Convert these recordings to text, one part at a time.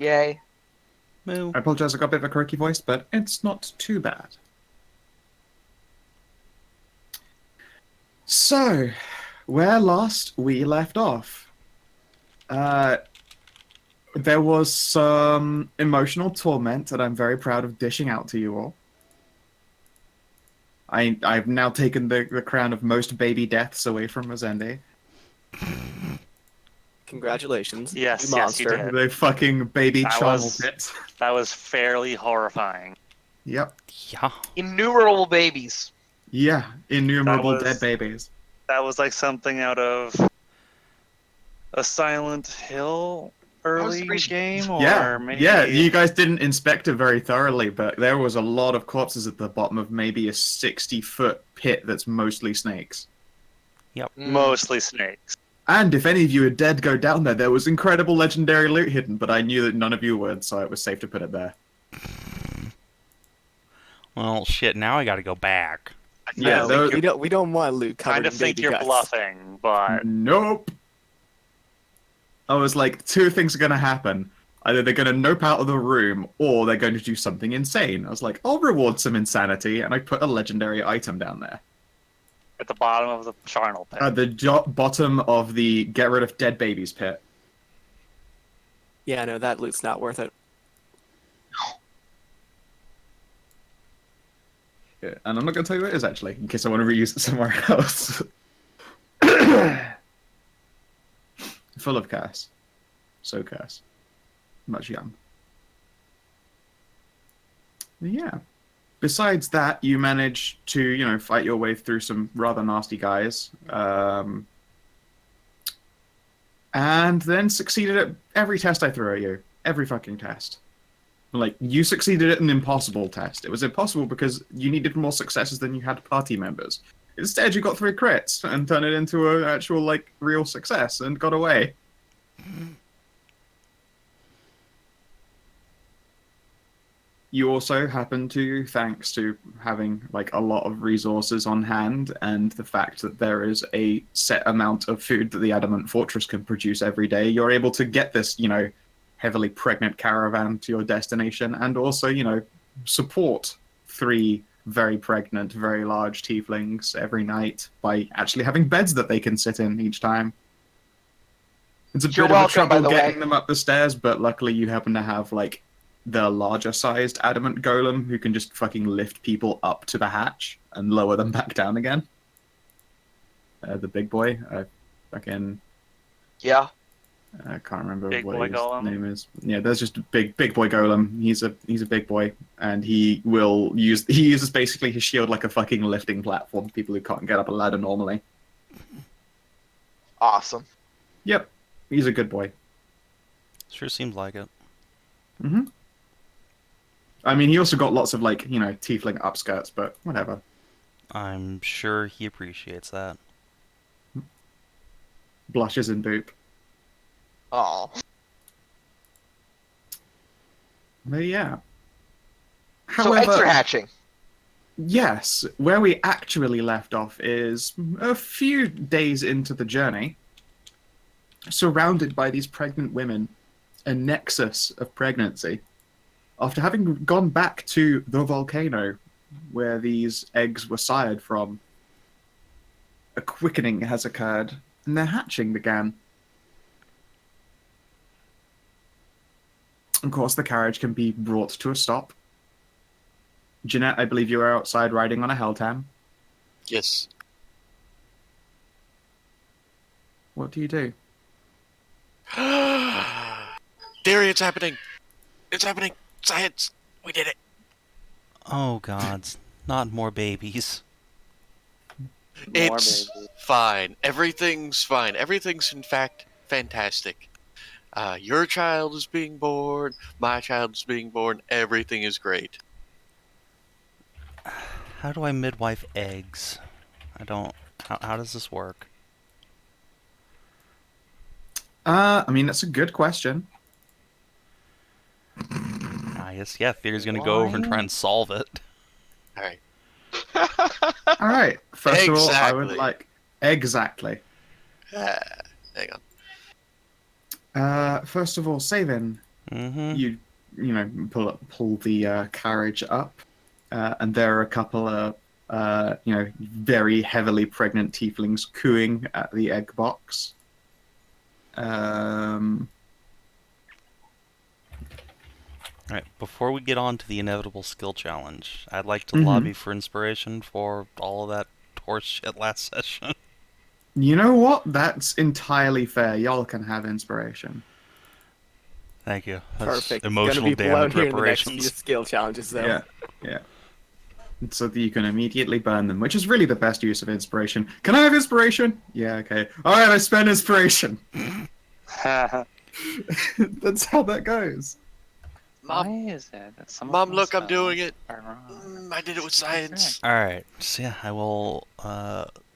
Yay. Moo. I apologize, I got a bit of a croaky voice, but it's not too bad. So, where last we left off, there was some emotional torment that I'm very proud of dishing out to you all. I've now taken the crown of most baby deaths away from Mazende. Congratulations. Yes, you yes, you monster. did. The fucking baby That charnel was- pit. That was fairly horrifying. Yep. Yeah. Innumerable babies. Yeah, innumerable That was- dead babies. That was like something out of a Silent Hill early pretty- game, or Yeah, maybe yeah, you guys didn't inspect it very thoroughly, but there was a lot of corpses at the bottom of maybe a 60-foot pit that's mostly snakes. mostly snakes. And if any of you are dead, go down there. There was incredible legendary loot hidden, but I knew that none of you would, so it was safe to put it there. Well, shit, now I gotta go back. Yeah, No, those- we don't want loot covered Kind of in think baby you're guts. bluffing, but Nope. I was like, two things are going to happen. Either they're going to nope out of the room, or they're going to do something insane. I was like, I'll reward some insanity, and I put a legendary item down there. at the bottom of the charnel pit. At the bottom of the get rid of dead babies pit. Yeah, no, that loot's not worth it. Yeah, and I'm not going to tell you where it is, actually, in case I want to reuse it somewhere else. Full of curse. So curse. Much young. Yeah. Besides that, you manage to, you know, fight your way through some rather nasty guys. And then succeeded at every test I threw at you. Every fucking test. Like, you succeeded at an impossible test. It was impossible because you needed more successes than you had party members. Instead, you got 3 crits and turned it into an actual, like, real success and got away. You also happen to, thanks to having, like, a lot of resources on hand and the fact that there is a set amount of food that the Adamant Fortress can produce every day, you're able to get this, you know, heavily pregnant caravan to your destination and also, you know, support 3 very pregnant, very large tieflings every night by actually having beds that they can sit in each time. It's a You're bit of a welcome, by trouble the getting way. them up the stairs, but luckily you happen to have, like, the larger sized adamant golem who can just fucking lift people up to the hatch and lower them back down again. The big boy, fucking... Yeah. I can't remember Big what boy his golem? name is. Yeah, there's just a big boy golem. He's a big boy, and he uses basically his shield like a fucking lifting platform for people who can't get up a ladder normally. Awesome. Yep, he's a good boy. Sure seems like it. Mm-hmm. I mean, he also got lots of, like, you know, tiefling upskirts, but whatever. I'm sure he appreciates that. Blushes and boop. Oh. But yeah. So eggs are hatching. Yes, where we actually left off is a few days into the journey, surrounded by these pregnant women, a nexus of pregnancy. After having gone back to the volcano where these eggs were sired from, a quickening has occurred, and their hatching began. Of course, the carriage can be brought to a stop. Jeanette, I believe you are outside riding on a Hellhound. Yes. What do you do? Thyri, it's happening! It's happening! Science! We did it! Oh gods, not more babies. It's fine. Everything's fine. Everything's, in fact, fantastic. Your child is being born. My child is being born. Everything is great. How do I midwife eggs? I don't... How does this work? I mean, that's a good question. I guess, yeah, Theory's gonna go over and try and solve it. Alright. All right. First of all, I would Exactly. like... Exactly. Hang on. First of all, Savin, Mm-hmm. You know, pull the carriage up, and there are a couple of you know, very heavily pregnant tieflings cooing at the egg box. All right. Before we get on to the inevitable skill challenge, I'd like to Mhm. lobby for inspiration for all of that horse shit last session. You know what? That's entirely fair. Y'all can have inspiration. Thank you. That's Perfect. Gonna emotional be blown damage here in the next few reparations. skill challenges, though. Yeah. So that you can immediately burn them, which is really the best use of inspiration. Can I have inspiration? Yeah, okay. Alright, I spend inspiration. That's how that goes. Why Mom, is it that some of Mom, my look, I'm doing spells it. are wrong? I did it with science. All right. So yeah, I will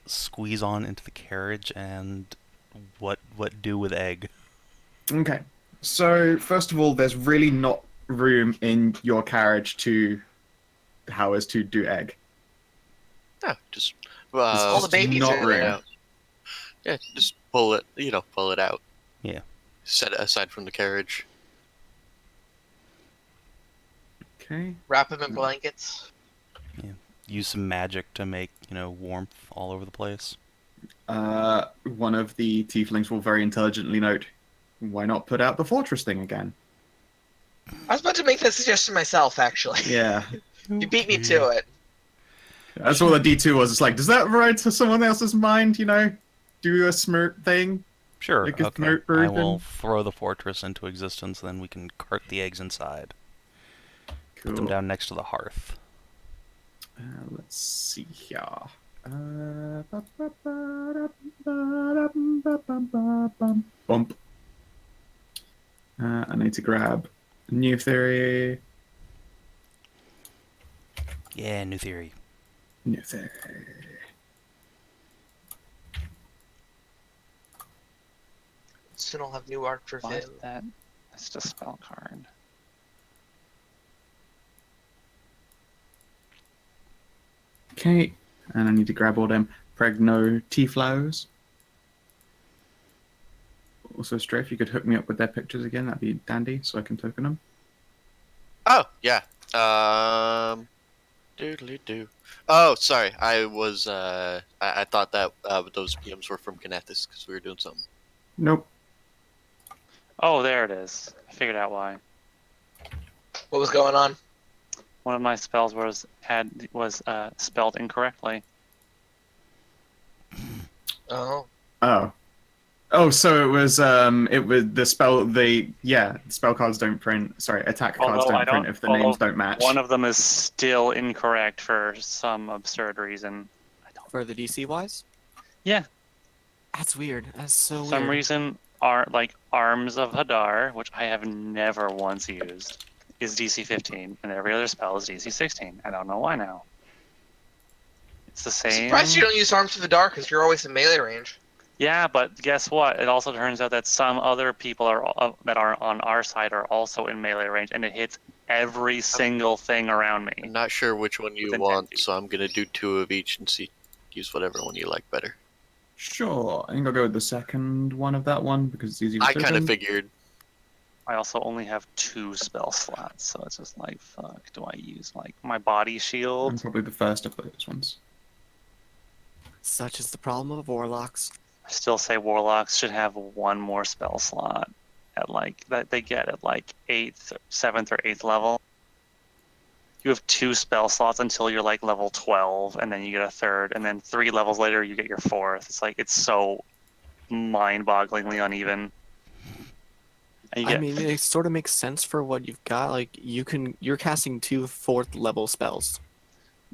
squeeze on into the carriage and what do with egg? Okay. So, first of all, there's really not room in your carriage to house to do egg. Yeah, just All the babies not are pull it there. out. Yeah, just pull it. Pull it out. Yeah. Set it aside from the carriage. Okay. Wrap them in blankets. Use some magic to make, warmth all over the place. One of the tieflings will very intelligently note, why not put out the fortress thing again? I was about to make that suggestion myself, actually. Yeah. You beat me to it. That's what the D2 was. It's like, does that ride to someone else's mind, do a smirk thing? Sure, Like a okay. smirk I version? will throw the fortress into existence, then we can cart the eggs inside. Put them Cool. down next to the hearth. Let's see here. Bump. I need to grab new theory. Yeah, new theory. New theory. Soon I'll have new art for Why is Vim. that? That's just a spell card. Okay, and I need to grab all them pregno T-flows. Also, Stray, if you could hook me up with their pictures again, that'd be dandy, so I can token them. Oh, yeah. Doodly doo. Oh, sorry. I was, I thought that those PMs were from Kinathis because we were doing something. Nope. Oh, there it is. I figured out why. What was going on? One of my spells was spelled incorrectly. Oh. Oh, so it was the spell cards don't print. Sorry, attack cards Although don't print if the names don't match. One of them is still incorrect for some absurd reason. For the DC wise? Yeah. That's weird. That's so weird. Some reason Arms of Hadar, which I have never once used, is DC 15, and every other spell is DC 16. I don't know why now. It's the I'm same. surprised you don't use Arms to the Dark because you're always in melee range. Yeah, but guess what? It also turns out that some other people that are on our side are also in melee range, and it hits every single thing around I'm me. not sure which one you Within 10 want, feet. so I'm going to do 2 of each and use whatever one you like better. Sure, I think I'll go with the second one of that one because it's easy to I kind token. of figured. I also only have 2 spell slots, so it's just like, fuck, do I use my body I'm shield? probably the first of those ones. Such is the problem of warlocks. I still say warlocks should have 1 more spell slot at that they get at 8th, 7th, or 8th level. You have 2 spell slots until you're level 12, and then you get a 3rd, and then 3 levels later you get your 4th. It's so mind-bogglingly uneven. And I mean, it sort of makes sense for what you've got. You're casting 2 4th level spells.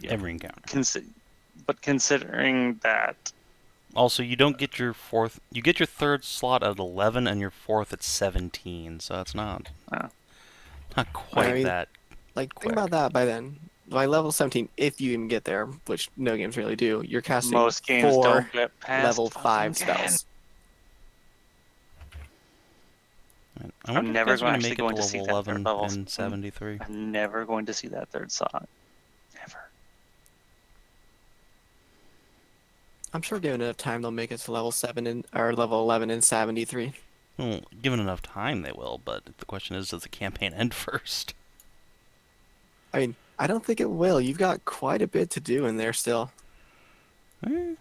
Every encounter. But considering that, Also, you don't get your fourth. You get your third slot at 11 and your fourth at 17. So it's not quite that. Think quick. about that by then. By level 17, if you even get there, which no games really do, you're casting most games 4 don't get past level fucking 5 10. spells. I wonder if never you guys are actually gonna going make to it see to that level third 11 level. and 73. I'm never going to see that 3rd slot. Never. I'm sure given enough time they'll make it to level 7 or level 11 and 73. Well, given enough time, they will. But the question is, does the campaign end first? I mean, I don't think it will. You've got quite a bit to do in there still. Eh.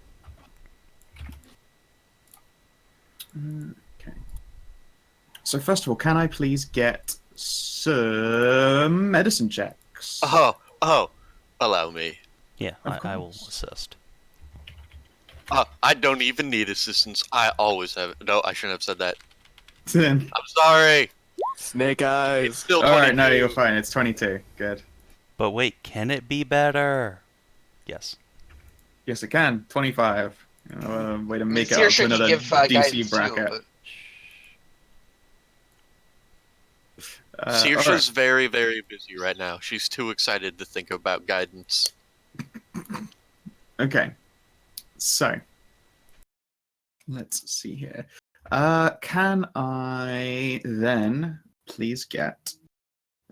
Okay. So first of all, can I please get some medicine checks? Oh, allow me. Yeah, Of I will course. assist. I don't even need assistance. I always have. No, I shouldn't have said that. 10. I'm sorry. Snake It's eyes. still All right, no, 22. you're fine. It's 22. Good. But wait, can it be better? Yes. Yes, it can. 25. Way to make it Seer up to should another give DC guidance bracket. too. But... Saoirse's very, very busy right now. She's too excited to think about guidance. Okay. So, let's see here. Can I then please get...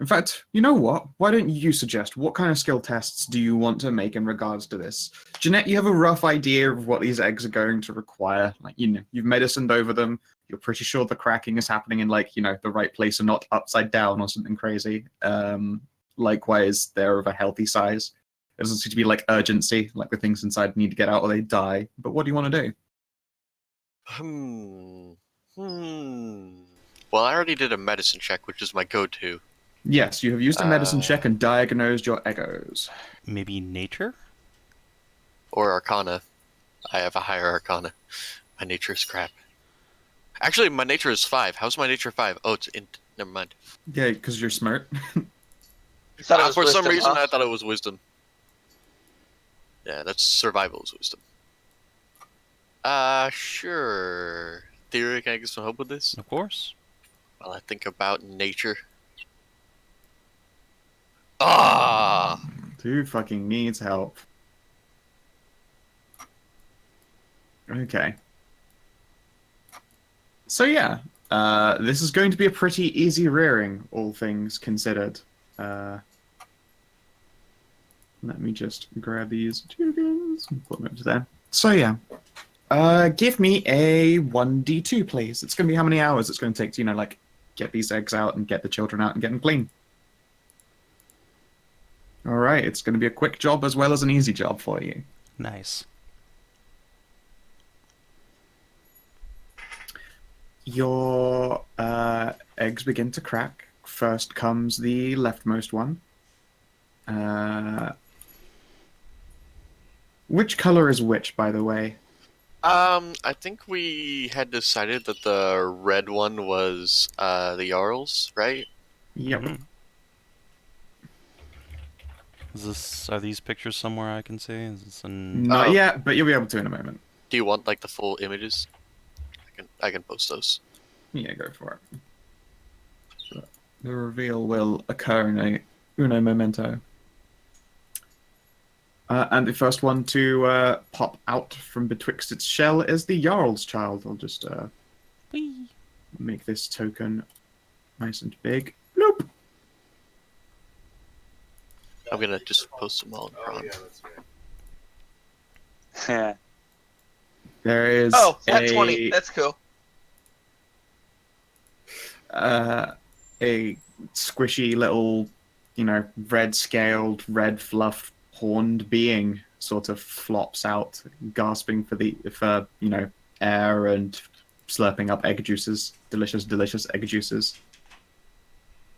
In fact, you know what? Why don't you suggest what kind of skill tests do you want to make in regards to this? Jeanette, you have a rough idea of what these eggs are going to require. Like, you've medicined over them. You're pretty sure the cracking is happening in, like, the right place and not upside down or something crazy. Likewise, they're of a healthy size. It doesn't seem to be, like, urgency, like the things inside need to get out or they die. But what do you want to do? Well, I already did a medicine check, which is my go-to. Yes, you have used a medicine check and diagnosed your egos. Maybe nature? Or Arcana. I have a higher Arcana. My nature is crap. Actually, my nature is 5. How's my nature 5? Oh, it's int. Never mind. Yeah, because you're smart. You thought it was For some wisdom, reason, huh? I thought it was wisdom. Yeah, that's survival is wisdom. Sure. Thyri, can I get some help with this? Of course. While I think about nature. Ah! Dude fucking needs help. Okay. So yeah, this is going to be a pretty easy rearing, all things considered. Let me just grab these tokens and put them over there. So yeah, give me a 1d2, please. It's going to be how many hours it's going to take to, like, get these eggs out and get the children out and get them clean. All right, it's going to be a quick job as well as an easy job for you. Nice. Your eggs begin to crack. First comes the leftmost one. Which color is which, by the way? I think we had decided that the red one was the Jarls, right? Yep. Mhm. Are these pictures somewhere I can see? Is this an... Not yet, but you'll be able to in a moment. Do you want like the full images? I can post those. Yeah, go for it. So the reveal will occur in a uno momento. And the first one to pop out from betwixt its shell is the Jarl's child. I'll just Whee! make this token nice and big. Bloop. I'm gonna just post them all in prompt. Yeah. There is Oh, at 20. That's cool. a squishy little, red-scaled, red-fluffed, horned being sort of flops out, gasping for air and slurping up egg juices. Delicious, delicious egg juices.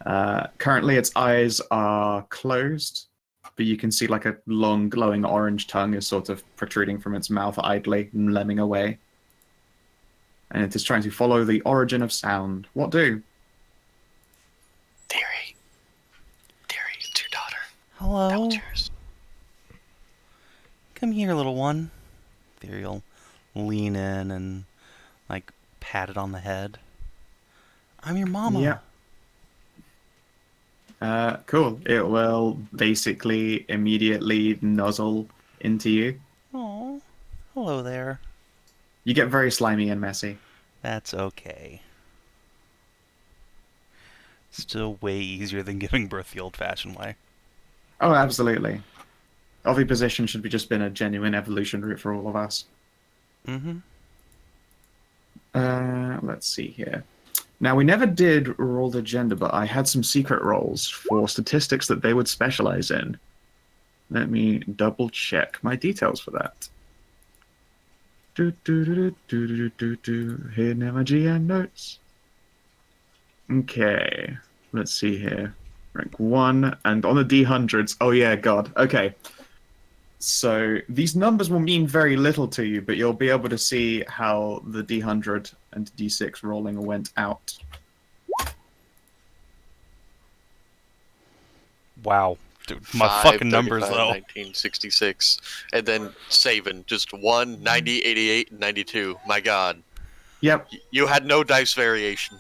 Currently, its eyes are closed, but you can see like a long, glowing orange tongue is sort of protruding from its mouth idly, lemming away. And it is trying to follow the origin of sound. What do? Thyri, it's your daughter. Hello? That one's yours. Come here, little one. Thyri will lean in and, like, pat it on the head. I'm your mama. Yeah. Cool. It will basically immediately nuzzle into you. Oh, hello there. You get very slimy and messy. That's okay. Still way easier than giving birth the old-fashioned way. Oh, absolutely. Oviposition should be just been a genuine evolution route for all of us. Mm-hmm. Let's see here. Now, we never did roll the gender, but I had some secret rolls for statistics that they would specialize in. Let me double check my details for that. Hidden emoji and notes. Okay, let's see here. Rank 1, and on the D100s, oh yeah, God, okay. So these numbers will mean very little to you, but you'll be able to see how the D100 and D6 rolling went out. Wow. Dude, my 5, fucking numbers, 35, though. 1966. And then Savin, just 1, 90, 88, and 92. My god. Yep. You had no dice variation.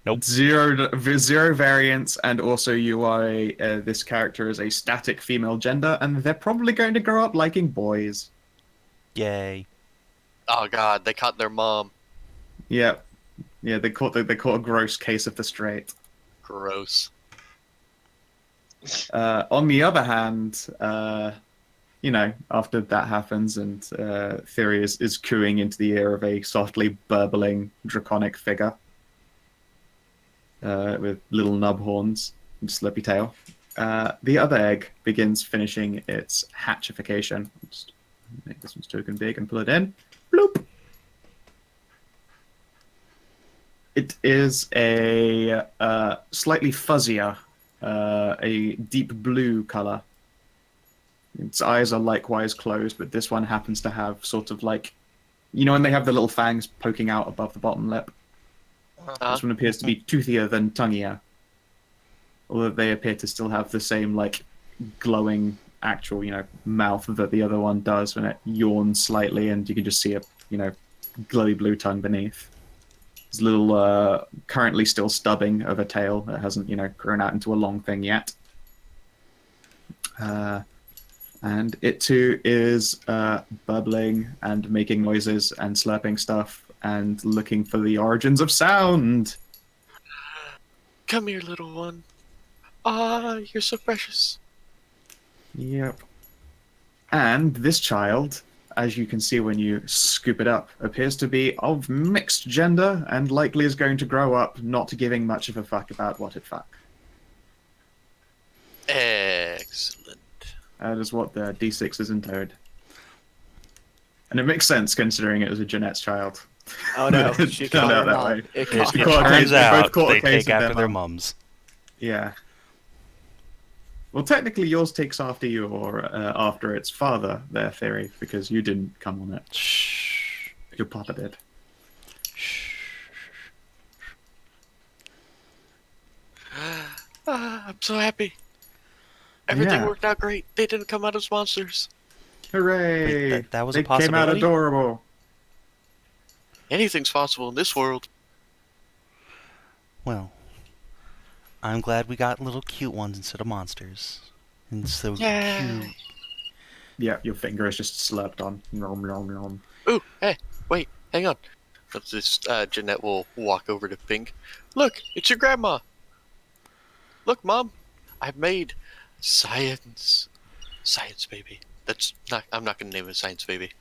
Nope. Zero variance, and also you are this character is a static female gender, and they're probably going to grow up liking boys. Yay. Oh god, they caught their mom. Yep. Yeah, they caught a gross case of the straight. Gross. On the other hand, you know, after that happens and Thyri is cooing into the ear of a softly burbling draconic figure with little nub horns and slurpy tail, the other egg begins finishing its hatchification. Just make this one's token big and pull it in. Bloop! It is a slightly fuzzier, a deep blue color. Its eyes are likewise closed, but this one happens to have sort of like, you know, when they have the little fangs poking out above the bottom lip. This one appears to be toothier than tongueier, although they appear to still have the same like glowing actual, you know, mouth that the other one does when it yawns slightly, and you can just see a, you know, glowy blue tongue beneath. There's a little, currently still stubbing of a tail that hasn't, you know, grown out into a long thing yet. And it too is bubbling and making noises and slurping stuff and looking for the origins of sound. Come here, little one. Ah, you're so precious. Yep. And this child, as you can see when you scoop it up, appears to be of mixed gender and likely is going to grow up not giving much of a fuck about what it fuck. Excellent. That is what the D6 is entailed. And it makes sense considering it was a Jeanette's child. Oh no, It she turned caught out her that mom. way. It It, caught it her caught a mom. case- turns they both out caught a they case take of their after their mum. mums. Yeah. Well, technically yours takes after you or after its father, their theory, because you didn't come on it. Shh. Your papa did. I'm so happy. Everything Yeah. worked out great. They didn't come out as monsters. Hooray! Wait, that was a they came out possibility? adorable. Anything's possible in this world. Well, I'm glad we got little cute ones instead of monsters. And so Yeah. cute. Yeah, your finger is just slurped on. Nom, nom, nom. Ooh, hey, wait, hang on. This Jeanette will walk over to Pink. Look, it's your grandma. Look, Mom, I've made science baby. That's not. I'm not gonna name it science baby.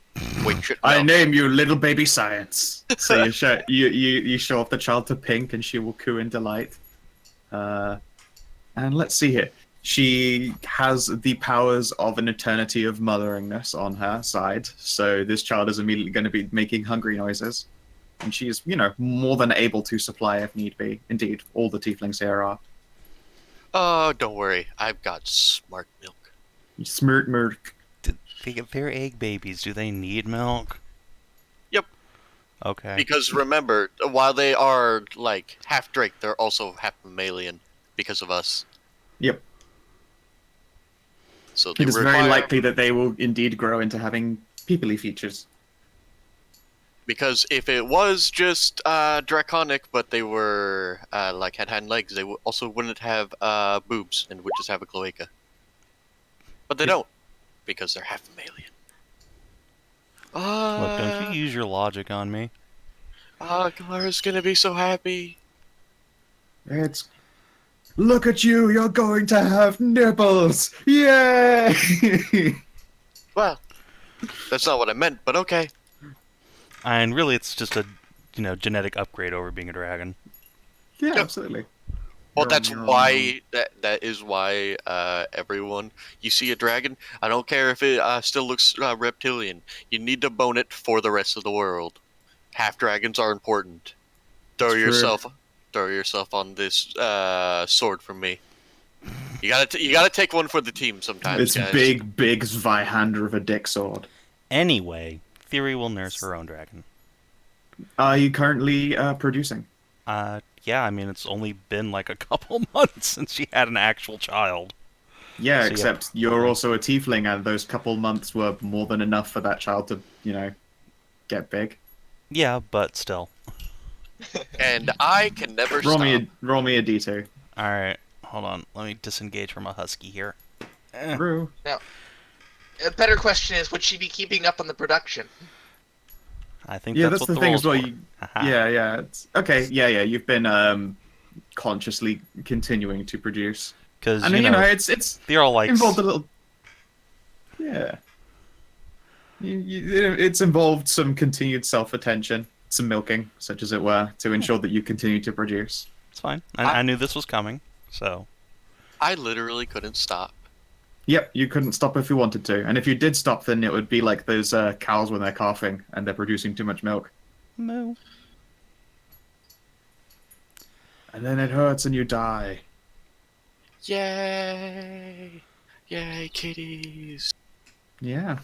Wait, shit. I No. name you Little Baby Science. So you show you show off the child to Pink, and she will coo in delight. And let's see here. She has the powers of an eternity of motheringness on her side, so this child is immediately going to be making hungry noises. And she is, you know, more than able to supply if need be. Indeed, all the tieflings here are. Oh, don't worry. I've got smart milk. Smirt mirk. They're egg babies. Do they need milk? Yep. Okay. Because remember, while they are like half Drake, they're also half mammalian because of us. Yep. So they It is require, very likely that they will indeed grow into having peoply features. because if it was just draconic, but they were like had legs, they also wouldn't have boobs and would just have a cloaca. But they don't, because they're half mammalian. Look, don't you use your logic on me. Clara's gonna be so happy. It's... Look at you, you're going to have nipples! Yay! Well, that's not what I meant, but okay. And really, it's just a genetic upgrade over being a dragon. Yeah, Yep. absolutely. Well, You're that's on your own. why that is why everyone you see a dragon. I don't care if it still looks reptilian. You need to bone it for the rest of the world. Half dragons are important. Throw It's true. yourself on this sword from me. You gotta take one for the team sometimes, It's guys. big Zweihander of a dick sword. Anyway, Thyri will nurse her own dragon. Are you currently producing? Yeah, I mean, it's only been like a couple months since she had an actual child. Yeah, So, except you're also a tiefling, and those couple months were more than enough for that child to, get big. Yeah, but still. And I can never Roll stop. me a d2. Alright, hold on. Let me disengage from a husky here. Rue. A better question is, would she be keeping up on the production? I think Yeah, that's that's what the thing roll's as well. for. Haha. Yeah. Okay, yeah. You've been consciously continuing to produce, Because, and it's they're all like... involved a little. Yeah. It's involved some continued self-attention, some milking, such as it were, to ensure that you continue to produce. It's fine. I knew this was coming, so... I literally couldn't stop. Yep, you couldn't stop if you wanted to, and if you did stop, then it would be like those cows when they're calving and they're producing too much milk, Moo. and then it hurts and you die. Yay! Yay, kitties! Yeah.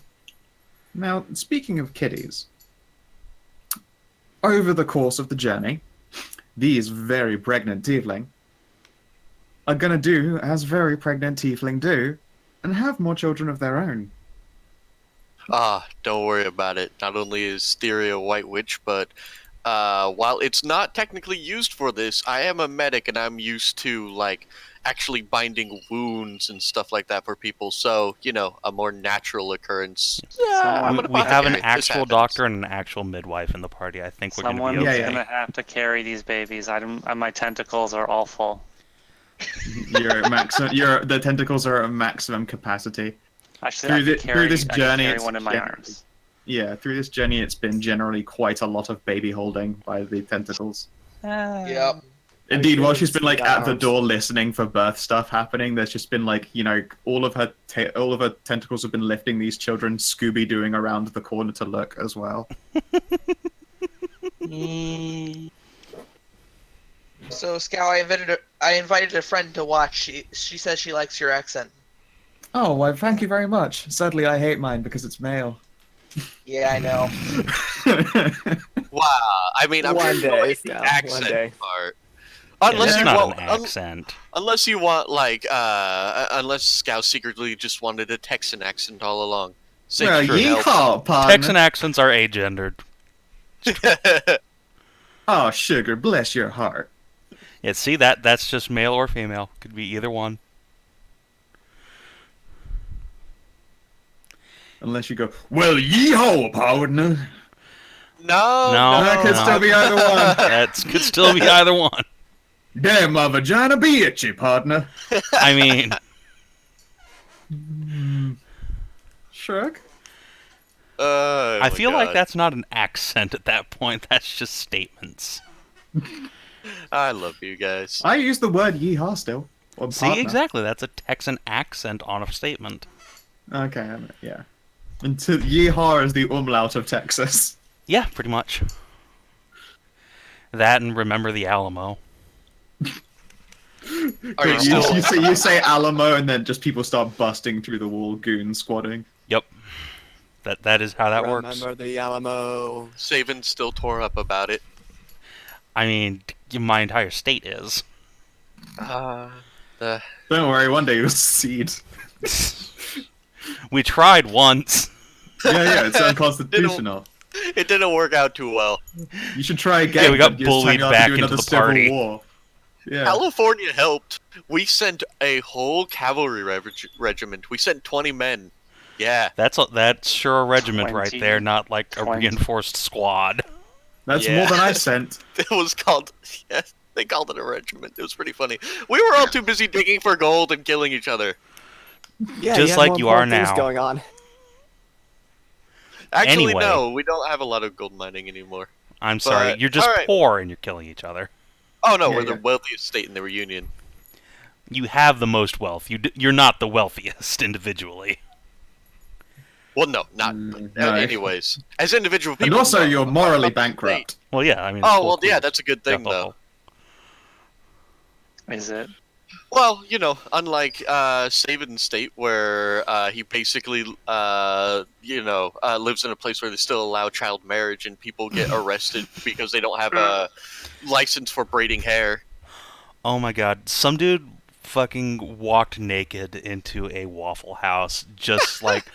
Now, speaking of kitties, over the course of the journey, these very pregnant tiefling are gonna do as very pregnant tiefling do, and have more children of their own. Don't worry about it. Not only is Thyri a white witch, but while it's not technically used for this, I am a medic and I'm used to, actually binding wounds and stuff like that for people. So, a more natural occurrence. Someone- We have an This actual happens. doctor and an actual midwife in the party. I think we're going to Someone's be okay. Yeah. gonna have to carry these babies. My tentacles are all full. You're at maximum. The tentacles are at maximum capacity. Actually, I Through this can journey, carry it's one in my generally- arms. Yeah, through this journey, it's been generally quite a lot of baby holding by the tentacles. Yep. Indeed, while really she's been see that at the arms. door listening for birth stuff happening, there's just been all of her tentacles have been lifting these children, Scooby-Dooing around the corner to look as well. So, Scow, I invited a friend to watch. She says she likes your accent. Oh, well, thank you very much. Sadly, I hate mine because it's male. Yeah, I know. Wow. I mean, I'm One sure day, like the yeah, accent one day. part. Yeah, Unless that's you not want, an accent. unless you want unless Scout secretly just wanted a Texan accent all along. Say Well, sure help. yeehaw, partner. Texan accents are agendered. Oh, sugar, bless your heart. Yeah, see, that's just male or female. Could be either one. Unless you go, well, yeehaw, partner. No, That could still be either one. That could still be either one. Damn, my vagina be itchy, partner. I mean, Shrug? Oh I my feel like God. that's not an accent at that point. That's just statements. I love you guys. I use the word yeehaw still. Or See, partner. exactly. That's a Texan accent on a statement. Okay, yeah. Until yeehaw is the umlaut of Texas. Yeah, pretty much. That and remember the Alamo. Are you You, still? you say Alamo, and then just people start busting through the wall, goon squatting. Yep. That is how that works. Remember the Alamo. Savin still tore up about it. I mean, my entire state is. The Don't worry, one day you'll succeed. We tried once. Yeah, it's unconstitutional. it didn't work out too well. You should try again. Yeah, we got but this time bullied you'll have to back do into another the civil party. War. Yeah. California helped. We sent a whole cavalry regiment. We sent 20 men. Yeah. That's sure a regiment 20, right there, not like a 20. reinforced squad. That's Yeah. more than I sent. It was called. Yeah, they called it a regiment. It was pretty funny. We were all too busy digging for gold and killing each other. Yeah, Just had like more you are important things now. going on. Actually, Anyway. no. We don't have a lot of gold mining anymore. I'm sorry, But, you're just alright. poor and you're killing each other. Oh no, Yeah, we're yeah. the wealthiest state in the reunion. You have the most wealth. You're not the wealthiest individually. Well, no, not. No. Anyways, as individual people. And also, no, you're I'm talking morally about the state. bankrupt. Well, yeah, I mean. Oh full well, yeah, clues. that's a good thing Death though. level. Is it? Well, you know, unlike Savin's state, where he basically, lives in a place where they still allow child marriage and people get arrested because they don't have a license for braiding hair. Oh my god, some dude fucking walked naked into a Waffle House just like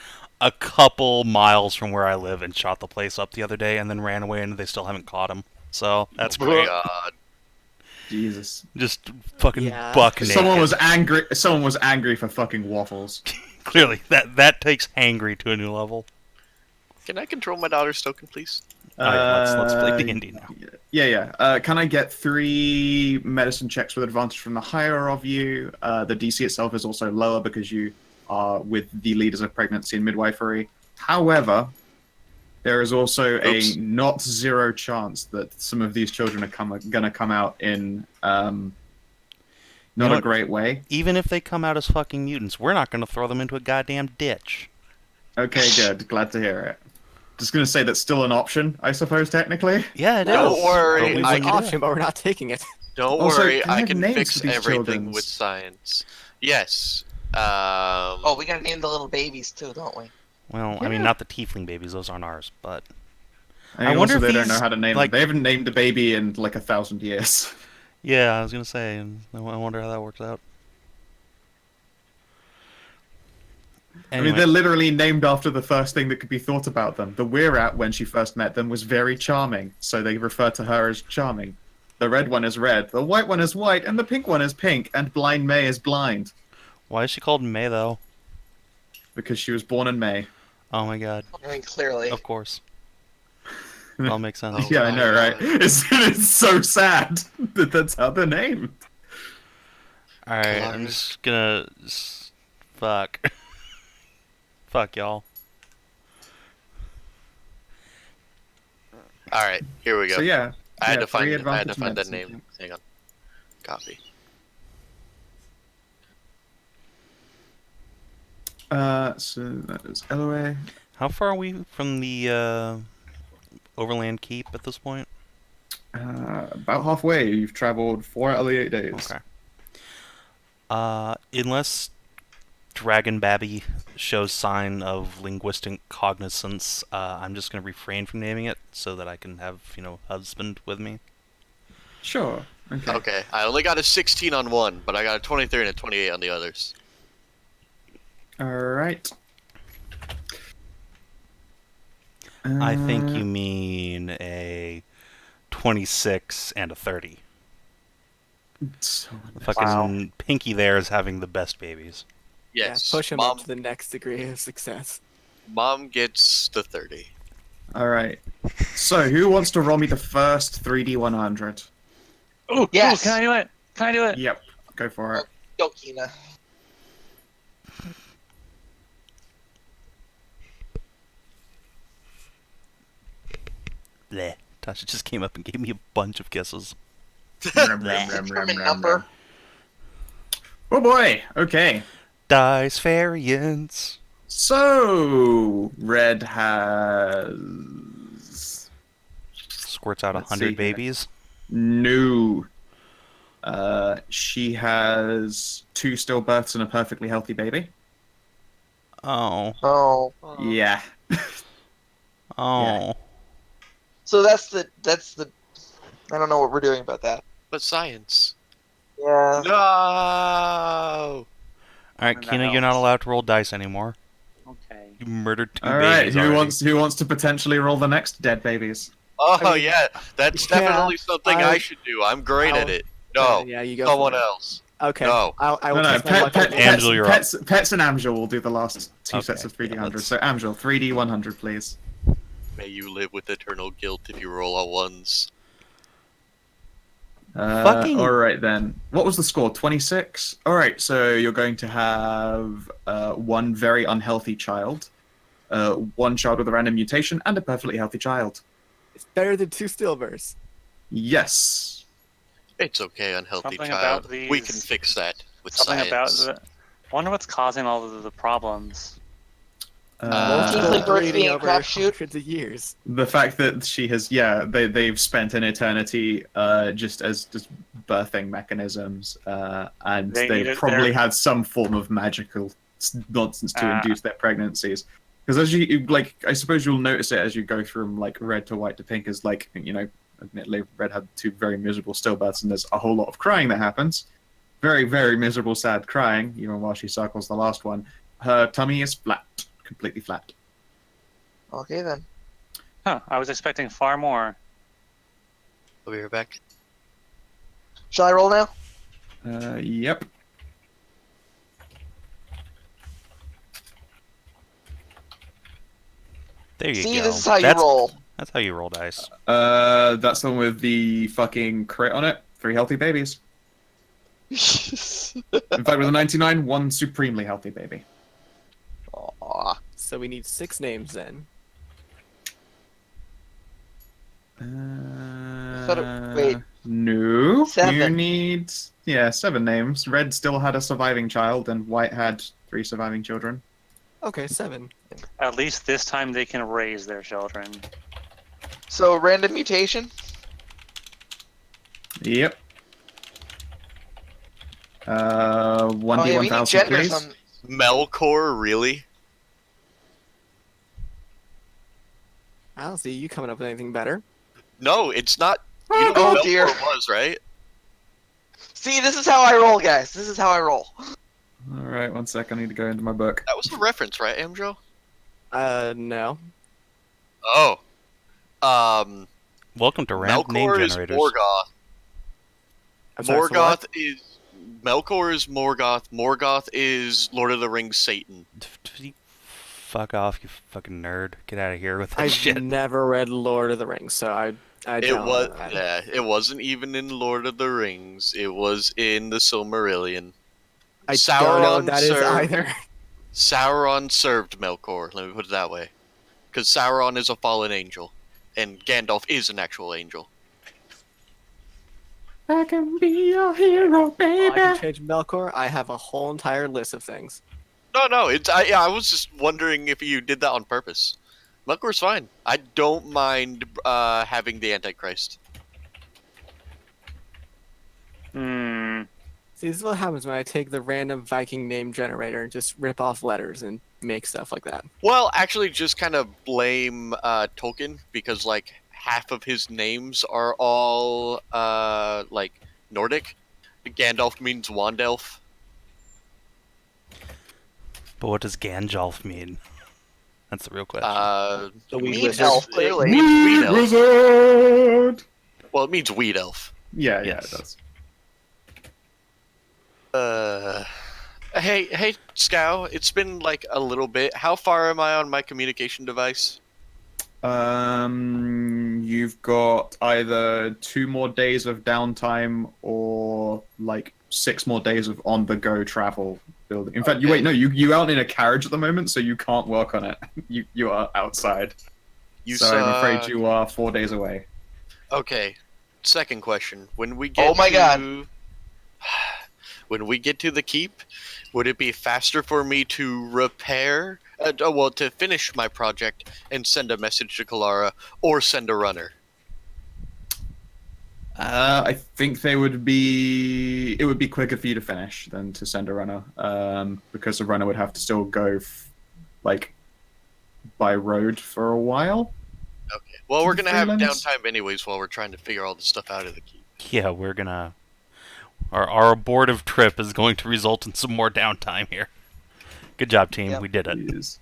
a couple miles from where I live and shot the place up the other day and then ran away and they still haven't caught him. So, that's Oh my great. God. Jesus. Just fucking Yeah. buck naked. Someone was angry. Someone was angry for fucking waffles. Clearly, that takes hangry to a new level. Can I control my daughter's token, please? Alright, let's play D&D now. Yeah. Can I get 3 medicine checks with advantage from the higher of you? The DC itself is also lower because you are with the leaders of pregnancy and midwifery. However, there is also Oops. a not zero chance that some of these children are going to come out in not know a what? great way. Even if they come out as fucking mutants, we're not going to throw them into a goddamn ditch. Okay, good. Glad to hear it. Just going to say that's still an option, I suppose, technically. Yeah, it is. Don't worry, But we It's I an wouldn't do option, but we're not taking it. Don't Also, worry, can I I have can names fix for these everything children's? with science. Yes. Oh, we gotta name the little babies too, don't we? Well, I mean, not the Tiefling babies; those aren't ours. But I wonder also if they don't these, know how to name like- them. They haven't named a baby in like 1,000 years. yeah, I was gonna say, and I wonder how that works out. I mean, Anyway, they're literally named after the first thing that could be thought about them. The Weirrat, when she first met them, was very charming, so they refer to her as charming. The red one is red, the white one is white, and the pink one is pink, and Blind May is blind, why is she called May though? because she was born in May. Oh my god! I mean, clearly. Of course, it all makes sense. Oh. Yeah, I know, right? It's so sad that that's how they're named. All right, I'm Clara. just gonna fuck, fuck y'all. All right, here we go. So yeah, I had to 3 find. I had to advantage find that medicine. name. Hang on. Copy. So that is LOA. How far are we from the Overland Keep at this point? About halfway. You've traveled 4 out of the 8 days. Okay. Unless Dragon Babby shows sign of linguistic cognizance, I'm just going to refrain from naming it so that I can have, husband with me. Sure. Okay. Okay, I only got a 16 on one, but I got a 23 and a 28 on the others. All right. I think you mean a 26 and a 30. So, Fucking Pinky there is having the best babies. Yes. Yeah, push him Mom, up to the next degree of success. Mom gets the 30. all right. So, who wants to roll me the first 3D100? Oh, Yes. Can I do it? Can I do it? Yep. Go for it. Go, Kina. Bleh. Tasha just came up and gave me a bunch of kisses. Determine number. Oh boy. Okay. Dice variants. So, Red has Squirts out Let's 100 see here. babies. no. She has 2 stillbirths and a perfectly healthy baby. Oh. Oh. Yeah. Oh. So that's the. I don't know what we're doing about that. But science. Yeah. No! Alright, That Kina, you're not helps. allowed to roll dice anymore. Okay. You murdered 2 All right. babies Who already. wants to potentially roll the next dead babies? Oh, I mean, yeah, that's yeah, definitely something I- I should do. I'm great at I'll- it. No, Yeah, you go. someone for it. else. Okay. No. I will No, test my luck on you. Amxal, you're up. Pets and Amxal will do the last 2 sets Okay, of 3D100. yeah, let's- So Amxal, 3D100, please. May you live with eternal guilt if you roll all ones. Fucking- All right then. What was the score? 26. All right. So you're going to have 1 very unhealthy child, 1 child with a random mutation, and a perfectly healthy child. It's better than 2 stillbirths. Yes. It's okay, unhealthy Something child. about We can these- fix that with Something about science. the. I wonder what's causing all of the problems. Most Tiefling of them birth breeding being a over crapshoot? hundreds of years. The fact that she has, they've spent an eternity just birthing mechanisms, and They they needed probably their- had some form of magical nonsense to Ah. induce their pregnancies. Because as you like, I suppose you'll notice it as you go from like red to white to pink. Is like, admittedly, red had 2 very miserable stillbirths, and there's a whole lot of crying that happens. Very, very miserable, sad crying. Even while she circles the last one, her tummy is flat, completely flat. Okay then. Huh, I was expecting far more. I'll be right back. Shall I roll now? Yep. There you See, go. this is how you That's- roll. That's how you roll dice. That's the one with the fucking crit on it. 3 healthy babies. In fact, with a 99, 1 supremely healthy baby. Aw. So we need 6 names then. Wait. No. 7. You need 7 names. Red still had a surviving child, and White had 3 surviving children. Okay, 7. At least this time they can raise their children. So random mutation. Yep. Oh 1d yeah, we need 1000, genders please. on. Melkor, really? I don't see you coming up with anything better. No, it's not. You know Oh, what dear. Melkor was, right? See, this is how I roll, guys. This is how I roll. Alright, 1 sec. I need to go into my book. That was a reference, right, Amxal? No. Oh. Welcome to Random Name Melkor is Generators. Morgoth. I'm sorry, for what? Morgoth is Melkor is Morgoth. Morgoth is Lord of the Rings Satan. Fuck off, you fucking nerd. Get out of here with that I've shit. never read Lord of the Rings, so I It don't. was it wasn't even in Lord of the Rings. It was in the Silmarillion. I don't know what Sauron that is served- either. Sauron served Melkor. Let me put it that way, because Sauron is a fallen angel, and Gandalf is an actual angel. I can be your hero, I can change Melkor. I have a whole entire list of things. No, it's I was just wondering if you did that on purpose. Melkor's fine. I don't mind having the Antichrist. Hmm. See, this is what happens when I take the random Viking name generator and just rip off letters and make stuff like that. Well, actually, just kind of blame Tolkien, because like half of his names are all like Nordic. Gandalf means wand elf. But what does Ganjolf mean? That's the real question. The weed Mead wizard. elf, clearly. It means weed elf. Wizard! Well, it means weed elf. Yeah, Yes. it does. Hey, Scow. It's been like a little bit. How far am I on my communication device? You've got either 2 more days of downtime or like 6 more days of on-the-go travel building. In fact, Okay. you aren't in a carriage at the moment, so you can't work on it. You are outside. So I'm afraid you are 4 days away. Okay. Second question: when we get Oh my to, God. when we get to the keep, would it be faster for me to repair, to finish my project and send a message to Kalara, or send a runner? I think it would be quicker for you to finish than to send a runner, because the runner would have to still go by road for a while. Okay. Well, we're gonna have Freelance? downtime anyways while we're trying to figure all this stuff out of the keep. Yeah, we're gonna... Our abortive trip is going to result in some more downtime here. Good job, team. Yep. We did it. Is-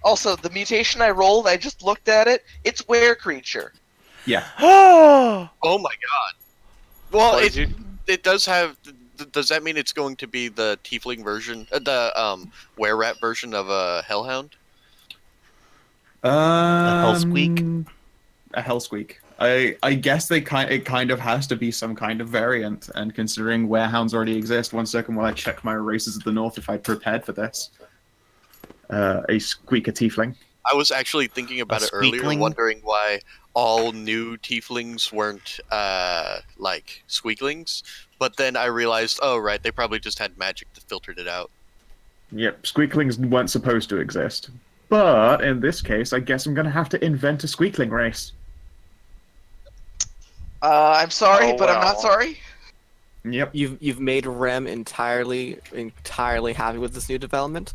Also, the mutation I rolled, I just looked at it. It's were creature. Yeah. Oh my god. Well, What did it does have. Does that mean it's going to be the Tiefling version, the were-rat version of a Hellhound? hell squeak? A hell squeak. I guess it kind of has to be some kind of variant, and considering werehounds already exist, 1 second while I check my races of the north if I prepared for this. A squeaker tiefling. I was actually thinking about it earlier, squeakling? wondering why all new tieflings weren't like squeaklings. But then I realized, oh right, they probably just had magic that filtered it out. Yep, squeaklings weren't supposed to exist. But in this case, I guess I'm going to have to invent a squeakling race. I'm sorry, Oh, but I'm not well. sorry. Yep. You've made Rem entirely happy with this new development.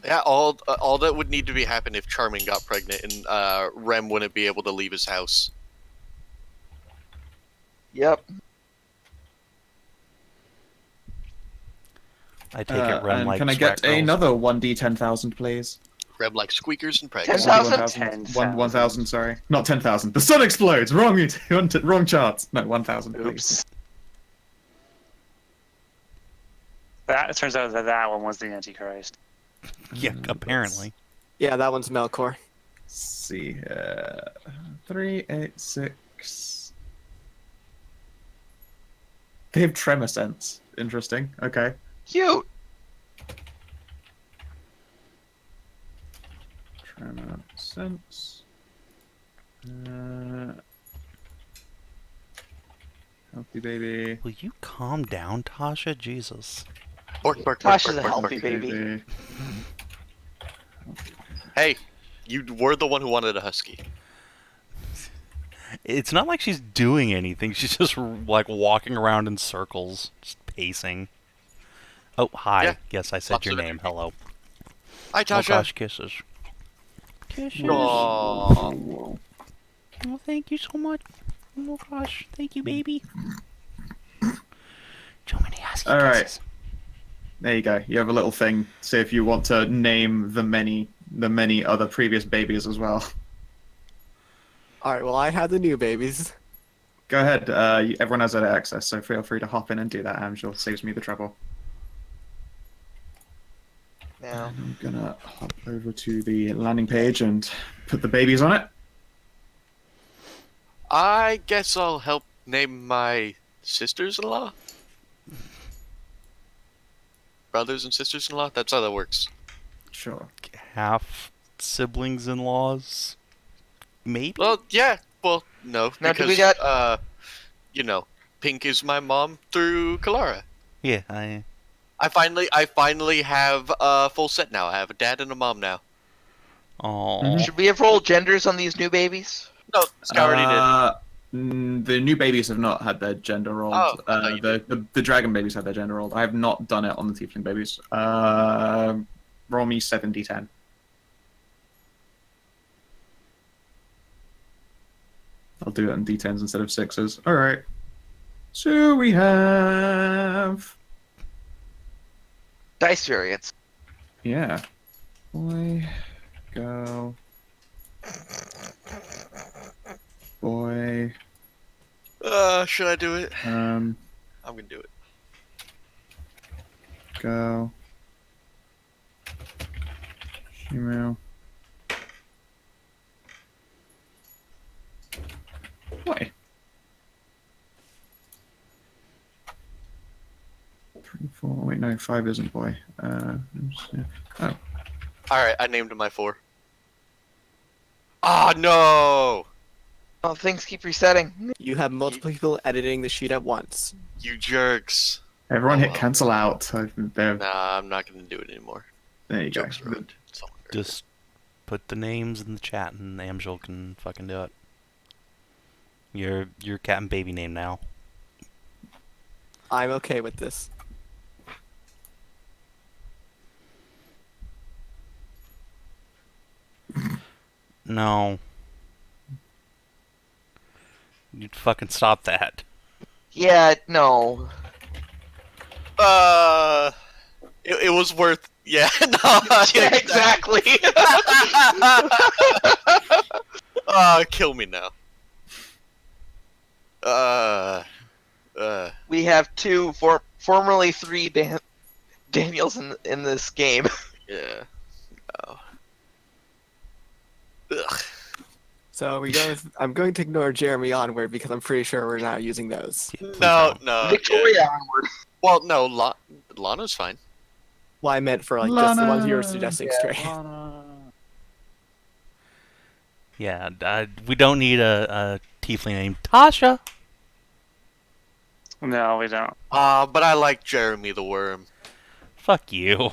Yeah, all that would need to be happen if Charming got pregnant and Rem wouldn't be able to leave his house. Yep. I take it Rem And likes can I get rat girls. another 1d10,000, please? Rem like squeakers and pregnant. 10,000? 1,000. 1,000, sorry. Not 10,000. The sun explodes! Wrong charts. No, 1,000, please. Oops. It turns out that one was the Antichrist. Yeah, apparently. Yeah, that one's Melkor. Let's see here. 3, 8, 6. They have tremor sense. Interesting. Okay. Cute. Tremor sense. Healthy baby. Will you calm down, Tasha? Jesus. Bark, bark, bark, Tasha's bark, a bark, healthy bark. baby. Hey, you were the one who wanted a husky. It's not like she's doing anything. She's just like walking around in circles, just pacing. Oh, hi. Yeah. Yes, I said Lots your of name. energy. Hello. Hi, Oh Tasha. gosh, kisses. Kisses. Aww. Oh, thank you so much. Oh gosh, thank you, baby. So many husky All right. kisses. There you go. You have a little thing. See if you want to name the many other previous babies as well. All right, well, I had the new babies. Go ahead. Everyone has that access, so feel free to hop in and do that. Amxal saves me the trouble. Now, I'm gonna hop over to the landing page and put the babies on it. I guess I'll help name my sisters-in-law. Brothers and sisters-in-law? That's how that works. Sure. Half siblings-in-laws, maybe. Well, yeah. Well, no. Now, do because, we got- you know, Pink is my mom through Kalara. Yeah, I finally have a full set now. I have a dad and a mom now. Oh, should we have rolled genders on these new babies? No, Sky already did. The new babies have not had their gender rolled. Oh, I thought you The dragon babies had their gender rolled. I have not done it on the tiefling babies. Roll me 7d10. I'll do it in d10s instead of 6s. Alright. So we have... Dice variants. Yeah. Boy, girl, boy, Should I do it? um, I'm gonna do it. girl, female, boy. 3, 4, wait, no, 5 isn't boy. Oh. Alright, I named my 4. Ah, no! Oh, things keep resetting. You have multiple people editing the sheet at once. You jerks. Everyone Oh, hit well. cancel out. There, Nah, I'm not gonna do it anymore. there you go. Jokes ruined. It's all good. just put the names in the chat and Amxal can fucking do it. Your cat and baby name now. I'm okay with this. No. You'd fucking stop that. Yeah, no. It was worth. Yeah, no. Yeah, exactly. Kill me now. We have two, formerly 3 Daniels in this game. Yeah. Oh. Ugh. So I'm going to ignore Jeremy onward because I'm pretty sure we're not using those. Yeah, please No, don't. no. Victoria yeah. onward. Well, no, Lana's fine. Well, I meant for like just the ones you were Lana, suggesting yeah. straight. Lana. Yeah, we don't need a tiefling named Tasha. No, we don't. But I like Jeremy the Worm. Fuck you.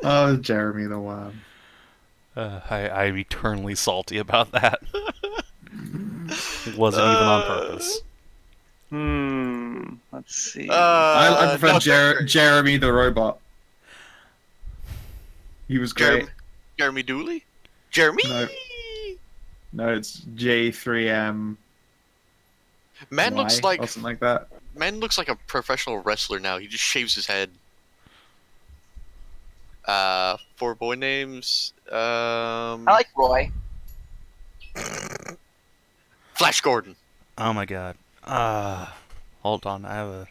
Oh, Jeremy the Worm. I'm eternally salty about that. It wasn't even on purpose. Let's see. I prefer no, Jeremy the Robot. He was great. Jeremy Dooley? Jeremy? No, it's J3M. Man looks like or something like that. Man looks like a professional wrestler now. He just shaves his head. 4 boy names. I like Roy. Flash Gordon. Oh my god. Hold on. I have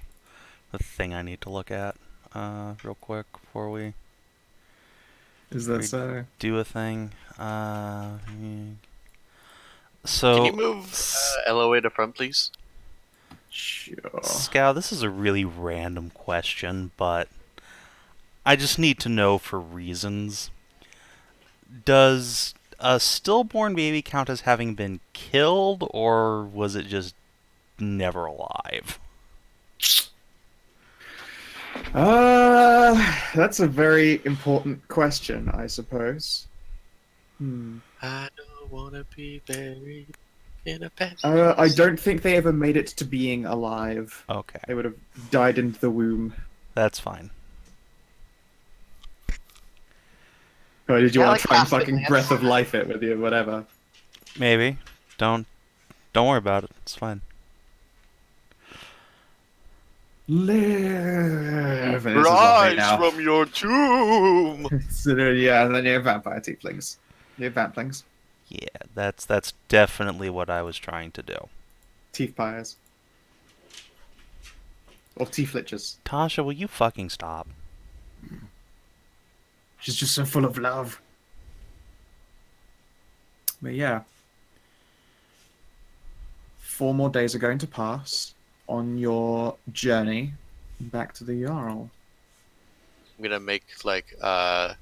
a thing I need to look at real quick before we Is that so? do a thing. So Can you move LOA to front, please? Sure. Scout, this is a really random question, but I just need to know for reasons. Does a stillborn baby count as having been killed, or was it just never alive? That's a very important question, I suppose. I don't wanna be buried in a pet. I don't think they ever made it to being alive. Okay, They would have died in the womb. that's fine. Or did you Yeah, want like to try and Casper fucking Lance. breath of life it with you, whatever? Maybe. Don't worry about it. It's fine. Live! And this is lovely Rise now. from your tomb! So, yeah, and then you're vampire tieflings. You're vamplings. Yeah, that's definitely what I was trying to do. Tiefpires. Or tieflichers. Tasha, will you fucking stop? She's just so full of love. But yeah. 4 more days are going to pass on your journey back to the Jarl. I'm gonna make like I'm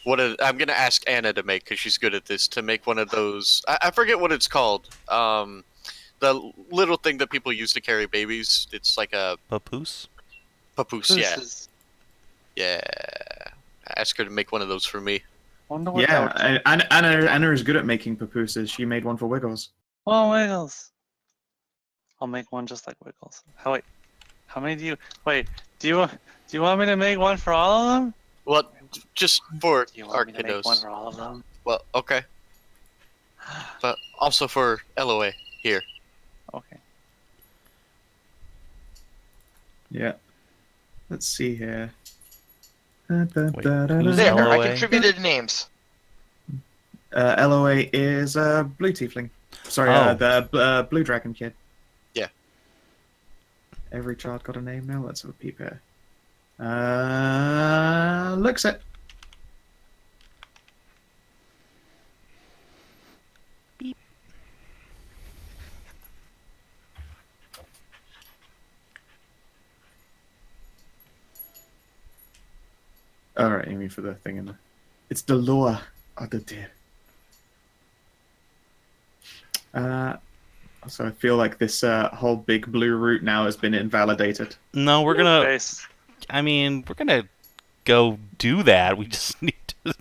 gonna ask Anna to make, because she's good at this, to make one of those. I forget what it's called. The little thing that people use to carry babies. It's like a Papoose? papoose. Yeah. Ask her to make one of those for me. Wonder what that would... Yeah, Anna is good at making papooses. She made one for Wiggles. Oh, Wiggles. I'll make one just like Wiggles. Wait, how many do you... Wait, do you want me to make one for all of them? Well, just for Do you our want me to make one kiddos. for all of them? Well, okay. But also for LOA here. Okay. Yeah. Let's see here. who's There, I LOA? contributed names. LOA is Blue Tiefling. Sorry, Oh. the Blue Dragon Kid. Yeah. Every child got a name now. Let's have a peep here. Looks it. Beep. Alright, you mean for the thing in the... It's the lore of the deer. So I feel like this whole big blue route now has been invalidated. No, we're gonna. Base. I mean, we're gonna go do that. We just need to.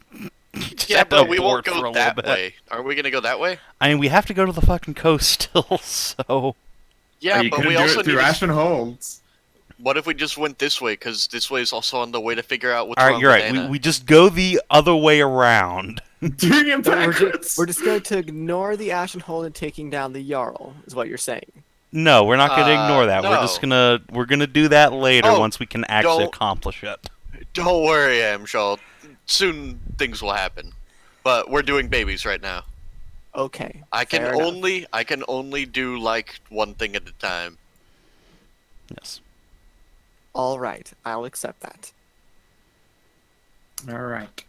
just Yeah, have to but we won't abort for go a that little bit. way. Are we gonna go that way? I mean, we have to go to the fucking coast still. So Yeah, you but could we do also it through need to... Ashen Holds. What if we just went this way? Because this way is also on the way to figure out what's all wrong right, you're with right. Anna. We just go the other way around. Doing it backwards. We're just going to ignore the Ashen Hold and taking down the Jarl, is what you're saying. No, we're not gonna ignore that. We're just no. gonna do that later Oh, once we can actually don't- accomplish it. Don't worry, Amxal. Soon things will happen. But we're doing babies right now. Okay. I can fair enough. only do like one thing at a time. Yes. All right, I'll accept that. Alright.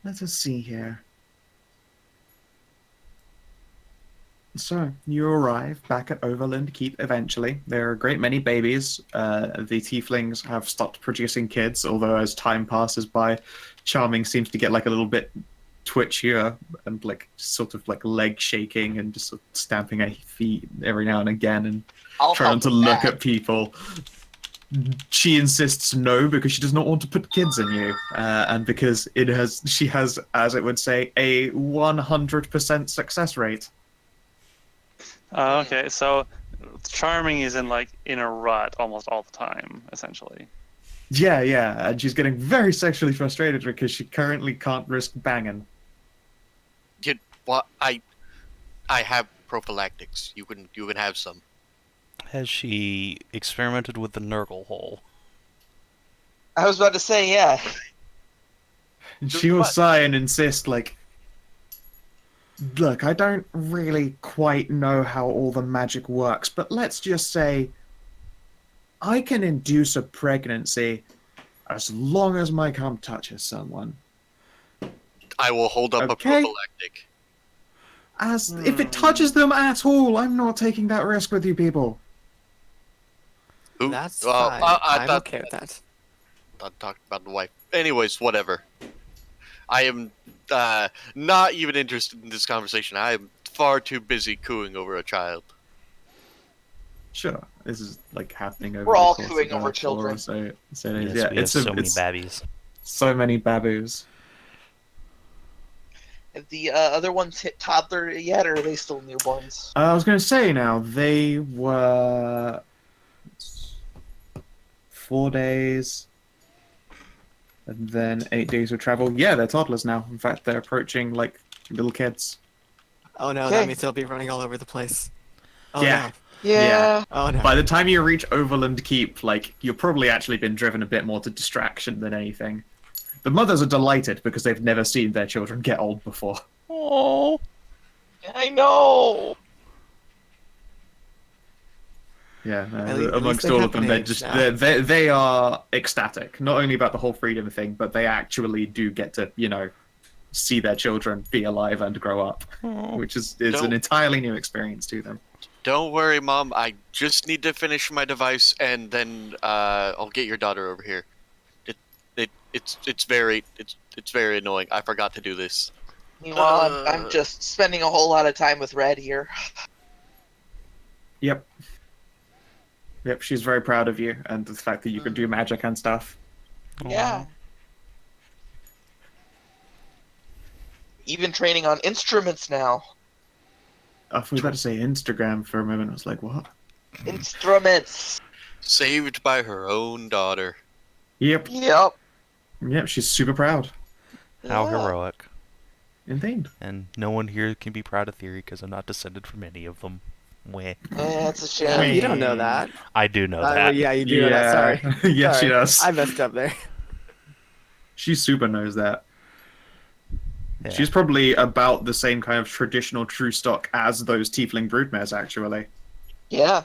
Let us see here. So, you arrive back at Overland Keep eventually. There are a great many babies. The tieflings have stopped producing kids, although as time passes by, Charming seems to get like a little bit twitchier and like sort of like leg shaking and just sort of stamping her feet every now and again and I'll trying help to with look that. at people. She insists no because she does not want to put kids in you, and because she has, as it would say, a 100% success rate. Okay, so Charming is in a rut almost all the time, essentially. Yeah, and she's getting very sexually frustrated because she currently can't risk banging. What I have prophylactics. You can have some. Has she experimented with the Nurgle hole? I was about to say, yeah. And she will sigh and insist, like, look, I don't really quite know how all the magic works, but let's just say I can induce a pregnancy as long as my cum touches someone. I will hold up Okay. a prophylactic. As if it touches them at all, I'm not taking that risk with you people. Ooh, That's well, fine. I I'm thought okay with that. I talked about the wife. Anyways, whatever. I am not even interested in this conversation. I am far too busy cooing over a child. Sure, this is like happening over. We're the all course cooing of over 4 children. or so days. Yes, Yeah, we have it's so many it's babbies. so many babboos. Have the other ones hit toddler yet, or are they still newborns? I was going to say now they were 4 days, and then 8 days of travel. Yeah, they're toddlers now. In fact, they're approaching like little kids. Oh no, Okay. that means they'll be running all over the place. Oh Yeah. no. Yeah. Oh no. By the time you reach Overland Keep, like you've probably actually been driven a bit more to distraction than anything. The mothers are delighted because they've never seen their children get old before. Oh. I know. Yeah, At least amongst they all have of them, an they're age just now. they are ecstatic, not only about the whole freedom thing, but they actually do get to see their children be alive and grow up, which is an entirely new experience to them. Don't worry, Mom. I just need to finish my device, and then I'll get your daughter over here. It's very annoying. I forgot to do this. Meanwhile, I'm just spending a whole lot of time with Red here. Yep, she's very proud of you and the fact that you can do magic and stuff. Yeah. Even training on instruments now. I was about to say Instagram for a moment. I was like, what? Instruments. Saved by her own daughter. Yep, Yep. she's super proud. How Yeah. heroic. Indeed. And no one here can be proud of Thyri because I'm not descended from any of them. Weh. That's a Yeah, shame. you don't know that. I do know Well, that. yeah, you do know that. Sorry. Yeah, she Sorry. does. I messed up there. She super knows that. Yeah. She's probably about the same kind of traditional true stock as those tiefling broodmares, actually. Yeah.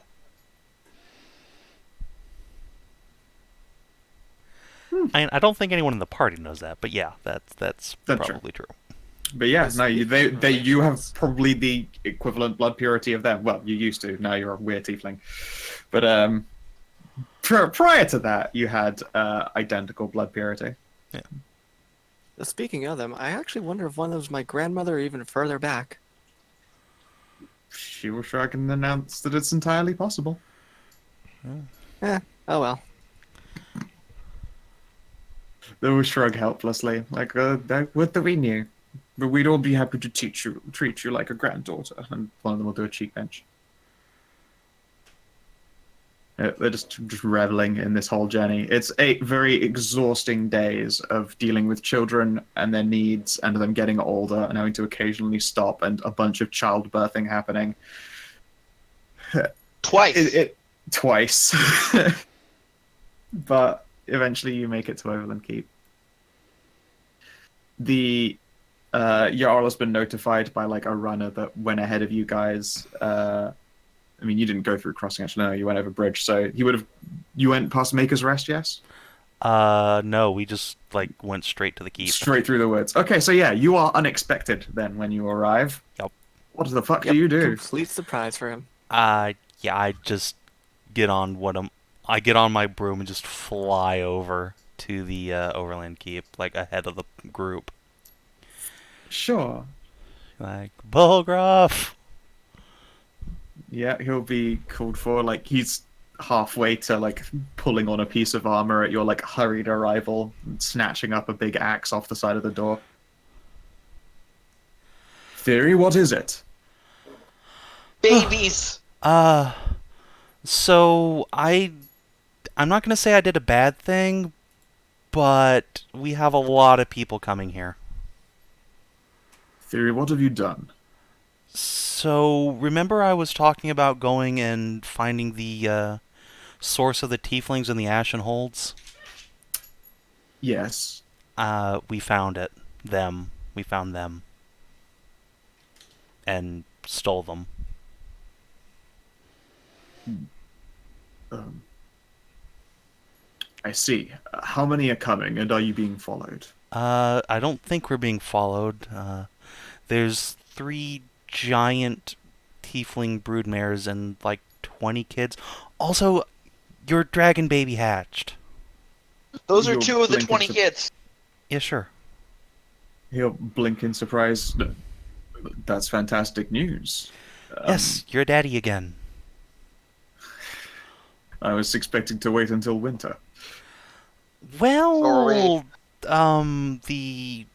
I don't think anyone in the party knows that, but yeah, that's That's probably true. But yeah, no, you have relations. probably the equivalent blood purity of them. Well, you used to. Now you're a weird tiefling. But prior to that, you had identical blood purity. Speaking of them, I actually wonder if one of them was my grandmother or even further back. She will shrug and announce that it's entirely possible. Oh well. They will shrug helplessly, like, what do we knew? But we'd all be happy to treat you like a granddaughter. And one of them will do a cheek bench. They're just reveling in this whole journey. It's 8 very exhausting days of dealing with children and their needs and them getting older and having to occasionally stop and a bunch of childbirthing happening. Twice. Twice. But eventually you make it to Overland Keep. The Jarl has been notified by like a runner that went ahead of you guys. I mean, you didn't go through crossing, actually. No, you went over bridge. So you went past Maker's Rest, yes? No, we just went straight to the keep. Straight through the woods. Okay, so yeah, you are unexpected then when you arrive. Yep. What the fuck do you do? Complete surprise for him. Yeah, I just get on I get on my broom and just fly over to the Overland Keep, ahead of the group. Sure. Like, Bulgroff! Yeah, he'll be called for. Like, he's halfway to, like, pulling on a piece of armor at your, like, hurried arrival, and snatching up a big axe off the side of the door. Thyri, what is it? Babies. So I'm not gonna say I did a bad thing, but we have a lot of people coming here. Thyri, what have you done? So, remember I was talking about going and finding the source of the Tieflings in the Ashen Holds? Yes. We found it. We found them. And stole them. I see. How many are coming, and are you being followed? I don't think we're being followed. There's 3 giant Tiefling broodmares and like 20 kids. Also, your dragon baby hatched. Those are You'll 2 of the blink 20 into- kids. Yeah, sure. He'll blink in surprise. That's fantastic news. Yes, you're daddy again. I was expecting to wait until winter. Well, the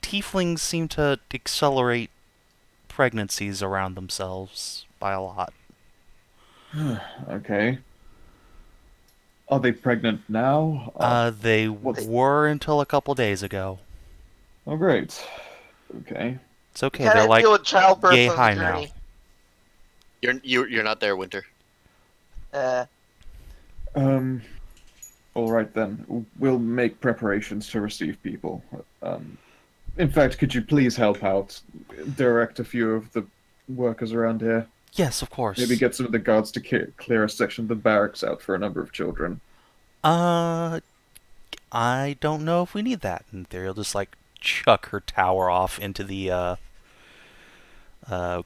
Tieflings seem to accelerate pregnancies around themselves by a lot. Okay. Are they pregnant now? They were until a couple days ago. Oh, great. Okay. It's okay, Kind they're of like deal with childbirth yay on high the now. journey. You're not there, Winter. All right then. We'll make preparations to receive people. In fact, could you please help out? Direct a few of the workers around here. Yes, of course. Maybe get some of the guards to clear a section of the barracks out for a number of children. I don't know if we need that. And Theri'll just like chuck her tower off into the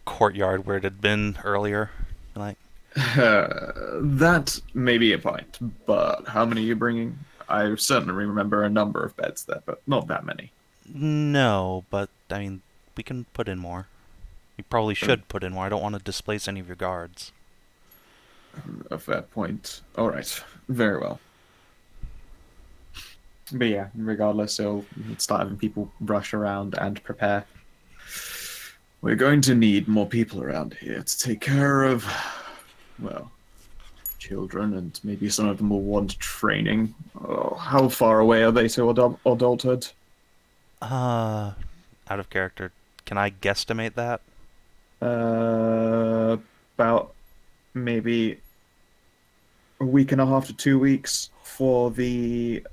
courtyard where it had been earlier. Like, That may be a point, but how many are you bringing? I certainly remember a number of beds there, but not that many. no, but I mean, we can put in more. We probably should put in more. I don't want to displace any of your guards. A fair point. All right, very well. But yeah, regardless, he'll start having people rush around and prepare. We're going to need more people around here to take care of, well, children, and maybe some of them will want training. Oh, how far away are they to adulthood? Out of character. Can I guesstimate that? About maybe a week and a half to 2 weeks for the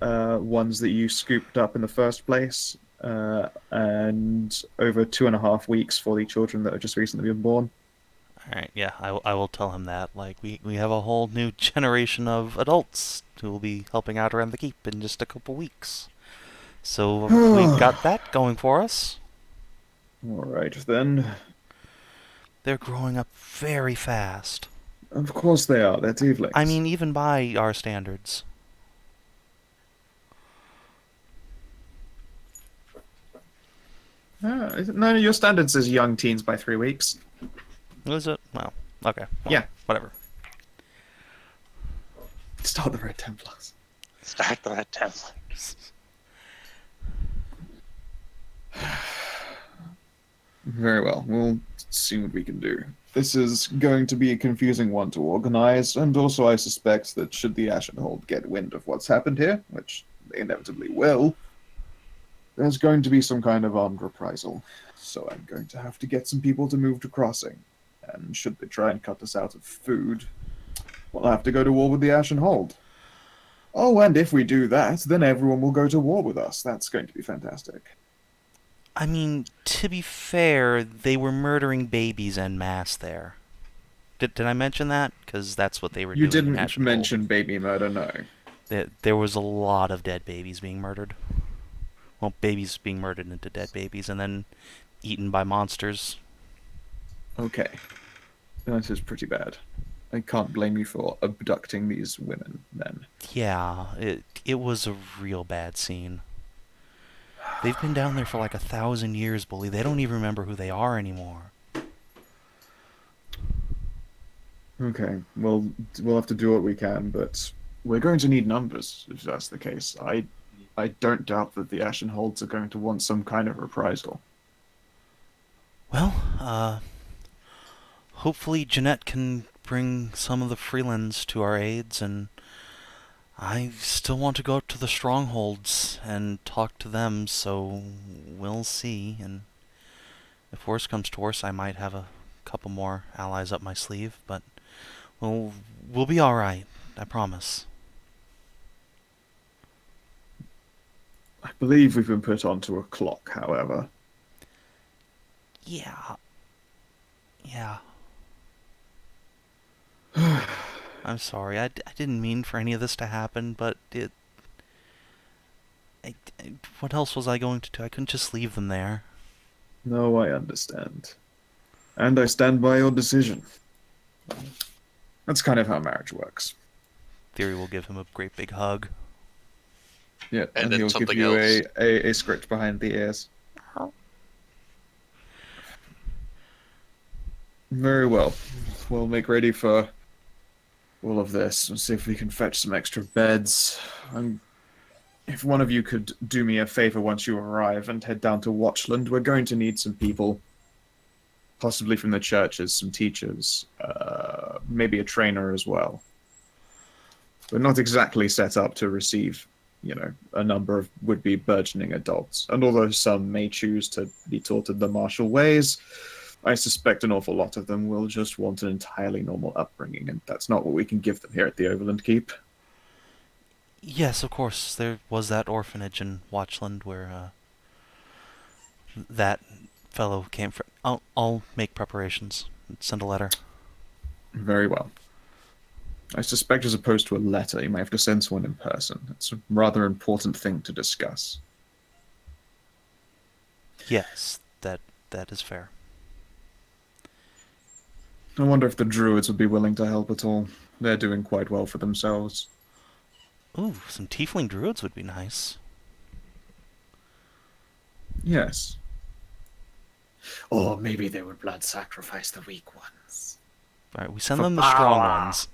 ones that you scooped up in the first place, and over 2.5 weeks for the children that have just recently been born. Alright, yeah, I will tell him that. Like, we have a whole new generation of adults who will be helping out around the keep in just a couple weeks. So we've got that going for us. All right, then. They're growing up very fast. Of course they are. They're tieflings. I mean, even by our standards. No, your standard says young teens by 3 weeks. Is it? Well, okay. Well, Yeah. Whatever. Start the Red Templars. Start the Red Templars. Very well. We'll see what we can do. This is going to be a confusing one to organize, and also I suspect that should the Ashenhold get wind of what's happened here, which they inevitably will, there's going to be some kind of armed reprisal. So I'm going to have to get some people to move to Crossing. And should they try and cut us out of food, we'll have to go to war with the Ashenhold. Oh, and if we do that, then everyone will go to war with us. That's going to be fantastic. I mean, to be fair, they were murdering babies en masse there. Did I mention that? Because that's what they were You doing. in didn't Ashenhold. mention baby murder, no. There was a lot of dead babies being murdered. Well, babies being murdered into dead babies and then eaten by monsters. Okay. That is pretty bad. I can't blame you for abducting these women, then. Yeah, it was a real bad scene. They've been down there for like 1,000 years, bully. They don't even remember who they are anymore. Okay, well, we'll have to do what we can, but we're going to need numbers if that's the case. I don't doubt that the Ashenholds are going to want some kind of reprisal. Well, hopefully Jeanette can bring some of the freelands to our aids, and I still want to go up to the strongholds and talk to them, so we'll see. And if worse comes to worse, I might have a couple more allies up my sleeve, but we'll be alright, I promise. I believe we've been put onto a clock, however. Yeah. Yeah. I'm sorry. I didn't mean for any of this to happen, but what else was I going to do? I couldn't just leave them there. No, I understand. And I stand by your decision. That's kind of how marriage works. Thyri will give him a great big hug. Yeah, And and then he'll give something you else. a script behind the ears. Very well. We'll make ready for all of this and see if we can fetch some extra beds. If one of you could do me a favor once you arrive and head down to Watchland, we're going to need some people, possibly from the churches, some teachers, maybe a trainer as well. We're not exactly set up to receive, a number of would-be burgeoning adults. And although some may choose to be taught in the martial ways, I suspect an awful lot of them will just want an entirely normal upbringing, and that's not what we can give them here at the Overland Keep. Yes, of course. There was that orphanage in Watchland where that fellow came from. I'll make preparations. Send a letter. Very well. I suspect as opposed to a letter, you might have to send someone in person. It's a rather important thing to discuss. Yes, that is fair. I wonder if the druids would be willing to help at all. They're doing quite well for themselves. Ooh, some tiefling druids would be nice. Yes. Or maybe they would blood sacrifice the weak ones. Alright, we send For them the strong power. ones.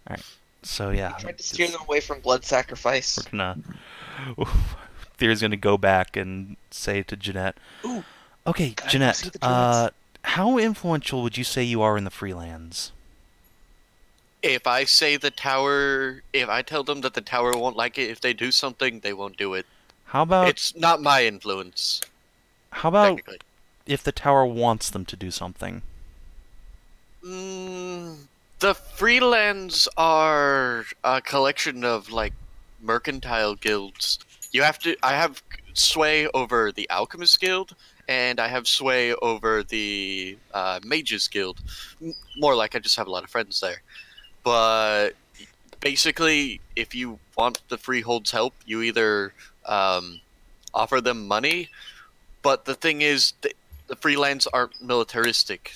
Alright, so yeah. Tried to steer them away from blood sacrifice. We're gonna... Thyri's gonna go back and say to Jeanette, Ooh, okay, gotta go see Jeanette, the druids." how influential would you say you are in the Freelands? If I say the tower, if I tell them that the tower won't like it if they do something, they won't do it. How about It's not my influence, how about technically. if the tower wants them to do something? The Freelands are a collection of, mercantile guilds. I have sway over the Alchemist Guild, and I have sway over the Mages Guild. More like I just have a lot of friends there. But basically, if you want the Freehold's help, you either offer them money. But the thing is, the Freelands aren't militaristic.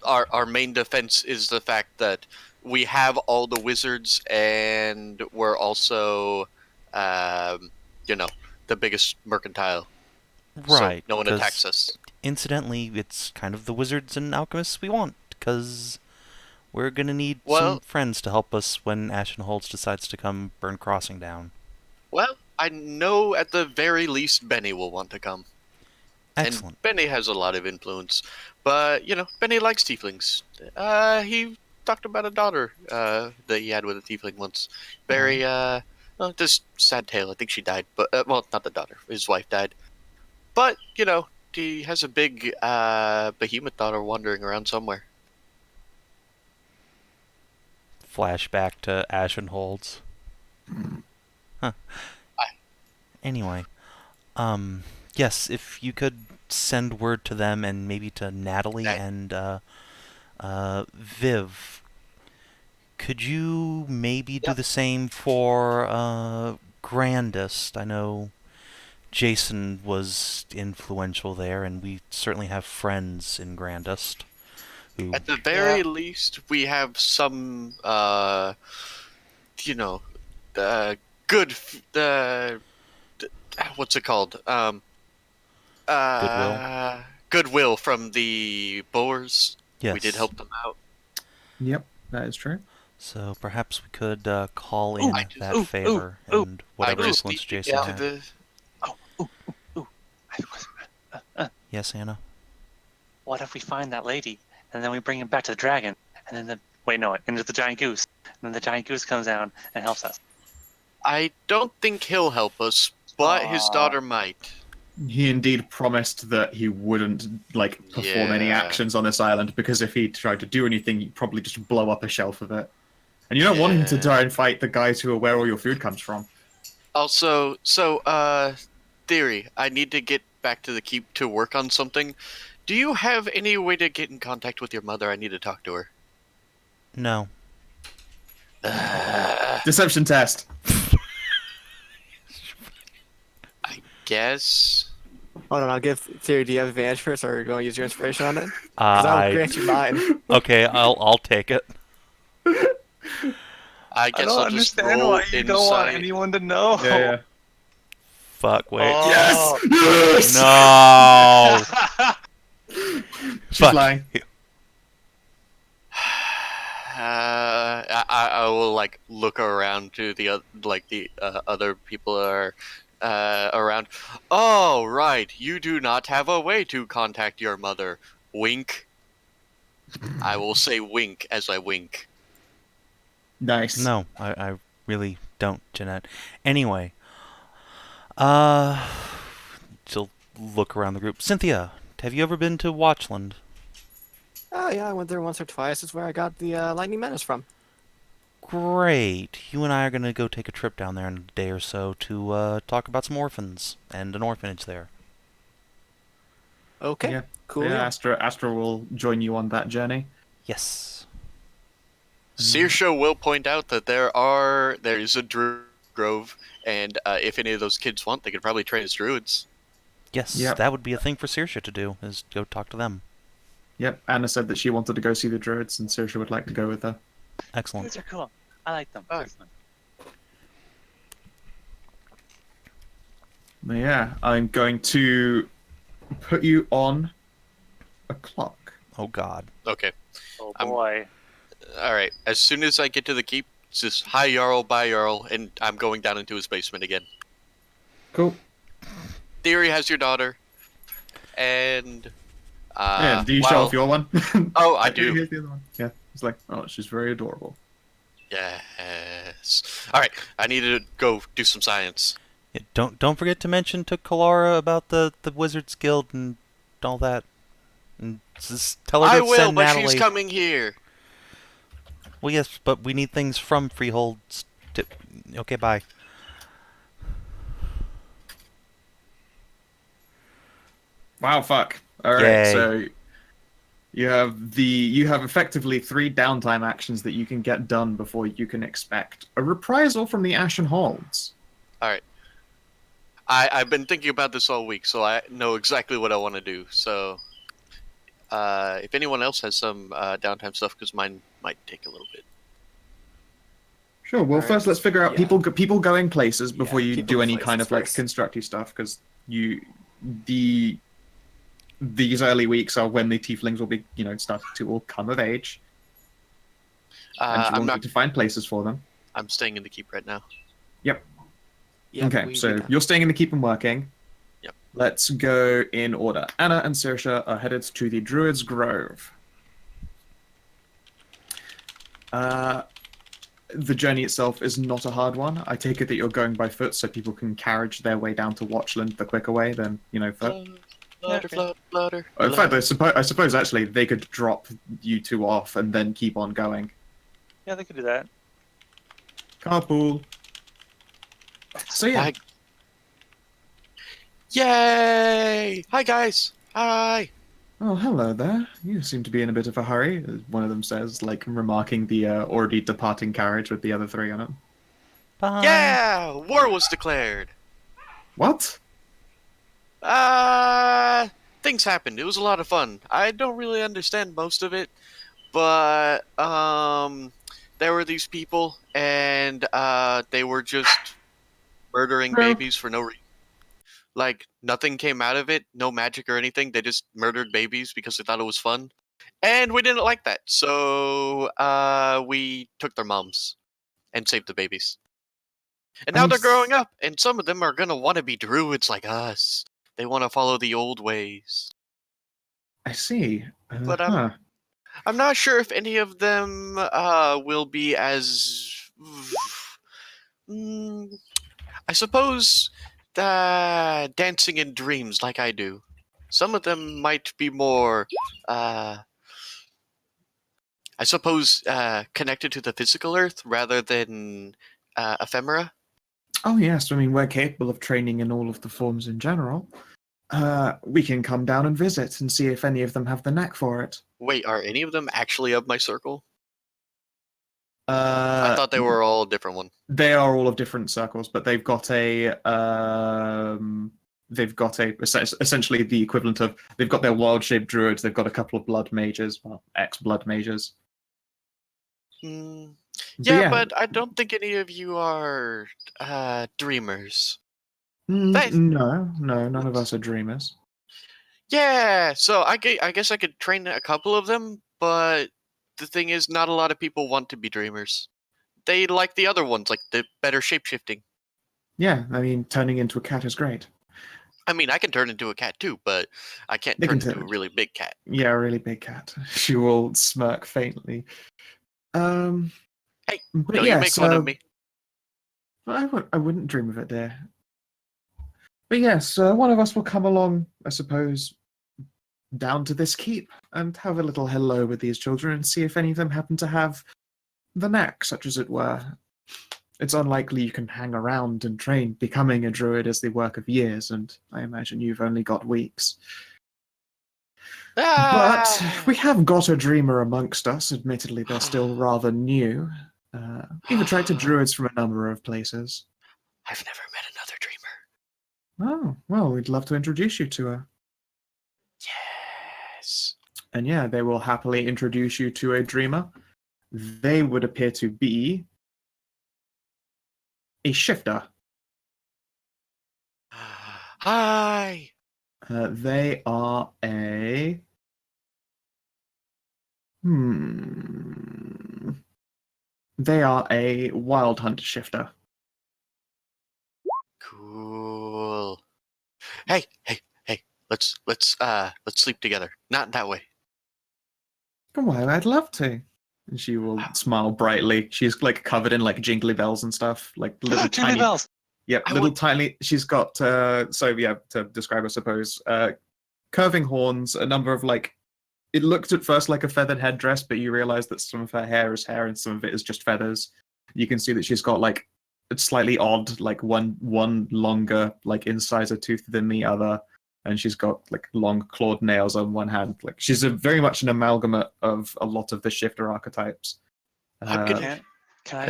Our main defense is the fact that we have all the wizards, and we're also, the biggest mercantile. Right. So no one 'cause attacks us. Incidentally, it's kind of the wizards and alchemists we want, because we're gonna need some Well- friends to help us when Ashenholds decides to come burn Crossing down. Well, I know at the very least Benny will want to come. Excellent. And Benny has a lot of influence. But, Benny likes tieflings. He talked about a daughter that he had with a tiefling once. Very, this sad tale. I think she died. But, well, not the daughter. His wife died. But, he has a big behemoth daughter wandering around somewhere. Flashback to Ashenholds. Huh. Anyway, yes, if you could send word to them and maybe to Natalie and Viv. Could you maybe do the same for Grandest? I know Jason was influential there, and we certainly have friends in Grandest. Who, At the very least, we have some, good what's it called? Goodwill? Goodwill from the Boers. Yes. We did help them out. Yep, that is true. So perhaps we could call in that ooh, favor ooh, and whatever I just influence need to Jason get had. to the... Yes, Anna? What if we find that lady and then we bring him back to the dragon and then into the giant goose, and then the giant goose comes down and helps us? I don't think he'll help us, but his daughter might. He indeed promised that he wouldn't perform any Yeah. actions on this island, because if he tried to do anything, he'd probably just blow up a shelf of it. And you don't want him to Yeah. try and fight the guys who are where all your food comes from. Also, Thyri, I need to get back to the keep to work on something. Do you have any way to get in contact with your mother? I need to talk to her. No. Deception test. Guess. Hold on, I'll give Theory. Do you have advantage first, or are you going to use your inspiration on it? Because I will grant you mine. Okay, I'll take it. I guess I'll just roll insight. anyone to know. Yeah. Fuck, wait. Oh. Yes! No! She's Fuck lying. you. I will look around to the other people that are around. Oh right, you do not have a way to contact your mother. Wink. I will say wink as I wink. Nice. No, I really don't, Jeanette. Anyway, she'll look around the group. Cynthia, have you ever been to Watchland? Oh yeah, I went there once or twice. It's where I got the Lightning Menace from. Great. You and I are going to go take a trip down there in a day or so to talk about some orphans and an orphanage there. Okay. Yeah. Cool. Yeah, Astra will join you on that journey. Yes. Saoirse will point out that there is a druid grove, and if any of those kids want, they could probably train as druids. Yes, Yep. that would be a thing for Saoirse to do, is go talk to them. Yep, Anna said that she wanted to go see the druids, and Saoirse would like to go with her. Excellent. These are cool. I like them. Oh. That's fun. But yeah, I'm going to put you on a clock. Oh, God. Okay. Oh I'm- boy. All right. As soon as I get to the keep, it's just hi Jarl, bye Jarl, and I'm going down into his basement again. Cool. Thyri has your daughter, and Yeah, do you show off your one? Oh, I do. Here's the other one. Yeah, it's like, oh, she's very adorable. Yes. All right. I need to go do some science. Yeah, don't forget to mention to Kalara about the Wizards Guild and all that. And just tell her to I will, send but Natalie. she's coming here. Well, yes, but we need things from Freeholds. Okay, bye. Wow, fuck. All right, Yay. so you have effectively 3 downtime actions that you can get done before you can expect a reprisal from the Ashen Halls. All right. I've been thinking about this all week, so I know exactly what I want to do. So, if anyone else has some downtime stuff, because mine might take a little bit. Sure. Well, Alright. first let's figure out Yeah. people going places before you people do any places kind of first. constructive stuff, because these early weeks are when the tieflings will be starting to all come of age, and you I'm will not. need to find places for them. I'm staying in the keep right now. Yeah, Okay, we so did that. you're staying in the keep and working. Yep. Let's go in order. Anna and Saoirse are headed to the Druid's Grove. The journey itself is not a hard one. I take it that you're going by foot, so people can carriage their way down to Watchland the quicker way than foot. Flutter, flutter. In fact, I suppose actually they could drop you two off and then keep on going. Yeah, they could do that. Carpool. So yeah, Yay! Hi guys. Hi. oh hello there. You seem to be in a bit of a hurry. One of them says, remarking the already departing carriage with the other 3 on it. Bye. Yeah, war was declared. What? Things happened. It was a lot of fun. I don't really understand most of it, but that there were these people, and they were just murdering No. babies for no reason. Like, nothing came out of it, no magic or anything. They just murdered babies because they thought it was fun. And we didn't like that, so we took their moms and saved the babies. And now they're growing up, and some of them are going to want to be druids like us. They want to follow the old ways. I see. But I'm not sure if any of them will be as... I suppose dancing in dreams like I do. Some of them might be more, I suppose, connected to the physical earth rather than ephemera. Oh yes, I mean we're capable of training in all of the forms in general. We can come down and visit and see if any of them have the knack for it. Wait, are any of them actually of my circle? I thought they were all a different one. They are all of different circles, but they've got essentially the equivalent of, they've got their wild-shaped druids, they've got a couple of blood mages, well, ex-blood mages. But I don't think any of you are dreamers. No, none of us are dreamers. Yeah, so I guess I could train a couple of them, but the thing is, not a lot of people want to be dreamers. They like the other ones, like the better shapeshifting. Yeah, I mean, turning into a cat is great. I mean, I can turn into a cat too, but I can't turn into a really big cat. Yeah, a really big cat. She will smirk faintly. Hey, but don't yeah, you make fun of me. I wouldn't dream of it, dear. But yes, one of us will come along, I suppose, down to this keep and have a little hello with these children and see if any of them happen to have the knack, such as it were. It's unlikely you can hang around and train. Becoming a druid is the work of years, and I imagine you've only got weeks. But we have got a dreamer amongst us. Admittedly, they're still rather new. We've attracted druids from a number of places. I've never met another dreamer. Oh, well, we'd love to introduce you to her. Yes. And yeah, they will happily introduce you to a dreamer. They would appear to be a shifter. Hi. They are a... They are a wild hunt shifter. Cool. Hey. Let's sleep together. Not that way. Well, I'd love to. And she will smile brightly. She's like covered in like jingly bells and stuff, like little Jingly tiny bells. Yep, tiny. She's got to describe, I suppose, curving horns, a number of like. It looked at first like a feathered headdress, but you realize that some of her hair is hair and some of it is just feathers. You can see that she's got like it's slightly odd, like one longer like incisor tooth than the other, and she's got like long clawed nails on one hand. Like she's very much an amalgamate of a lot of the shifter archetypes. Can I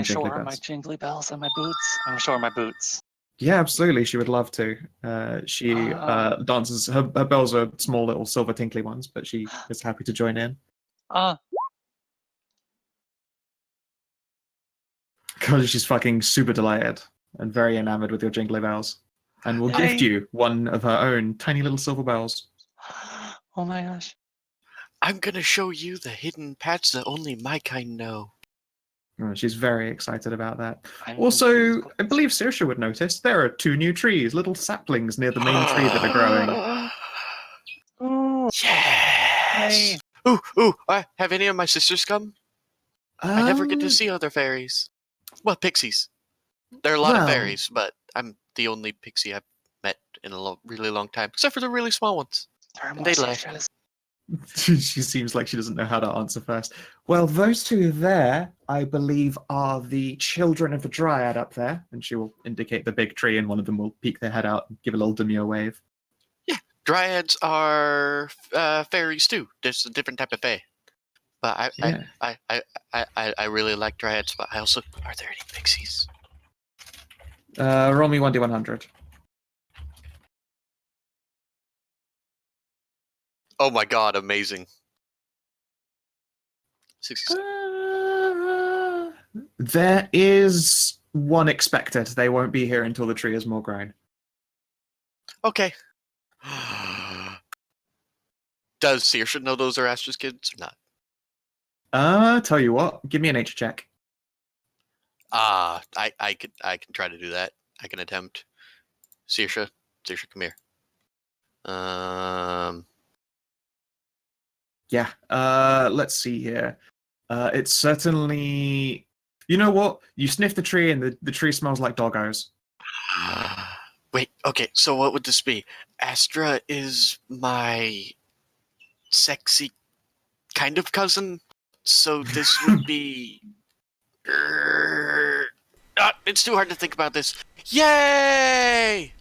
show her my bells. jingly bells and my boots? I'm gonna show her my boots. Yeah, absolutely. She would love to. She dances. Her bells are small, little silver tinkly ones, but she is happy to join in. Because she's fucking super delighted and very enamored with your jingly bells, and will gift you one of her own tiny little silver bells. Oh my gosh! I'm gonna show you the hidden paths that only my kind know. She's very excited about that. Also, I believe Saoirse would notice there are 2 new trees, little saplings near the main tree that are growing. Yes! Ooh, have any of my sisters come? I never get to see other fairies. Well, pixies. There are a lot of fairies, but I'm the only pixie I've met in a really long time, except for the really small ones. And they laugh. She seems like she doesn't know how to answer first. Well, those 2 there, I believe, are the children of the dryad up there. And she will indicate the big tree, and one of them will peek their head out and give a little demure wave. Yeah, dryads are fairies too. There's a different type of fae. But I really like dryads. But I also, are there any pixies? Roll me 1d100. Oh my god, amazing. 67. There is one expected. They won't be here until the tree is more grown. Okay. Does Saoirse know those are Astra's kids or not? Tell you what, give me a nature check. I can try to do that. I can attempt. Saoirse, come here. Yeah. Let's see here. It's certainly. You know what? You sniff the tree, and the tree smells like doggos. Wait, okay, so what would this be? Astra is my sexy kind of cousin, so this would be. It's too hard to think about this. Yay!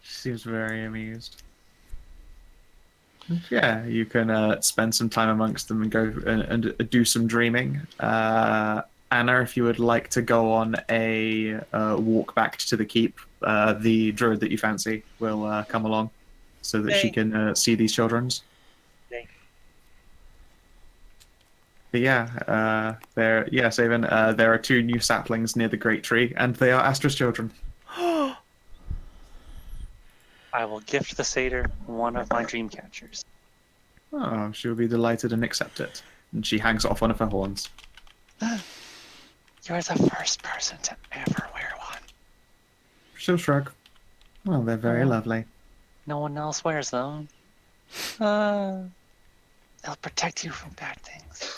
She seems very amused. Yeah, you can spend some time amongst them and go and do some dreaming. Anna, if you would like to go on a walk back to the keep, the druid that you fancy will come along so that she can see these children's. But yeah, Savin, there are 2 new saplings near the great tree, and they are Astra's children. I will gift the satyr one of my dream catchers. Oh, she will be delighted and accept it. And she hangs off one of her horns. You're the first person to ever wear one. She'll shrug. Well, they're very lovely. No one else wears them. They'll protect you from bad things.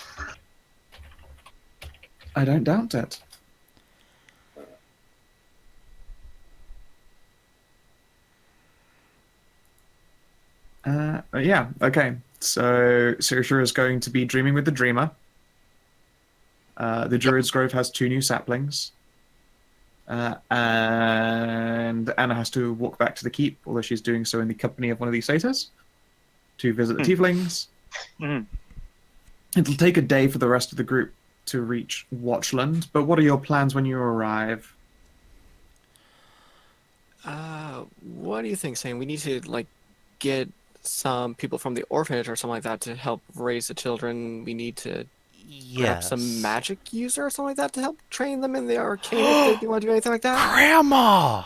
I don't doubt it. Yeah, okay. So Saoirse is going to be dreaming with the dreamer. The Druid's Grove has 2 new saplings. And Anna has to walk back to the keep, although she's doing so in the company of one of these satyrs, to visit the tieflings. It'll take a day for the rest of the group to reach Watchland, but what are your plans when you arrive? What do you think, Sam? We need to get some people from the orphanage or something like that to help raise the children. We need to grab some magic user or something like that to help train them in the arcane if they want to do anything like that. Grandma!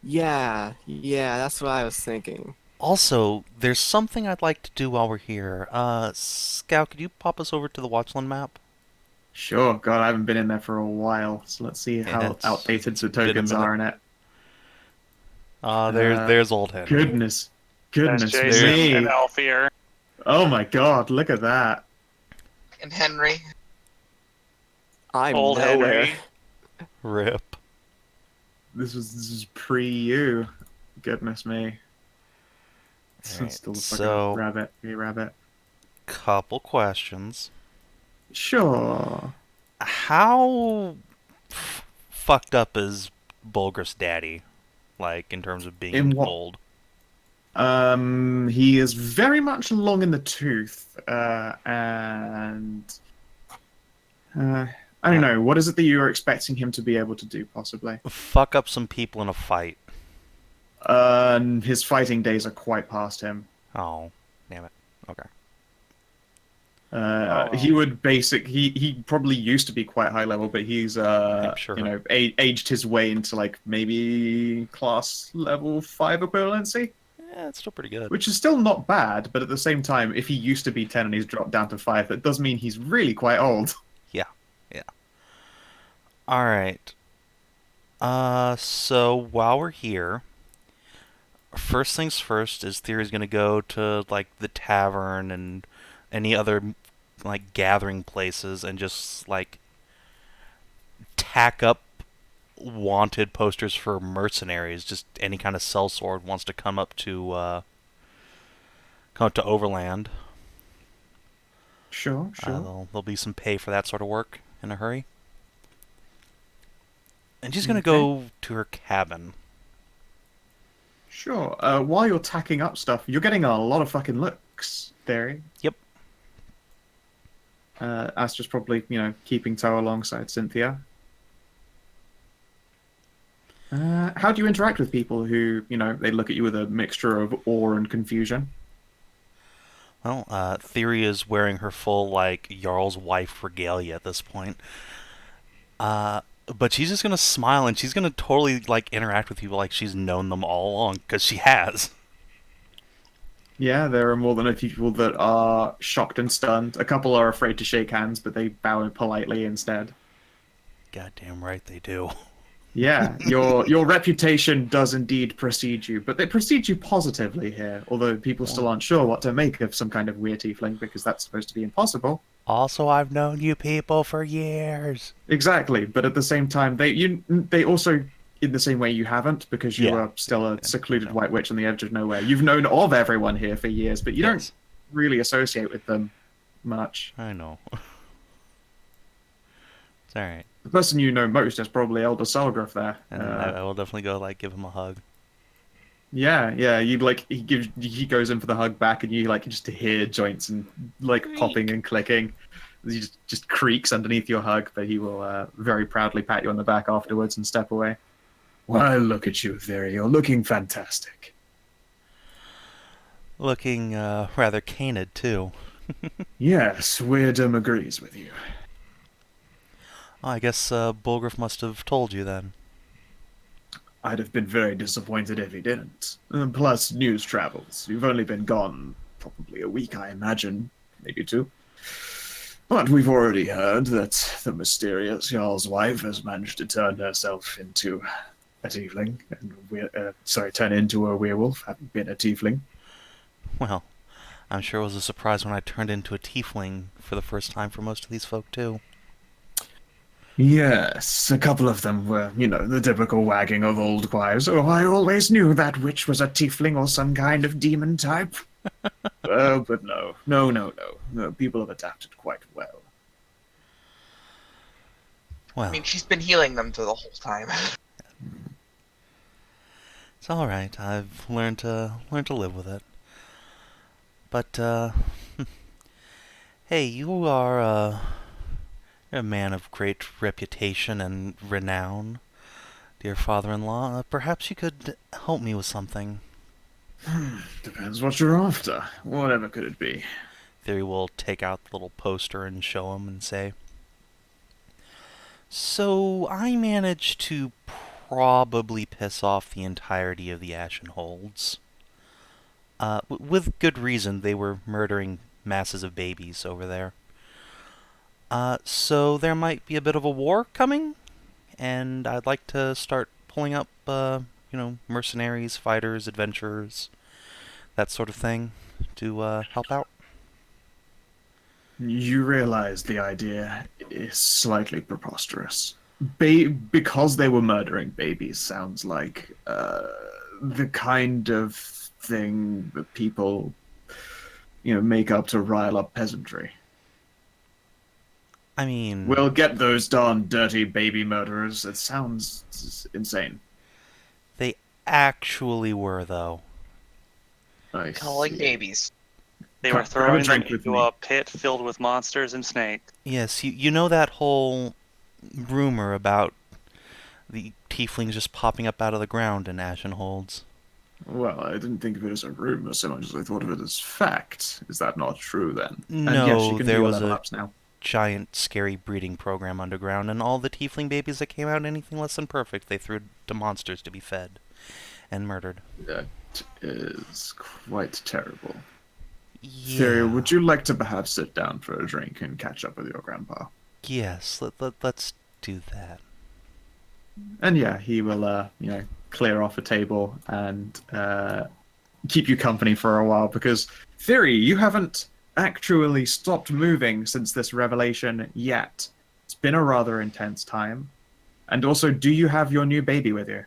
Yeah, that's what I was thinking. Also, there's something I'd like to do while we're here. Scout, could you pop us over to the Watchland map? Sure. God, I haven't been in there for a while, so let's see how outdated the tokens are in it. There's old Henry. Goodness me. And Vanfir. Oh my god, look at that. And Henry. I'm Old nowhere. Henry. Rip. This is pre-you. Goodness me. Right, Still looks so- like a rabbit. Couple questions. Sure. How fucked up is Bulger's daddy? Like, in terms of being In what- old? He is very much long in the tooth, and I don't know. What is it that you are expecting him to be able to do, possibly? Fuck up some people in a fight. His fighting days are quite past him. Oh, damn it. Okay. He would he probably used to be quite high level, but he's sure. aged his way into maybe class level 5 equivalency. Yeah, it's still pretty good. Which is still not bad, but at the same time, if he used to be 10 and he's dropped down to 5, that does mean he's really quite old. Yeah. Alright. So while we're here, first things first is Thyri's gonna go to the tavern and any other gathering places and just tack up wanted posters for mercenaries. Just any kind of sellsword wants to come up to Overland. Sure. There'll be some pay for that sort of work in a hurry. And she's gonna go to her cabin. Sure. While you're tacking up stuff, you're getting a lot of fucking looks, Thyri. Yep. Astra's probably, keeping toe alongside Cynthia. How do you interact with people who, they look at you with a mixture of awe and confusion? Well, Thyri is wearing her full, like, Jarl's wife regalia at this point. But she's just gonna smile and she's gonna totally, like, interact with people like she's known them all along, because she has. Yeah, there are more than a few people that are shocked and stunned. A couple are afraid to shake hands, but they bow politely instead. Goddamn right they do. Yeah, your reputation does indeed precede you, but they precede you positively here, although people still aren't sure what to make of some kind of weird tiefling, because that's supposed to be impossible. Also, I've known you people for years. Exactly, but at the same time, they also, in the same way you haven't, because you Yeah. are still a secluded white witch on the edge of nowhere. You've known of everyone here for years, but you don't Yes. really associate with them much. I know. It's alright. The person you know most is probably Elder Selgriff there. And I will definitely go, like, give him a hug. Yeah, you like he goes in for the hug back, and you like just hear joints and like popping and clicking. He just creaks underneath your hug, but he will very proudly pat you on the back afterwards and step away. Well, look at you, Thyri. You're looking fantastic. Looking rather canid, too. Yes, Weirdum agrees with you. Oh, I guess Bulgriff must have told you then. I'd have been very disappointed if he didn't. Plus, news travels. You've only been gone probably a week, I imagine. Maybe 2. But we've already heard that the mysterious Jarl's wife has managed to turn herself into a tiefling. And turn into a werewolf, having been a tiefling. Well, I'm sure it was a surprise when I turned into a tiefling for the first time for most of these folk, too. Yes, a couple of them were, the typical wagging of old wives. Oh, I always knew that witch was a tiefling or some kind of demon type. But no. People have adapted quite well. Well, I mean, she's been healing them through the whole time. it's alright. I've learned to live with it. But, hey, you are, a man of great reputation and renown, dear father-in-law. Perhaps you could help me with something. Depends what you're after. Whatever could it be? Thyri will take out the little poster and show him and say, so I managed to probably piss off the entirety of the Ashen Holds. With good reason. They were murdering masses of babies over there. So there might be a bit of a war coming, and I'd like to start pulling up, mercenaries, fighters, adventurers, that sort of thing, to help out. You realize the idea is slightly preposterous. Because they were murdering babies sounds like the kind of thing that people, make up to rile up peasantry. I mean... We'll get those darn dirty baby murderers. It sounds insane. They actually were, though. I Calling see. babies. They were Grab a throwing them drink with into me. a pit filled with monsters and snakes. Yes, you know that whole rumor about the tieflings just popping up out of the ground in Ashen Holds? Well, I didn't think of it as a rumor so much as I thought of it as fact. Is that not true, then? And No, yes, you can do there your was level a ups now. giant, scary breeding program underground, and all the tiefling babies that came out anything less than perfect, they threw to monsters to be fed and murdered. That is quite terrible. Yeah. Thyri, would you like to perhaps sit down for a drink and catch up with your grandpa? Yes, let's do that. And yeah, he will, clear off a table and keep you company for a while, because, Thyri, you haven't actually stopped moving since this revelation yet. It's been a rather intense time. And also, do you have your new baby with you?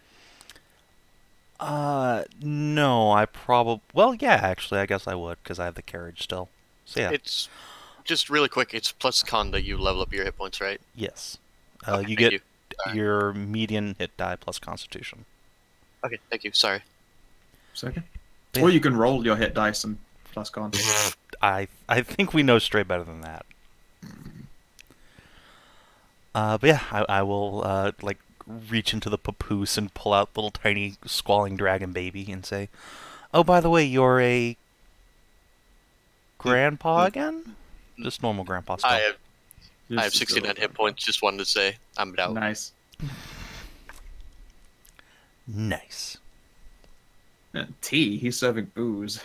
No, I probably... Well, yeah, actually, I guess I would, because I have the carriage still. So yeah, It's just really quick. It's plus con that you level up your hit points, right? yes. Okay, You thank get you. your median hit die plus constitution. Okay, thank you. Sorry. Second? Yeah. Or you can roll your hit dice and plus con. I think we know Stray better than that. But yeah, I will reach into the papoose and pull out little tiny squalling dragon baby and say, "Oh, by the way, you're a grandpa again? Just normal grandpa still. I have 69 hit points. Just wanted to say I'm out. Nice. Nice. Tea. He's serving booze.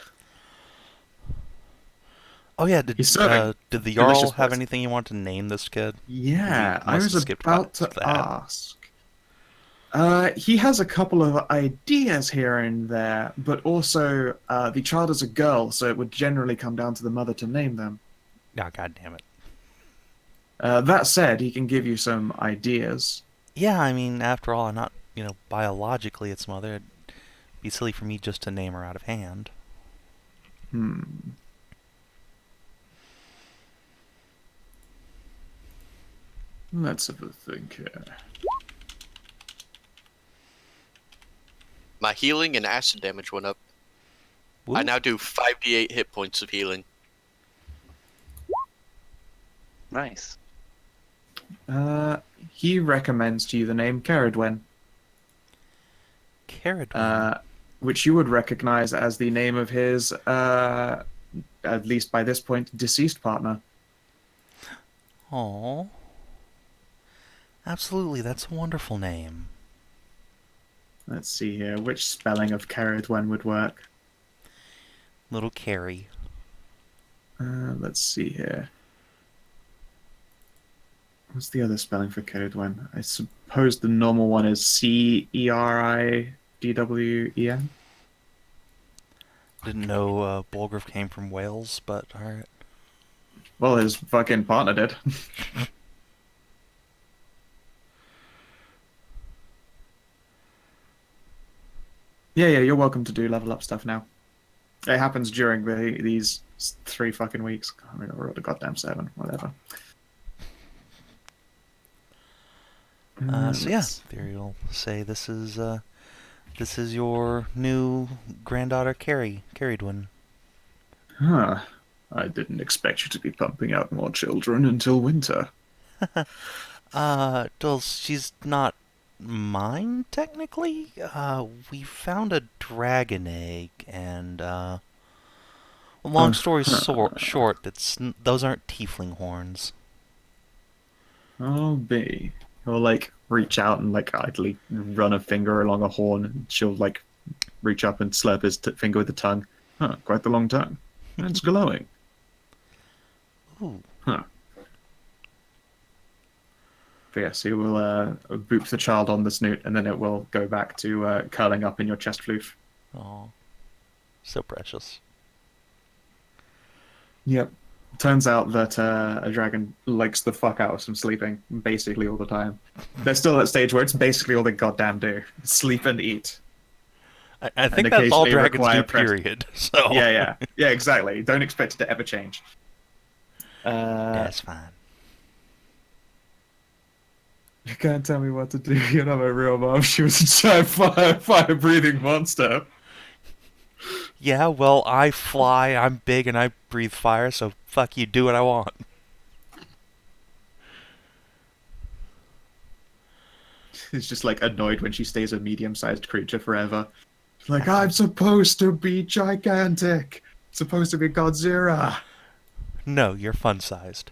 Oh yeah, did He's serving the delicious Jarl have booze. anything you want to name this kid? Yeah, He I must was have skipped about to past that. ask. He has a couple of ideas here and there, but also the child is a girl, so it would generally come down to the mother to name them. Oh, God damn it. That said, he can give you some ideas. Yeah, I mean, after all, I'm not, biologically its mother. It'd be silly for me just to name her out of hand. Let's have a think here. My healing and acid damage went up. Woo. I now do 5d8 hit points of healing. Nice. He recommends to you the name Caradwen, Caradwen. which you would recognize as the name of his, at least by this point, deceased partner. Aww. Absolutely, that's a wonderful name. Let's see here. Which spelling of Caradwen would work? Little Carrie. Let's see here. What's the other spelling for Caradwen? I suppose the normal one is Ceridwen? Didn't know Bolgraf came from Wales, but alright. Well, his fucking partner did. Yeah, you're welcome to do level up stuff now. It happens during these 3 fucking weeks. I can't remember the goddamn 7, whatever. So yeah, Thyri will say this is your new granddaughter Caradwen. Huh. I didn't expect you to be pumping out more children until winter. She's not mine, technically. We found a dragon egg, and, long story short, those aren't tiefling horns. I'll be. He'll, reach out and, idly run a finger along a horn, and she'll, reach up and slurp his finger with the tongue. Huh, quite the long tongue. It's glowing. Ooh. Huh. But yes, he will boop the child on the snoot, and then it will go back to curling up in your chest floof. Aw. So precious. Yep. Turns out that a dragon likes the fuck out of some sleeping, basically all the time. They're still at that stage where it's basically all they goddamn do. Sleep and eat. I think that's all occasionally dragons do, require period. So Yeah, exactly. Don't expect it to ever change. that's fine. You can't tell me what to do. You're not my real mom. She was a giant fire-breathing monster. Yeah, well, I fly, I'm big, and I breathe fire, so fuck you, do what I want. He's just annoyed when she stays a medium-sized creature forever. I'm supposed to be gigantic. Supposed to be Godzilla. No, you're fun-sized.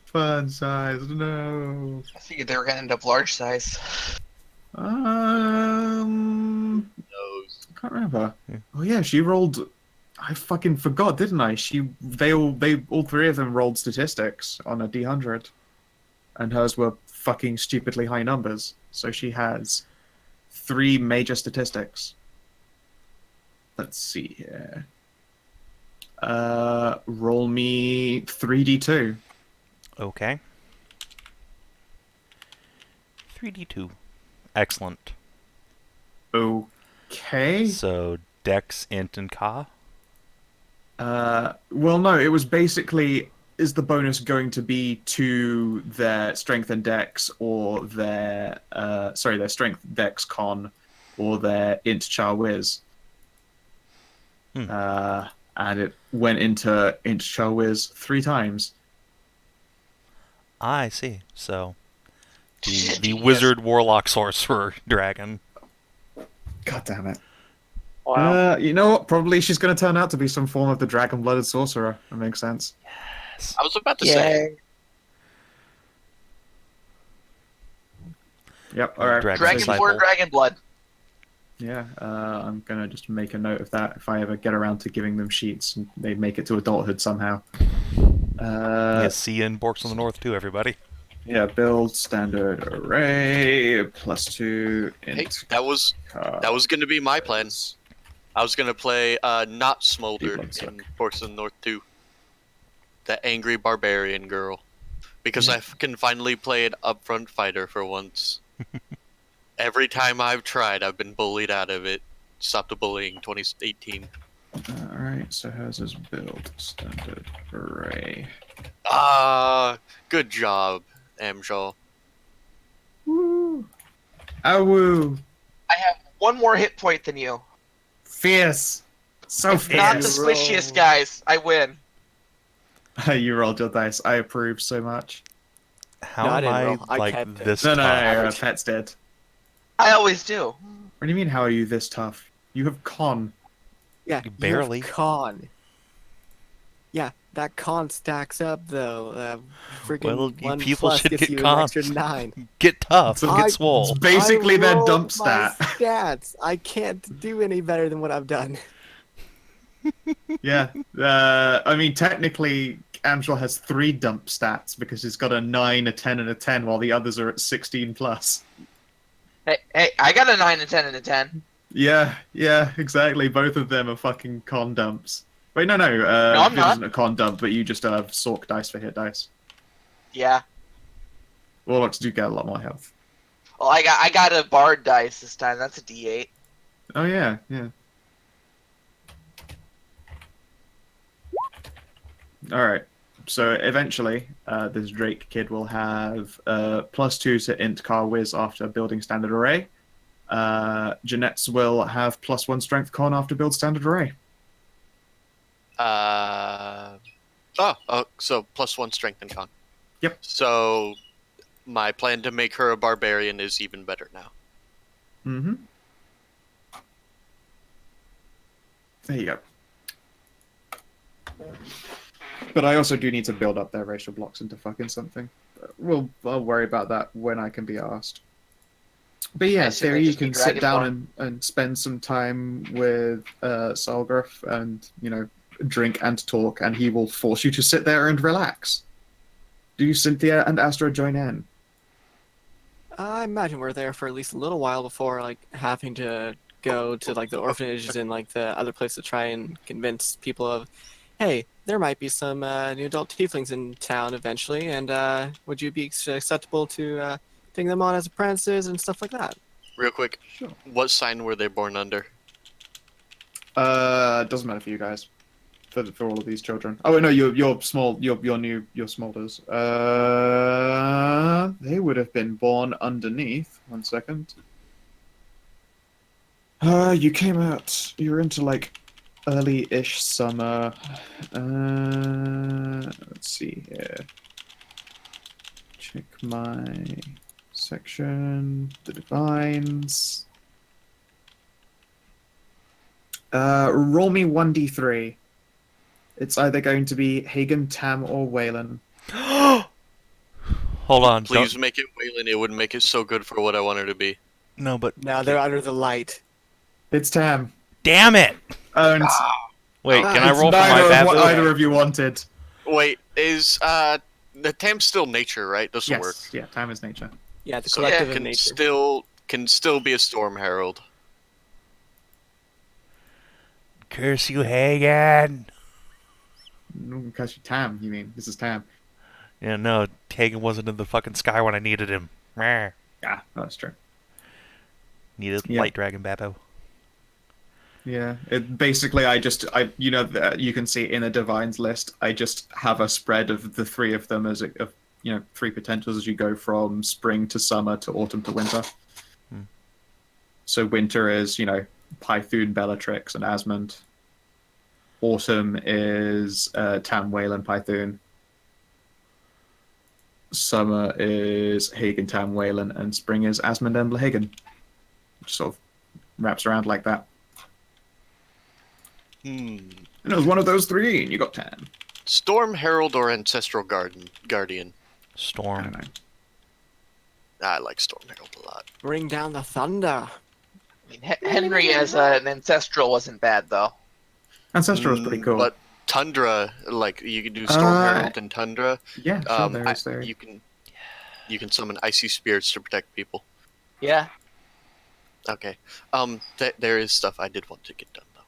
Fun-sized, no. I figured they were gonna end up large size. Nose. I can't remember. Yeah. Oh yeah, she rolled. I fucking forgot, didn't I? They all 3 of them rolled statistics on a D100, and hers were fucking stupidly high numbers. So she has 3 major statistics. Let's see here. Roll me 3d2. Okay. 3d2. Excellent. Okay. So, Dex, Int, and Ka? Well, no, it was basically, is the bonus going to be to their strength and dex, or their strength, dex, con, or their int, char, whiz? And it went into int, char, whiz 3 times. I see. So, the wizard, warlock, sorcerer, dragon. God damn it. Wow. You know what? Probably she's going to turn out to be some form of the dragon-blooded sorcerer. That makes sense. I was about to say. Yay. Yep. All right. Dragon Dragonborn disciple. dragon blood. Yeah. I'm going to just make a note of that if I ever get around to giving them sheets and they make it to adulthood somehow. Yeah, see you in Borks on the North too, everybody. Yeah. Build standard array +2. Hey, that was going to be my plan. I was going to play not Smolder in Forks of the North 2. The angry barbarian girl. Because I can finally play an upfront fighter for once. Every time I've tried, I've been bullied out of it. Stop the bullying, 2018. Alright, so how's this build? Standard array. Good job, Amxal. Woo! Awoo! I have one more hit point than you. Fierce! So Not the fierce! squishiest, guys. I win. You rolled your dice. I approve so much. How No, I am didn't I roll. I like kept it. this No, tough? Pet's dead. I always do. What do you mean, how are you this tough? You have con. Yeah, Barely. You have con. Yeah, that con stacks up though. Freaking Well, you 1 people plus should gives get you cons. an extra 9. Get tough. So Get it's swole. basically their rolled dump my stat. stats. I can't do any better than what I've done. Yeah. I mean, technically, Amxal has 3 dump stats because he's got a 9, a 10, and a 10, while the others are at 16 plus. Hey, I got a 9, a 10, and a 10. Yeah, exactly. Both of them are fucking con dumps. Wait, no. I'm Viv not. isn't a con dump, but you just have Sorc dice for hit dice. Yeah. Warlocks do get a lot more health. Well, I got a bard dice this time. That's a D8. Oh, yeah. Alright. So eventually, this Drake kid will have +2 to int car whiz after building standard array. Jeanette's will have +1 strength con after build standard array. So +1 strength and con. Yep. So my plan to make her a barbarian is even better now. Mm-hmm. There you go. But I also do need to build up their racial blocks into fucking something. I'll worry about that when I can be asked. But yeah, So they Thyri, you just can need sit Dragonborn. down and spend some time with Salgriff and, drink and talk, and he will force you to sit there and relax. Do Cynthia and Astra join in? I imagine we're there for at least a little while before having to go to the orphanages and the other place to try and convince people of, hey, there might be some new adult tieflings in town eventually, and would you be acceptable to taking them on as apprentices and stuff like that? Real quick, Sure. what sign were they born under? Doesn't matter for you guys. For all of these children. Oh wait, no, you're small. You're Smolders. They would have been born underneath. 1 second. You came out. You were into early-ish summer. Let's see here. Check my section. The divines. Roll me 1d3. It's either going to be Hagen, Tam, or Waylon. Hold on. Please make it Waylon. It would make it so good for what I want her to be. No, but Now they're under the light. It's Tam. damn it! And Wait, can I it's roll for my neither of what babu? either of you wanted. Wait, is the Tam's still nature, right? Doesn't Yes. work. Yeah, Tam is nature. Yeah, the So collective of can nature. still be a Storm Herald. Curse you, Hagen! Because Tam, you mean? This is Tam. Yeah, no, Hagen wasn't in the fucking sky when I needed him. Meh. Yeah, that's true. Needed Yeah. light dragon Babo. Yeah, basically you can see in a divines list, I just have a spread of the 3 of them as 3 potentials as you go from spring to summer to autumn to winter. Hmm. So winter is, Python, Bellatrix, and Asmund. Autumn is Tam, Waylon, Python. Summer is Hagen, Tam, Waylon, and spring is Asmund, Embla, Hagen. Just sort of wraps around like that. And it was one of those three, and you got 10. Storm Herald or Ancestral Guardian? I Storm. don't know. I like Storm Herald a lot. Bring down the thunder. I mean, Henry as an ancestral wasn't bad though. Ancestral was pretty cool. But Tundra, like you can do Storm Herald and Tundra. Yeah, sure, there is there. You can summon icy spirits to protect people. Yeah. Okay. There is stuff I did want to get done though.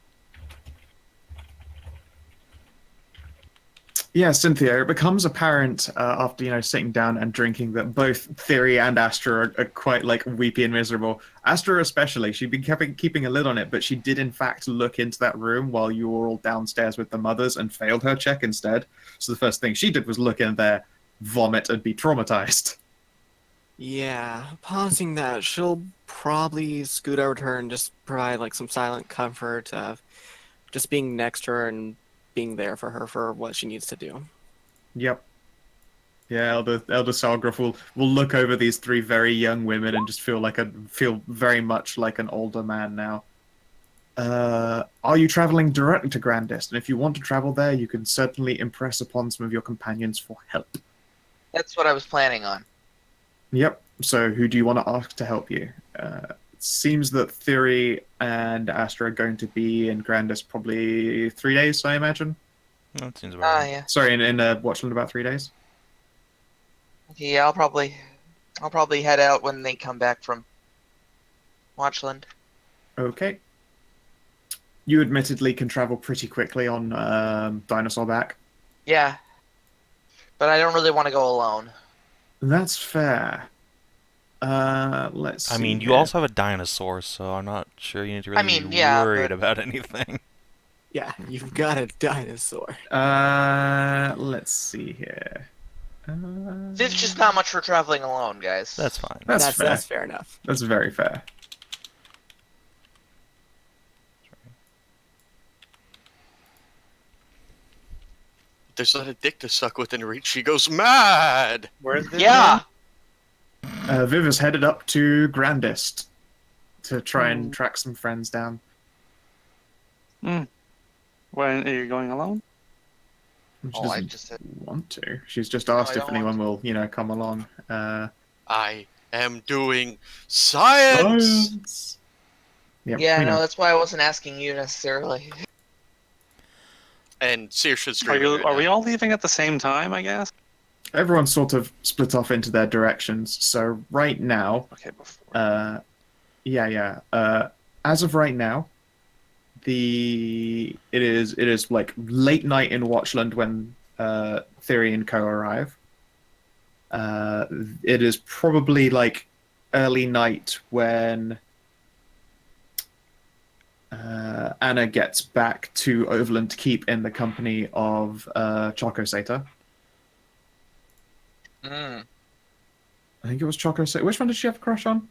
Yeah, Cynthia, it becomes apparent after, sitting down and drinking that both Thyri and Astra are quite, weepy and miserable. Astra especially, she'd been keeping a lid on it, but she did in fact look into that room while you were all downstairs with the mothers and failed her check instead. So the first thing she did was look in there, vomit, and be traumatized. Yeah, pausing that, she'll probably scoot over to her and just provide, some silent comfort of just being next to her and being there for her for what she needs to do. Yep. Yeah, Elder Salgriff will look over these three very young women and just feel very much like an older man now. Are you traveling directly to Grandest? And if you want to travel there, you can certainly impress upon some of your companions for help. That's what I was planning on. Yep. So who do you want to ask to help you? It seems that Thyri and Astra are going to be in Grandest probably 3 days, I imagine. That seems about right. Yeah. Sorry, in Watchland about 3 days. Yeah, I'll probably head out when they come back from Watchland. Okay. You admittedly can travel pretty quickly on Dinosaur Back. Yeah. But I don't really want to go alone. That's fair. Let's see. I mean, you here. also have a dinosaur, so I'm not sure you need to really be yeah, worried but... about anything. Yeah, you've got a dinosaur. Let's see here. It's just not much for traveling alone, guys. That's fine. That's fair. That's fair enough. That's very fair. There's not a dick to suck within reach. She goes mad. Where's Vivian? Yeah. Viv is headed up to Grandest to try and track some friends down. When are you going alone? She I doesn't just said... want to. She's just asked I if don't anyone will, come along. I am doing science. Yep, Yeah, we no, know. that's why I wasn't asking you necessarily. And Saoirse's Are screaming. we all leaving at the same time, I guess? Everyone's sort of split off into their directions. So right now, Okay, before. as of right now, it is like late night in Watchland when Thyri and Co arrive. It is probably like early night when Anna gets back to Overland to keep in the company of Choco Satyr. Mm. I think it was Choco Satyr. Which one did she have a crush on?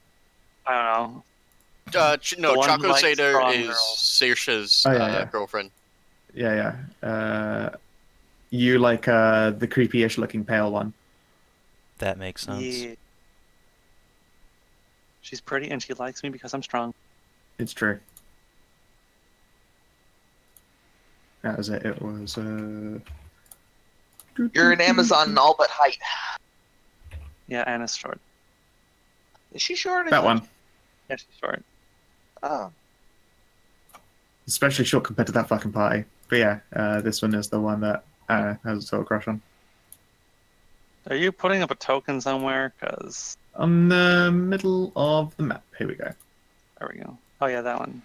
I don't know. No, The one who Choco likes Satyr strong is girls. Saoirse's girlfriend. Yeah. You like the creepy-ish looking pale one. That makes sense. Yeah. She's pretty and she likes me because I'm strong. It's true. That was it. It was. You're an Amazon in all but height. Yeah, Anna's short. Is she short? That one. Yeah, she's short. Oh. Especially short compared to that fucking party. But yeah, this one is the one that Anna has a total crush on. Are you putting up a token somewhere? Because... On the middle of the map. Here we go. There we go. Oh yeah, that one.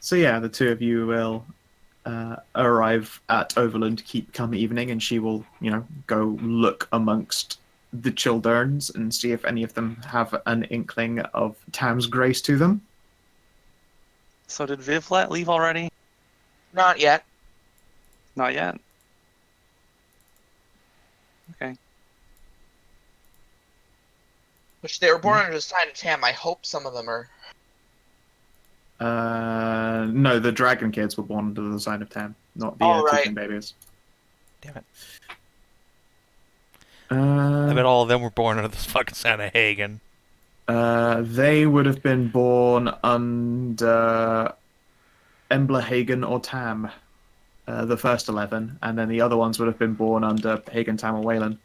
So yeah, the two of you will arrive at Overland keep come evening, and she will, go look amongst the childrens and see if any of them have an inkling of Tam's grace to them. So did Vivlet leave already? Not yet. Not yet. Okay. Which they were born under the sign of Tam. I hope some of them are. No, the dragon kids were born under the sign of Tam, not the right. Tiefling babies. Damn it. I bet all of them were born under the fucking sign of Hagen. They would have been born under Embla Hagen or Tam, the first 11, and then the other ones would have been born under Hagen, Tam, or Wayland.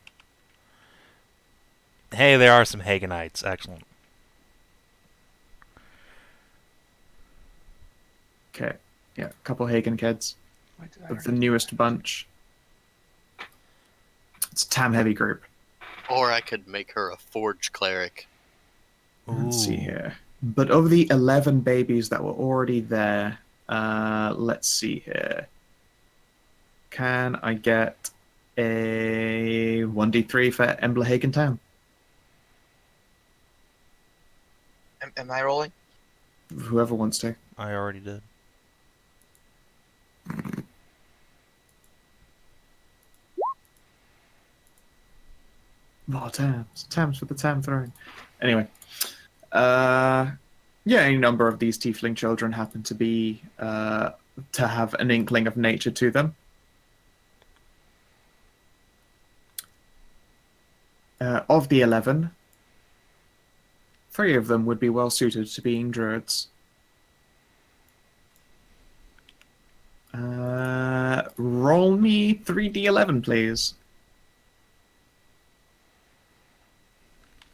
Hey, there are some Haganites. Excellent. Okay, yeah, a couple Hagen kids Why did I of the already- newest bunch. It's a Tam heavy group. Or I could make her a forge cleric. Let's see Ooh. here. But of the 11 babies that were already there, let's see here. Can I get a 1d3 for Embla Hagen Town? Am I rolling? Whoever wants to. I already did. Oh, Tams. Tams for the Tam throne. Anyway. Yeah, any number of these tiefling children happen to be, to have an inkling of nature to them. Of the 11, 3 of them would be well suited to being druids. Roll me 3d11, please.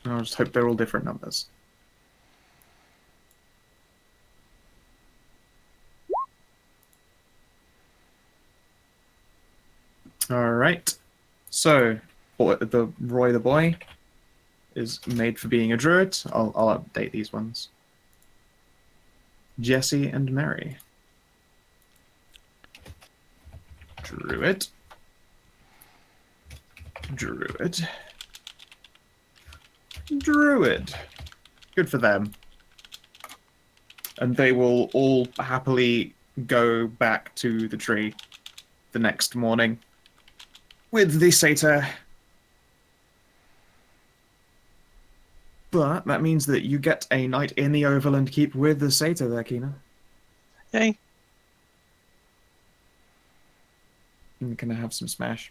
I'll just hope they're all different numbers. All right. So, the Roy the boy is made for being a druid. I'll update these ones. Jesse and Mary. Druid. Druid. Druid. Good for them. And they will all happily go back to the tree the next morning with the satyr. But that means that you get a night in the Overland Keep with the satyr there, Kina. Yay. And can I have some smash?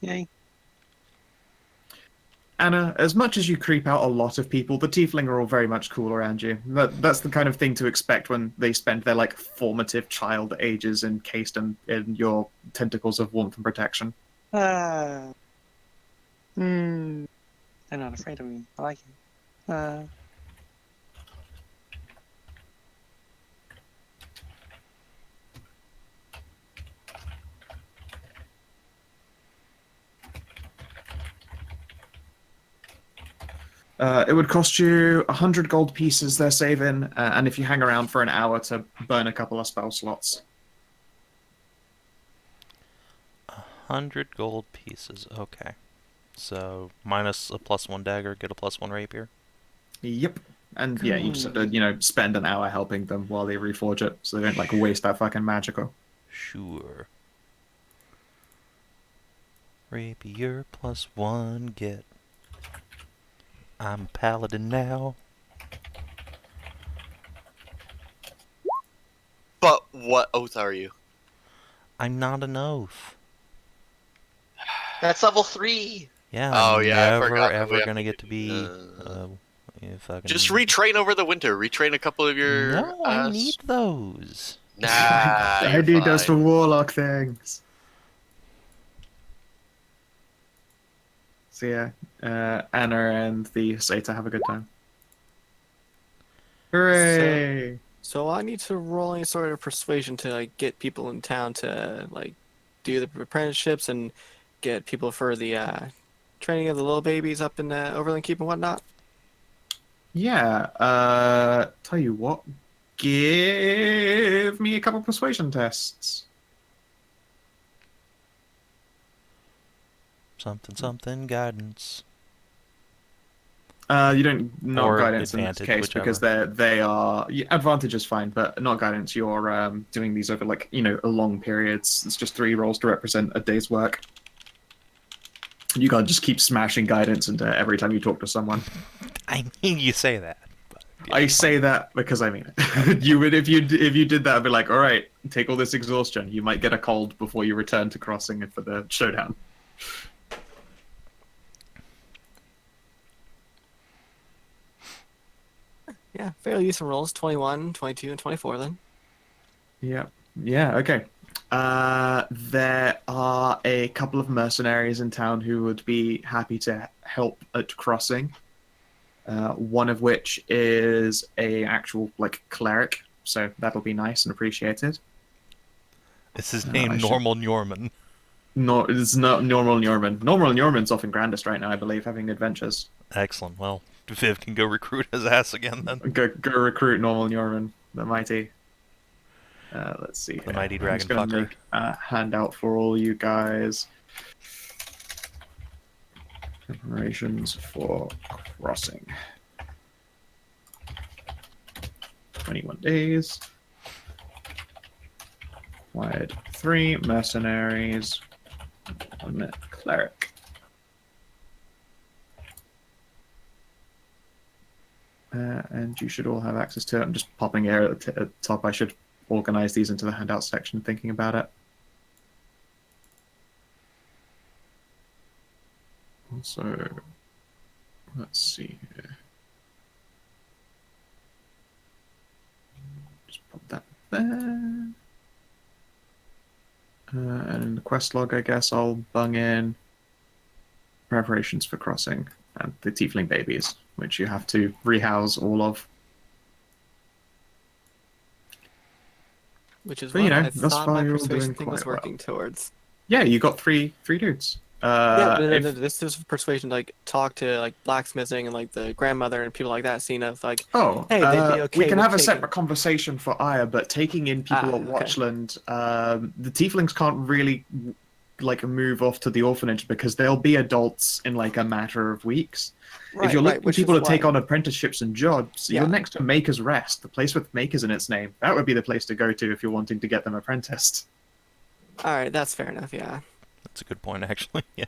Yay. Anna, as much as you creep out a lot of people, the tiefling are all very much cool around you. That's the kind of thing to expect when they spend their like formative child ages encased in your tentacles of warmth and protection. They're not afraid of me. I like it. It would cost you 100 gold pieces they're saving, and if you hang around for an hour to burn a couple of spell slots. 100 gold pieces. Okay. So, minus a +1 dagger, get a +1 rapier. Yep. And yeah, you just have to, spend an hour helping them while they reforge it, so they don't like waste that fucking magical. Sure. Rapier +1, get. I'm a paladin now. But what oath are you? I'm not an oath. That's level 3. Yeah, Oh, I'm yeah, I never forgot that we ever have gonna to get to be fucking... Just retrain over the winter. Retrain a couple of your. No, I need those. Nah, I you're need those for fine. warlock things. So yeah, Anna and the satyr have a good time. Hooray! So I need to roll any sort of persuasion to like, get people in town to like do the apprenticeships and get people for the training of the little babies up in the Overland Keep and whatnot. Yeah, tell you what, give me a couple persuasion tests. Something guidance. You don't, not Or guidance in this advantage, case, whichever. because they are, advantage is fine, but not guidance. You're doing these over like, a long periods. It's just 3 rolls to represent a day's work. You can't just keep smashing guidance into every time you talk to someone. I mean, you say that. But, yeah, I say that because I mean it. You would if you did that, I'd be like, all right, take all this exhaustion. You might get a cold before you return to crossing it for the showdown. Yeah, fairly decent rolls. 21, 22, and 24 then. Yeah. Yeah, okay. There are a couple of mercenaries in town who would be happy to help at crossing. One of which is a actual like cleric, so that'll be nice and appreciated. Is his I name should- Normal Norman? No, it's not Normal Norman. Normal Norman's off in Grandest right now, I believe, having adventures. Excellent. Well, Viv can go recruit his ass again then. Go recruit Normal Norman, the mighty. Let's see here. mighty I'm dragon just gonna fucker. make a handout for all you guys. Preparations for crossing. 21 days. Required 3 mercenaries, 1 cleric. And you should all have access to it. I'm just popping here at the top. I should organize these into the handout section, thinking about it. Also, let's see here. Just pop that there. And in the quest log, I guess I'll bung in preparations for crossing and the tiefling babies, which you have to rehouse all of. Which is But, what you know, I thus thought far my you're all persuasion doing thing was quite well. working towards. Yeah, you got three dudes. Yeah, no, if- this is persuasion, like, talk to, like, blacksmithing and, like, the grandmother and people like that, seeing of, like, Oh, hey, they'd be okay we can with have a taking- separate conversation for Aya, but taking in people at okay. Watchland, the tieflings can't really like move off to the orphanage because they'll be adults in like a matter of weeks. Right, If you're looking for which people is to take why- on apprenticeships and jobs, Yeah. you're next to Maker's Rest, the place with Makers in its name. That would be the place to go to if you're wanting to get them apprenticed. Alright, that's fair enough, yeah. That's a good point, actually. Yeah.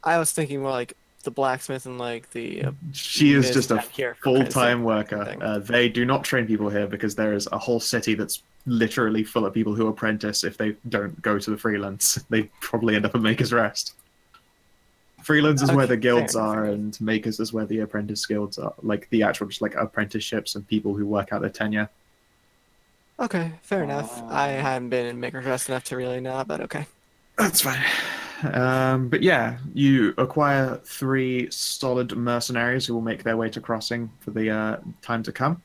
I was thinking more like the blacksmith and, like, the... She is Miss just a down here for full-time apprenticing worker. thing. They do not train people here because there is a whole city that's literally full of people who apprentice if they don't go to the freelance. They probably end up at Maker's Rest. Freelance is where Okay, the guilds fair enough, are, fair enough. and Makers is where the apprentice guilds are. Like the actual just like apprenticeships and people who work out their tenure. Okay, fair enough. I haven't been in Maker's Rest enough to really know, but okay. That's fine. But yeah, you acquire 3 solid mercenaries who will make their way to crossing for the time to come.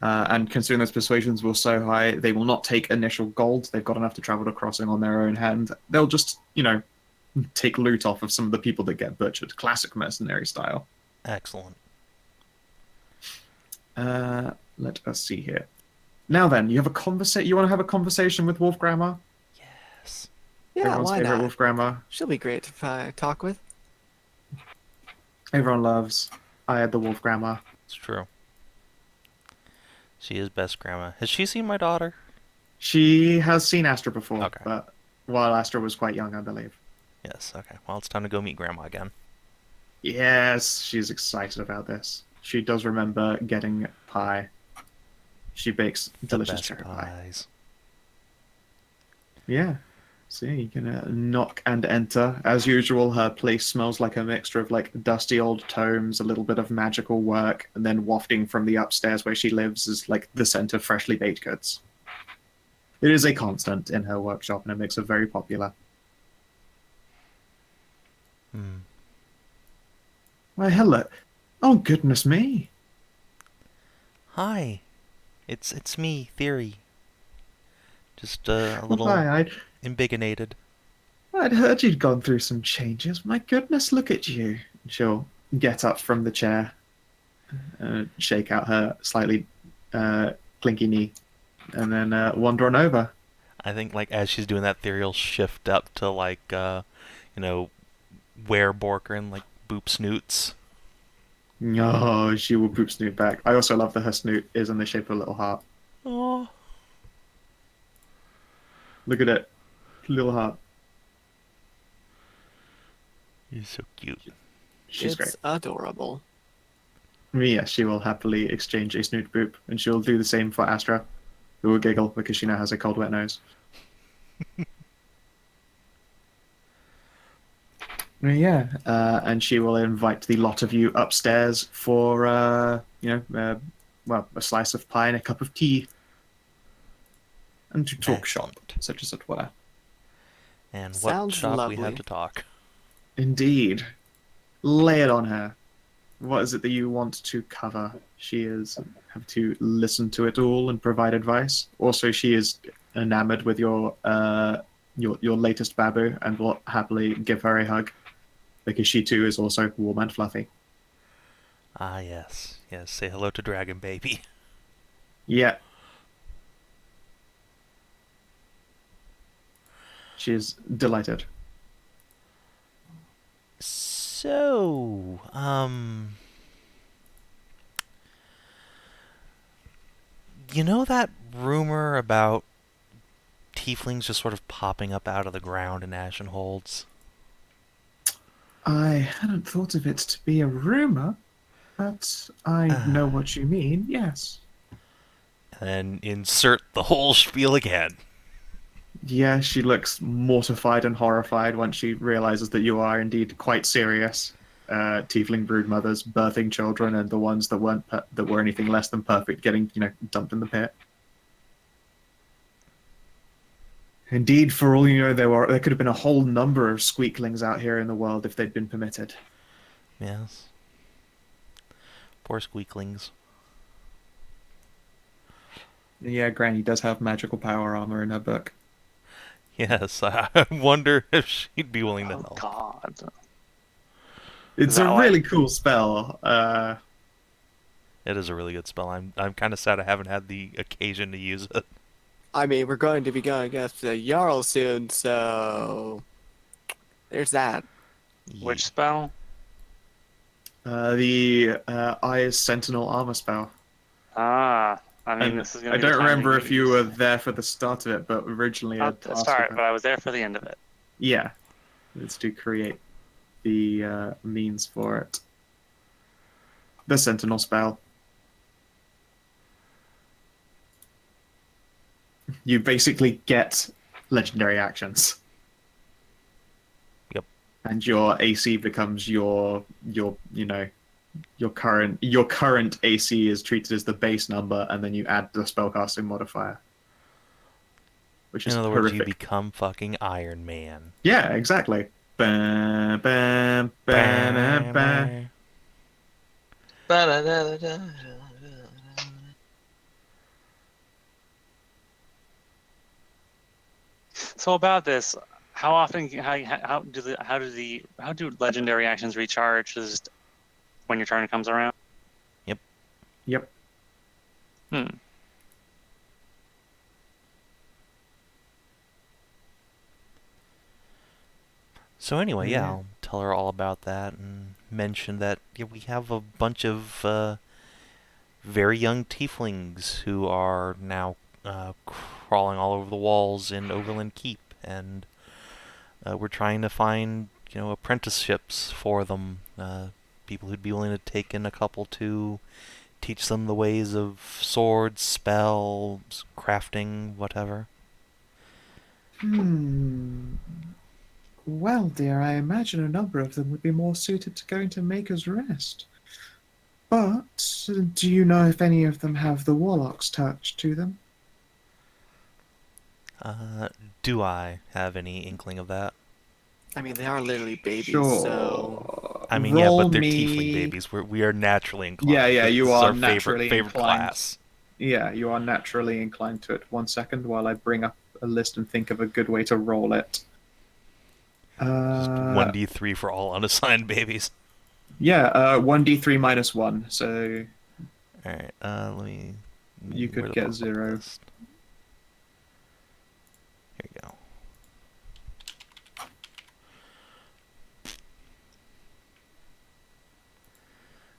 And considering those persuasions were so high, they will not take initial gold. They've got enough to travel to crossing on their own hand. They'll just, take loot off of some of the people that get butchered. Classic mercenary style. Excellent. Let us see here. Now then, you have you want to have a conversation with Wolf Grandma? Yes. Yeah, Everyone's why favorite not? Wolf Grandma. She'll be great to talk with. Everyone loves I had the Wolf Grandma. It's true. She is best grandma. Has she seen my daughter? She has seen Astra before, Okay. but while Astra was quite young, I believe. Yes, okay. Well, it's time to go meet grandma again. Yes, she's excited about this. She does remember getting pie. She bakes delicious Best cherry pie. pies. Yeah. See, you can knock and enter. As usual, her place smells like a mixture of like dusty old tomes, a little bit of magical work, and then wafting from the upstairs where she lives is like the scent of freshly baked goods. It is a constant in her workshop, and it makes her very popular. Hmm. Why, hello. Oh, goodness me. Hi. It's me, Thyri. Just a little Hi, embiggenated. I'd heard you'd gone through some changes. My goodness, look at you. She'll get up from the chair, shake out her slightly clinky knee, and then wander on over. I think like as she's doing that, Thyri will shift up to like Wereborkrin, like boop snoots. Oh, she will poop snoot back. I also love that her snoot is in the shape of a little heart. Oh. Look at it. Little heart. He's so cute. She's It's great. adorable. Yes, she will happily exchange a snoot boop, and she'll do the same for Astra, who will giggle because she now has a cold, wet nose. Yeah, and she will invite the lot of you upstairs for, well, a slice of pie and a cup of tea. And to talk shop, Excellent. such as it were. And what Sounds shop we lovely. have to talk? Indeed. Lay it on her. What is it that you want to cover? She is have to listen to it all and provide advice. Also, she is enamored with your latest babu and will happily give her a hug because she too is also warm and fluffy. Ah, yes. Yes, say hello to Dragon Baby. Yeah. She is delighted. So, you know that rumor about tieflings just sort of popping up out of the ground in Ashen Holds? I hadn't thought of it to be a rumor, but I know what you mean, yes. And insert the whole spiel again. Yeah, she looks mortified and horrified once she realizes that you are indeed quite serious. Tiefling broodmothers birthing children, and the ones that were anything less than perfect getting, dumped in the pit. Indeed, for all you know, there could have been a whole number of squeaklings out here in the world if they'd been permitted. Yes. Poor squeaklings. Yeah, Granny does have magical power armor in her book. Yes, I wonder if she'd be willing to Oh help. God. It's a really cool spell. It is a really good spell. I'm kind of sad I haven't had the occasion to use it. I mean, we're going to be going against the Jarl soon, so there's that. Which spell? The Eyes Sentinel armor spell. Ah, I mean, And this is going I to be the don't time to remember if you were use. there for the start of it, but originally Not I'd the asked start, about- but I was there for the end of it. Yeah, it's to create the means for it. The Sentinel spell. You basically get legendary actions. Yep. And your AC becomes your current AC is treated as the base number, and then you add the spellcasting modifier. Which is In other words, you horrific. become fucking Iron Man. Yeah, exactly. Bam, bam, bam, bam. So about this, how often, how do legendary actions recharge? Just when your turn comes around? Yep. Hmm. So anyway, Yeah. I'll tell her all about that and mention that we have a bunch of very young tieflings who are now crawling all over the walls in Overland Keep, and we're trying to find apprenticeships for them, people who'd be willing to take in a couple to teach them the ways of swords, spells, crafting, whatever. Well, dear, I imagine a number of them would be more suited to going to Maker's Rest. But do you know if any of them have the Warlock's touch to them? Do I have any inkling of that? I mean, they are literally babies, Sure. so I mean, yeah, but they're Roll tiefling me- babies. We are naturally inclined. Yeah, This you is are our naturally favorite inclined. class. Yeah, you are naturally inclined to it. 1 second while I bring up a list and think of a good way to roll it. Just 1d3 for all unassigned babies. Yeah, 1d3 minus 1, so Alright, let me... you where could the get fuck is 0. this? Here you go.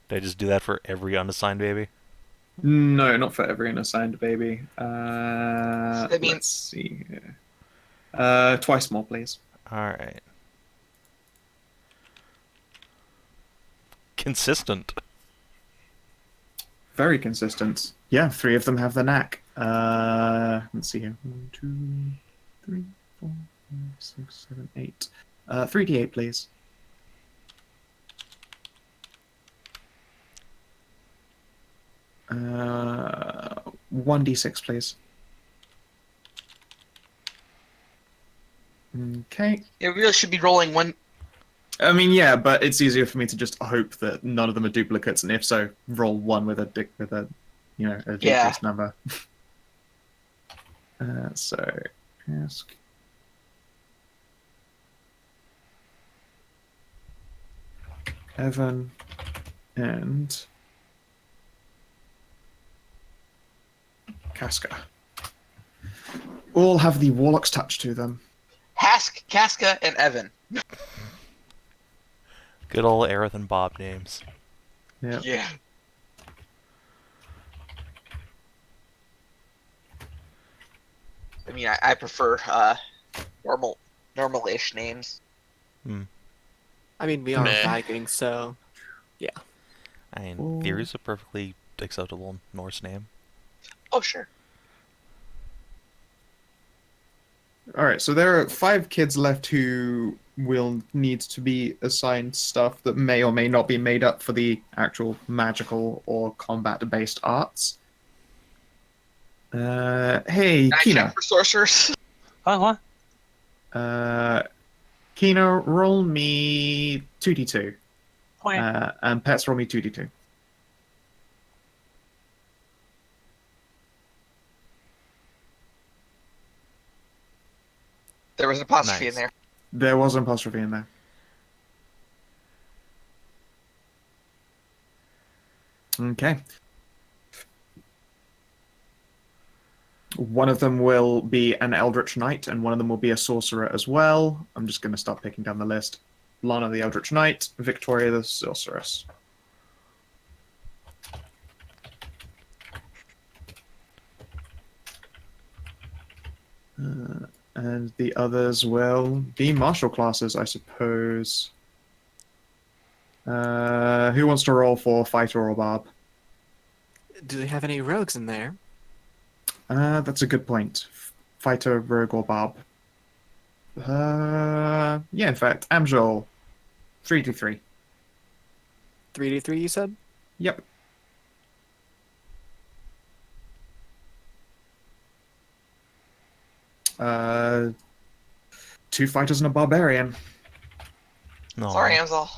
Did I just do that for every unassigned baby? No, not for every unassigned baby. I mean- Let's see here. Twice more, please. Alright. Consistent. Very consistent. Yeah, 3 of them have the knack. Let's see here. 1, 2, 3, 4, 5, 6, 7, 8. 3d8, please. 1d6, please. Okay. Yeah, we really should be rolling one. I mean, yeah, but it's easier for me to just hope that none of them are duplicates, and if so, roll one with a a Yeah. decreased number. So ask. Evan and Casca all have the Warlock's touch to them. Casca, and Evan. Good old Aerith and Bob names. Yeah. Yeah. I mean, I prefer normal-ish names. I mean, we are Meh. Vikings, so I mean, Ooh. Thyri's a perfectly acceptable Norse name. Oh, sure. All right, so there are 5 kids left who will need to be assigned stuff that may or may not be made up for the actual magical or combat-based arts. Hey, Can I Kina. check for sorcerers? Oh, what? Kina, roll me 2d2. Okay. And Pets, roll me 2d2. There was an apostrophe Nice. in there. There was an apostrophe in there. Okay. One of them will be an Eldritch Knight, and one of them will be a Sorcerer as well. I'm just going to start picking down the list. Lana the Eldritch Knight, Victoria the Sorceress. And the others will be martial classes, I suppose. Who wants to roll for Fighter or Barb? do they have any rogues in there? That's a good point. Fighter, Rogue, or Barb. Yeah, in fact, Amxal. 3d3. 3d3, you said? Yep. Two fighters and a barbarian. No. Sorry, Amxal.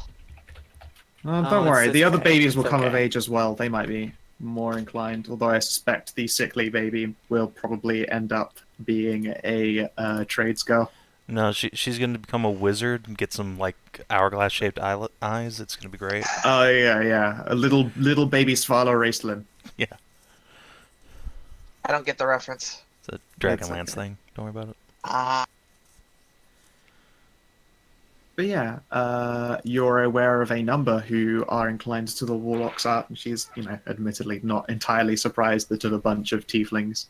Don't worry, it's the other okay, babies will it's come of okay. age as well. They might be more inclined, although I suspect the sickly baby will probably end up being a trades girl. No, she's gonna become a wizard and get some like hourglass shaped eyes. It's gonna be great. Oh yeah. A little baby Svala Raistlin. Yeah, I don't get the reference. it's a Dragonlance okay. thing. Don't worry about it. But yeah, you're aware of a number who are inclined to the Warlock's art, and she's, admittedly not entirely surprised that of a bunch of Tieflings,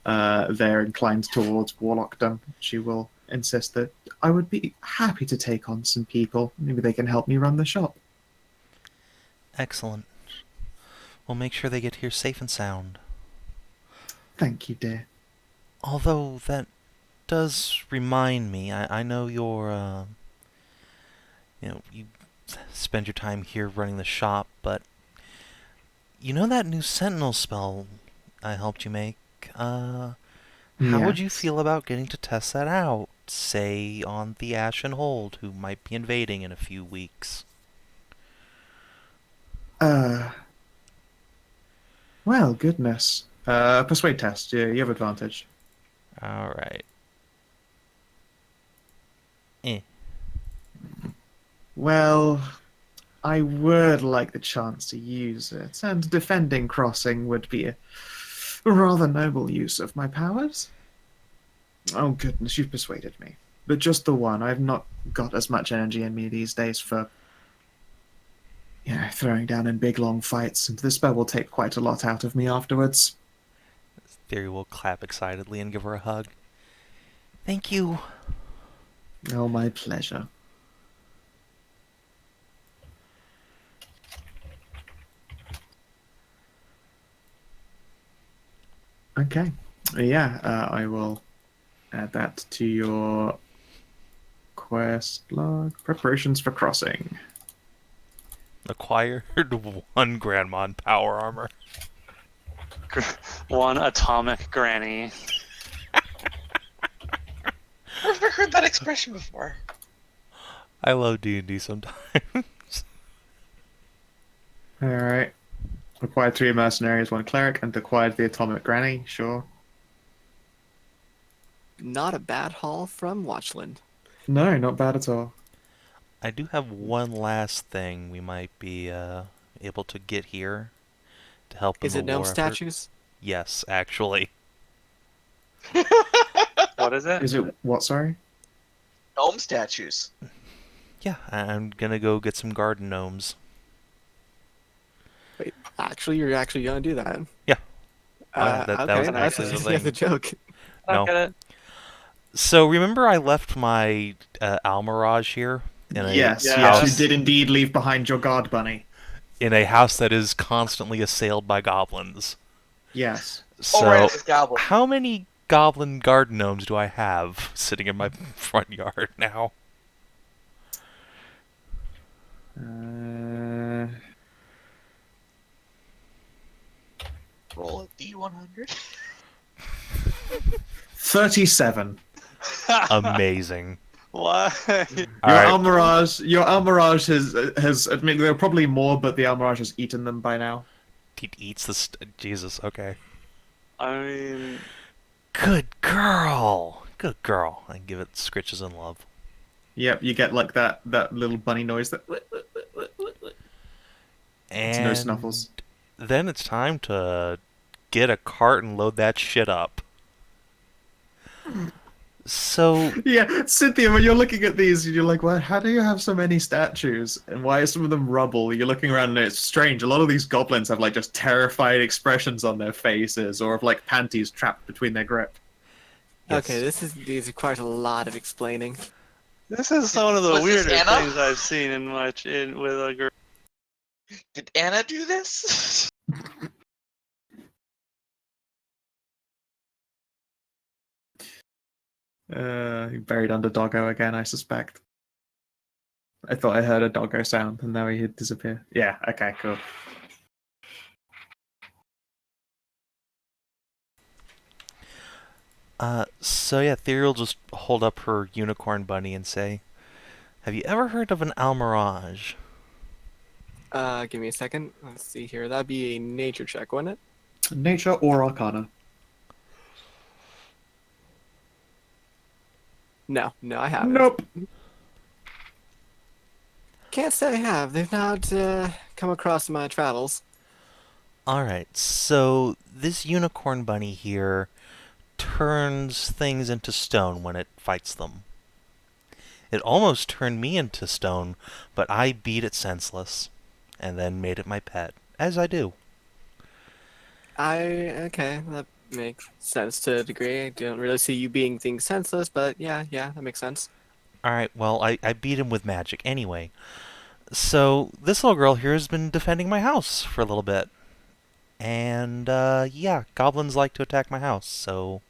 they're inclined towards Warlockdom. She will insist that I would be happy to take on some people. Maybe they can help me run the shop. Excellent. We'll make sure they get here safe and sound. Thank you, dear. Although that does remind me, I know you're you spend your time here running the shop, but you know that new Sentinel spell I helped you make? How would you Yes. feel about getting to test that out? Say, on the Ashen Hold, who might be invading in a few weeks. Well, goodness. Persuade test. Yeah, you have advantage. Alright. Well, I would like the chance to use it, and defending crossing would be a rather noble use of my powers. Oh goodness, you've persuaded me. But just the one. I've not got as much energy in me these days for, throwing down in big long fights, and the spell will take quite a lot out of me afterwards. Thyri will clap excitedly and give her a hug. Thank you. Oh, my pleasure. Okay. Yeah, I will add that to your quest log. Preparations for crossing. Acquired 1 Grandmon power armor. One atomic granny. I've never heard that expression before. I love D&D sometimes. Alright. Acquired 3 mercenaries, 1 cleric, and acquired the atomic granny, sure. Not a bad haul from Watchland. No, not bad at all. I do have one last thing we might be able to get here to help in Is the it gnome war effort. statues? Yes, actually. What is it? Is it what, sorry? Gnome statues. Yeah, I'm gonna go get some garden gnomes. Wait, actually, you're actually gonna do that? Yeah. That okay, was that's actually the yeah, thing. the joke. I don't No. get it. So remember I left my Almirage here in a Yes, house yes, you did indeed leave behind your guard bunny. in a house that is constantly assailed by goblins. Yes. So Oh, right, it's a goblin. how many goblin garden gnomes do I have sitting in my front yard now? Roll a D100. 37. Amazing. Why? All right. Your Almirage has admitted there are probably more, but the Almirage has eaten them by now. It eats the Jesus. Okay. I mean, Good girl. Good girl. I give it scritches and love. Yep, you get like that little bunny noise that And no snuffles. then it's time to get a cart and load that shit up. So Yeah, Cynthia, when you're looking at these, you're like, well, how do you have so many statues? And why are some of them rubble? You're looking around and it's strange. A lot of these goblins have like just terrified expressions on their faces, or have like panties trapped between their grip. yes. Okay, these requires a lot of explaining. this is one of the Was this weirder Anna? things I've seen with a girl. Did Anna do this? Buried under doggo again, I suspect. I thought I heard a doggo sound, and now he had disappeared. Yeah, okay, cool. So yeah, Thyri will just hold up her unicorn bunny and say, "Have you ever heard of an Almirage?" Give me a second. Let's see here. That'd be a nature check, wouldn't it? Nature or Arcana? No, I haven't. Nope. Can't say I have. They've not come across in my travels. Alright, so this unicorn bunny here turns things into stone when it fights them. It almost turned me into stone, but I beat it senseless, and then made it my pet, as I do. Okay, that makes sense to a degree. I don't really see you being things senseless, but yeah, that makes sense. Alright, well, I beat him with magic anyway. So, this little girl here has been defending my house for a little bit. And, yeah, goblins like to attack my house, so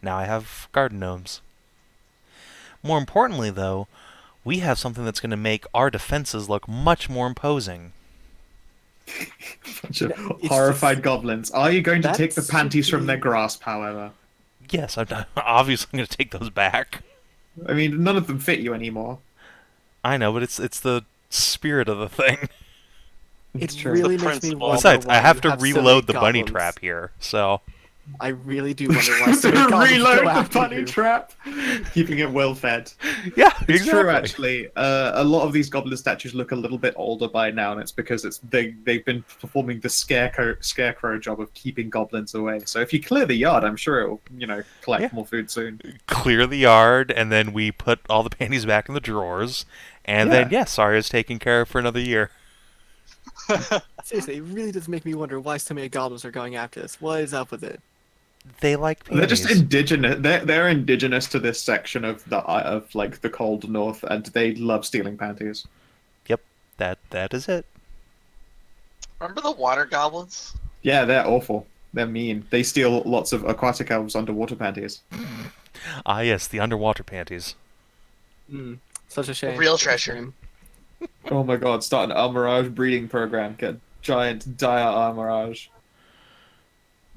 now I have garden gnomes. More importantly, though, we have something that's going to make our defenses look much more imposing. Bunch of It's horrified just- goblins. Are you going to take the That's panties from their simply- grasp, however? Yes, I'm obviously going to take those back. I mean, none of them fit you anymore. I know, but it's the spirit of the thing. It's It true. really The makes me principle. wonder Besides, why I have you to so many reload the bunny goblins. trap here, so... I really do wonder why so many goblins go Reload the after bunny you. trap, keeping it well fed. Yeah, It's exactly. true, actually. A lot of these goblin statues look a little bit older by now, and it's because they've been performing the scarecrow job of keeping goblins away. So if you clear the yard, I'm sure it'll collect Yeah. more food soon. Clear the yard, and then we put all the panties back in the drawers, and then, Yeah. yes, Arya's taken care of for another year. Seriously, it really does make me wonder why so many goblins are going after this. What is up with it? They like They're panties. just indigenous. They're indigenous to this section of the cold north, and they love stealing panties. Yep, that is it. Remember the water goblins? Yeah, they're awful. They're mean. They steal lots of aquatic elves' underwater panties. Ah, yes, the underwater panties. Such a shame. real Such a treasure. shame. Oh my god, start an Almirage breeding program. Get giant dire Almirage.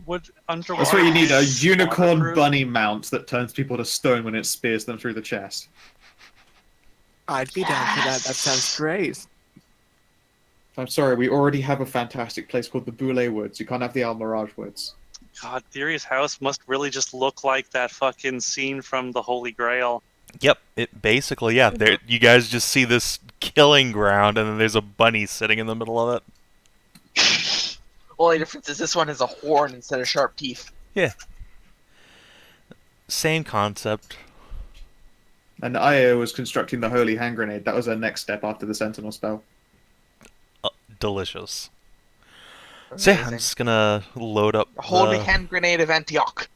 Would underwater? That's what you need, a be unicorn waterproof? bunny mount that turns people to stone when it spears them through the chest. I'd be down for that. That sounds great. I'm sorry, we already have a fantastic place called the Boulay Woods. You can't have the Almirage Woods. God, Thyri's house must really just look like that fucking scene from the Holy Grail. Yep, it basically, yeah. There, you guys just see this killing ground, and then there's a bunny sitting in the middle of it. Only difference is this one has a horn instead of sharp teeth. Yeah. Same concept. And Io was constructing the Holy Hand Grenade. That was her next step after the Sentinel spell. Delicious. So yeah, I'm Amazing. just gonna load up The Holy the- Hand Grenade of Antioch.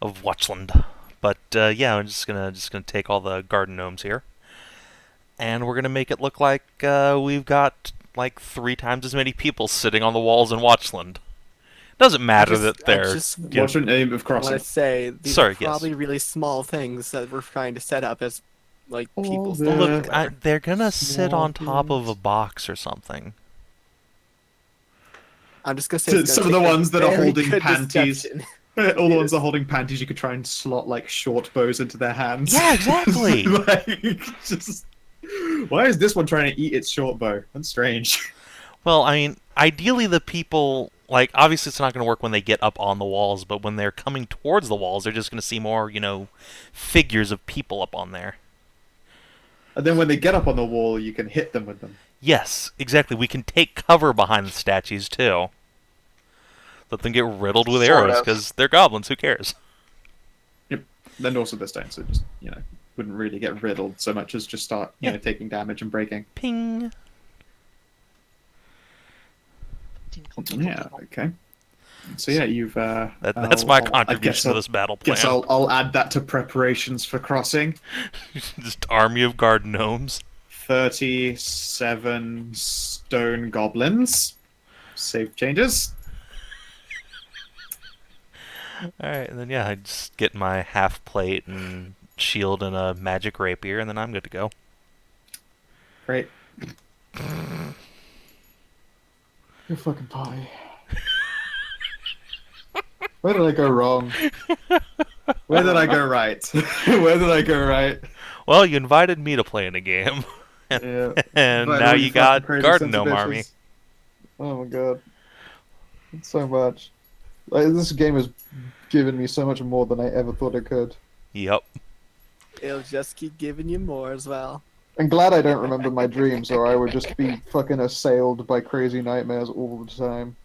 of Watchland. But yeah, I'm just gonna take all the garden gnomes here, and we're gonna make it look like we've got like 3 times as many people sitting on the walls in Watchland. Doesn't matter that they're What's your name of I want crossing? to say these Sorry, are probably really small things that we're trying to set up as like Oh, people. the- look. standing there. They're gonna sit Small on top of a things. box or something. I'm just gonna say it's Some of gonna the take a ones that are very holding good panties. deception. All the ones that are holding panties, you could try and slot like short bows into their hands. Yeah, exactly. Like, just... Why is this one trying to eat its short bow? That's strange. Well, I mean, ideally the people, like, obviously it's not going to work when they get up on the walls, but when they're coming towards the walls, they're just going to see more, figures of people up on there. And then when they get up on the wall, you can hit them with them. Yes, exactly. We can take cover behind the statues, too. Let them get riddled with Sort arrows, of. because they're goblins, who cares? Then also the stones, so just, wouldn't really get riddled so much as just start, taking damage and breaking. Ping! Tinkle, tinkle, Yeah, tinkle. okay. So yeah, you've... That's my contribution to this battle plan. Guess I'll add that to preparations for crossing. Just army of guard gnomes. 37 stone goblins. Save changes. Alright, and then yeah, I just get my half plate and shield and a magic rapier, and then I'm good to go. Great. You're fucking pie. Where did I go wrong? Where did I go right? Where did I go right? Well, you invited me to play in a game, Yeah. and But now really you got fucking crazy Garden sons of Gnome Army. bitches. Oh my god. It's so much. This game has given me so much more than I ever thought it could. Yep. It'll just keep giving you more as well. I'm glad I don't remember my dreams, or I would just be fucking assailed by crazy nightmares all the time.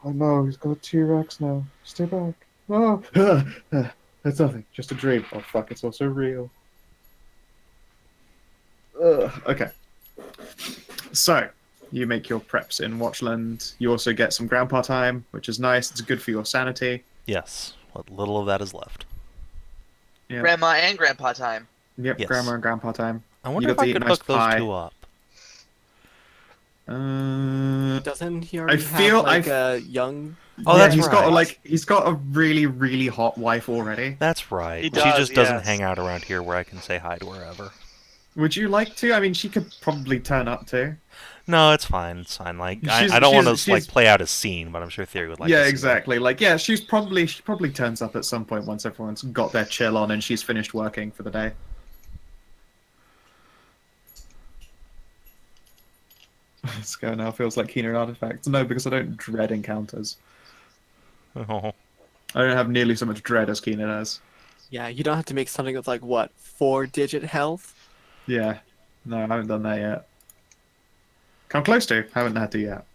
Oh no, he's got a T-Rex now. Stay back. No! That's nothing. Just a dream. Oh fuck, it's also real. Okay. So, you make your preps in Watchland. You also get some grandpa time, which is nice. It's good for your sanity. Yes. What little of that is left. Yeah. Grandma and Grandpa time. Yep, Yes. grandma and grandpa time. I wonder if got I to eat could nice hook those pie. 2 up. Doesn't he already feel- have like I- a young? Oh, yeah, that's he's got right. he's got a really, really hot wife already. That's right. He She does, just doesn't yes. hang out around here where I can say hi to her ever. Would you like to? I mean, she could probably turn up too. No, it's fine. It's fine. Like She's- I don't want she's- to like she's- play out a scene, but I'm sure Thyri would like. Yeah, to see exactly. Like, yeah, she probably turns up at some point once everyone's got their chill on and she's finished working for the day. This guy now feels like keener artifacts. No, because I don't dread encounters. that. Oh, I don't have nearly so much dread as Keenan has. Yeah, you don't have to make something with like what 4-digit health. Yeah. No, I haven't done that yet. Come close to. Haven't had to yet.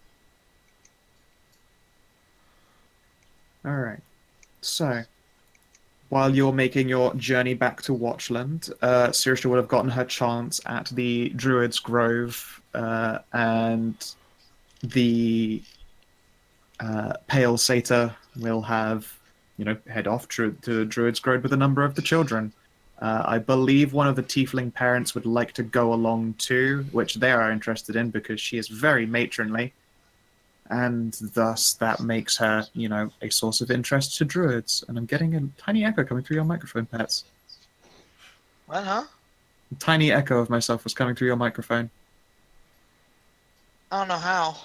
Alright. So, while you're making your journey back to Watchland, Sirisha would have gotten her chance at the Druid's Grove, and the Pale Satyr will have, head off to Druid's Grove with a number of the children. I believe one of the Tiefling parents would like to go along too, which they are interested in because she is very matronly. And thus that makes her, a source of interest to druids. And I'm getting a tiny echo coming through your microphone, Pets. What, huh? A tiny echo of myself was coming through your microphone. I don't know how.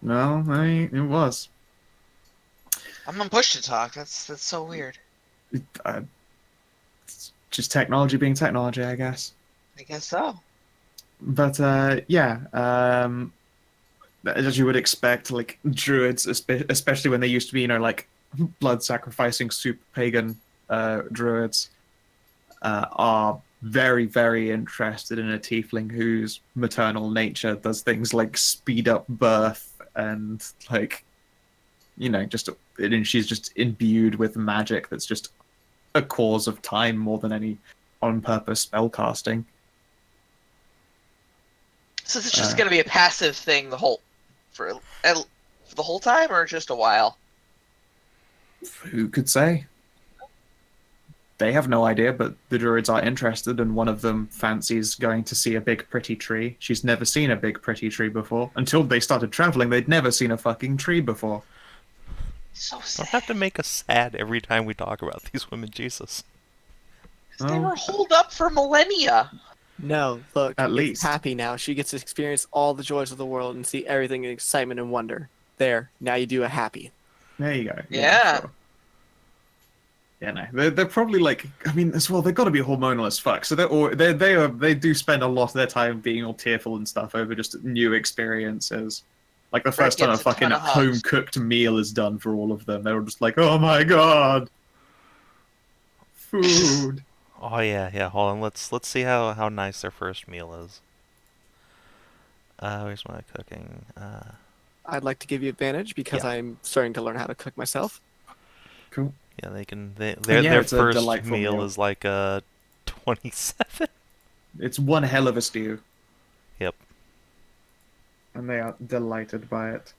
No, it was. I'm on push to talk. That's so weird. It's just technology being technology, I guess. I guess so. But yeah, as you would expect, like druids, especially when they used to be, like blood sacrificing super pagan druids, are very, very interested in a tiefling whose maternal nature does things like speed up birth and like, and she's just imbued with magic that's just a cause of time more than any on-purpose spell casting. So it's just going to be a passive thing for the whole time, or just a while? Who could say? They have no idea, but the druids are interested, and one of them fancies going to see a big pretty tree. She's never seen a big pretty tree before. Until they started traveling, they'd never seen a fucking tree before. So sad. Don't have to make us sad every time we talk about these women, Jesus. They were holed up for millennia. No, look, At it's least. happy now. She gets to experience all the joys of the world and see everything in excitement and wonder. There, now you do a happy. There you go. Yeah. Sure. Yeah, no, they're probably like, I mean, as well, they've got to be hormonal as fuck. So they do spend a lot of their time being all tearful and stuff over just new experiences. Like the first time a gets a fucking ton of hugs. home cooked meal is done for all of them, they were just like, oh my god, food. Oh yeah. Hold on. Let's see how nice their first meal is. Where's my cooking? I'd like to give you advantage because Yeah. I'm starting to learn how to cook myself. Cool. Yeah, they can. yeah, Their it's a first delightful meal meal. is like 27. It's one hell of a stew. Yep. And they are delighted by it.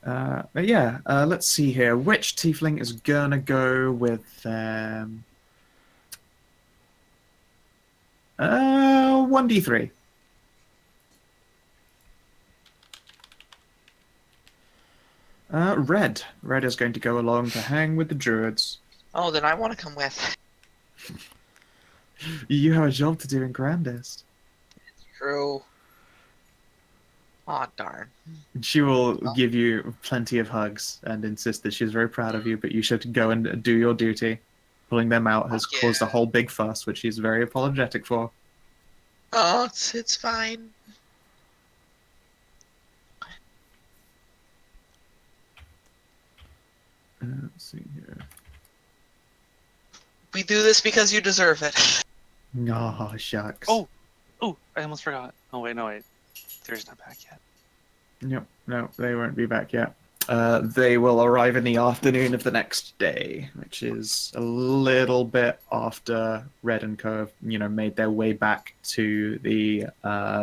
But yeah, let's see here. Which tiefling is gonna go with 1d3? Red. Red is going to go along to hang with the druids. Oh, then I want to come with. You have a job to do in Grandest. True. Aw, darn. She will give you plenty of hugs and insist that she's very proud of you, but you should go and do your duty. Pulling them out has Yeah. caused a whole big fuss, which she's very apologetic for. Oh, it's fine. Let's see here. We do this because you deserve it. Oh, shucks. Oh, I almost forgot. Oh wait, Thyri's not back yet. Yep, no, they won't be back yet. They will arrive in the afternoon of the next day, which is a little bit after Red and Co have, made their way back to the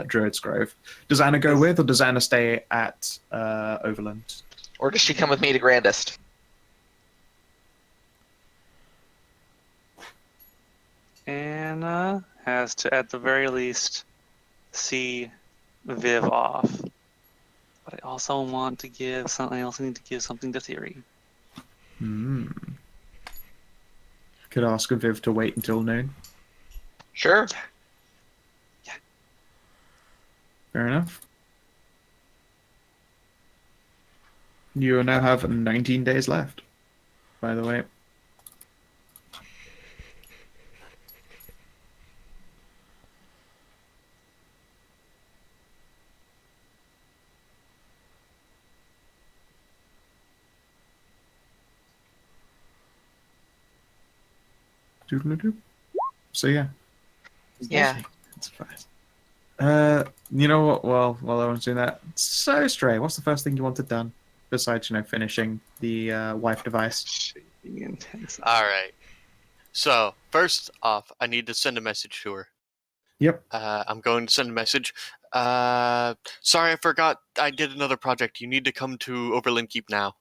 Druid's Grove. Does Anna go with, or does Anna stay at Overland? Or does she come with me to Grandest? Anna has to, at the very least, see Viv off. But I also want to give something. I also need to give something to Thyri. Could ask Viv to wait until noon. Sure. Yeah. Fair enough. You now have 19 days left, by the way. Doodle-doo. So yeah. Yeah. That's fine. You know what? Well, while everyone's doing that, so Stray, what's the first thing you wanted done besides, finishing the wife device? Being intense. All right. So first off, I need to send a message to her. Yep. I'm going to send a message. Sorry, I forgot. I did another project. You need to come to Overland Keep now.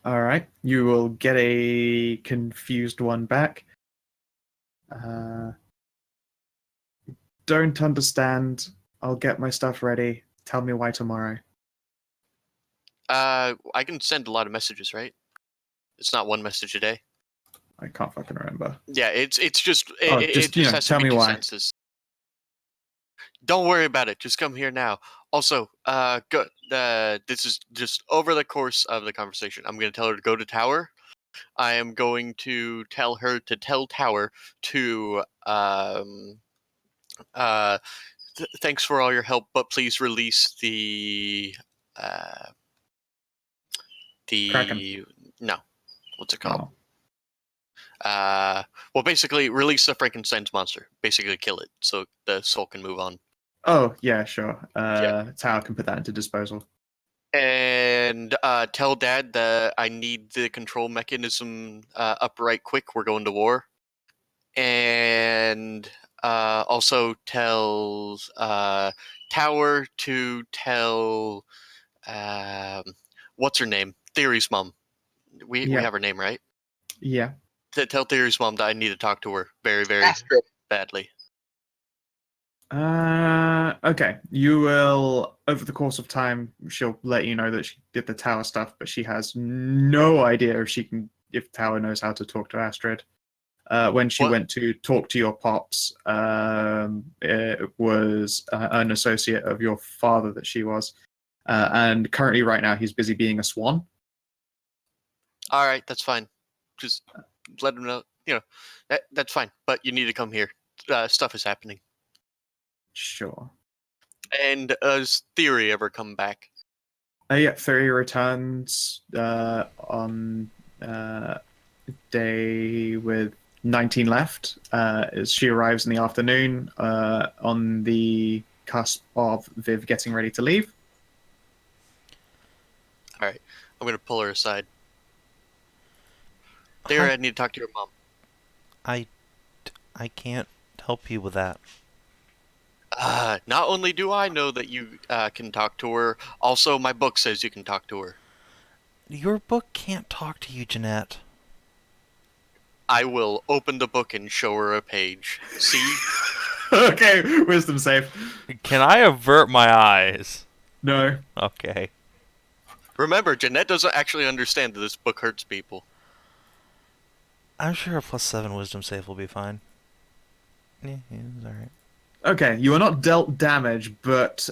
All right. You will get a confused one back. Don't understand. I'll get my stuff ready. Tell me why tomorrow. I can send a lot of messages, right? It's not one message a day. I can't fucking remember. Yeah, it's just Oh, it just, just has tell to be me why. consensus. Don't worry about it. Just come here now. Also, go. This is just over the course of the conversation. I'm going to tell her to go to tower. I am going to tell her to tell tower to thanks for all your help, but please release Kraken. no, what's it called? Well, basically release the Frankenstein's monster. Basically kill it so the soul can move on. Oh, yeah, sure. Yeah. Tower can put that into disposal. And tell Dad that I need the control mechanism upright quick. We're going to war. And also tell Tower to tell what's her name? Thyri's mom. We Yeah. have her name, right? Yeah. Tell Thyri's mom that I need to talk to her very, very Astrid. badly. Okay. You will, over the course of time, she'll let you know that she did the tower stuff, but she has no idea if Tower knows how to talk to Astrid. When she went to talk to your pops, it was an associate of your father that she was. And currently, right now, he's busy being a swan. All right, that's fine. Just let him know. That's fine. But you need to come here. Stuff is happening. Sure. And does Thyri ever come back? Yeah, Thyri returns on day with 19 left. As she arrives in the afternoon on the cusp of Viv getting ready to leave. All right, I'm going to pull her aside. Thyri, I need to talk to your mom. I can't help you with that. Not only do I know that you can talk to her, also my book says you can talk to her. Your book can't talk to you, Jeanette. I will open the book and show her a page. See? Okay, wisdom save. Can I avert my eyes? No. Okay. Remember, Jeanette doesn't actually understand that this book hurts people. I'm sure a +7 wisdom save will be fine. Yeah, it's alright. Okay, you are not dealt damage, but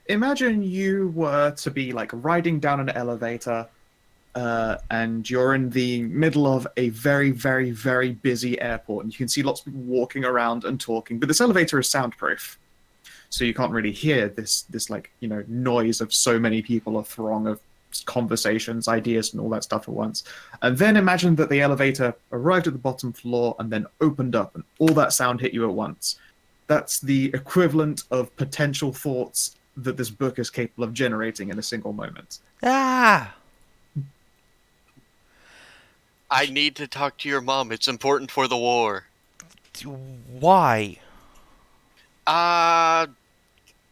imagine you were to be like riding down an elevator and you're in the middle of a very, very, very busy airport and you can see lots of people walking around and talking, but this elevator is soundproof. So you can't really hear this like, noise of so many people, a throng of conversations, ideas, and all that stuff at once. And then imagine that the elevator arrived at the bottom floor and then opened up and all that sound hit you at once. That's the equivalent of potential thoughts that this book is capable of generating in a single moment. Ah! I need to talk to your mom. It's important for the war. Why?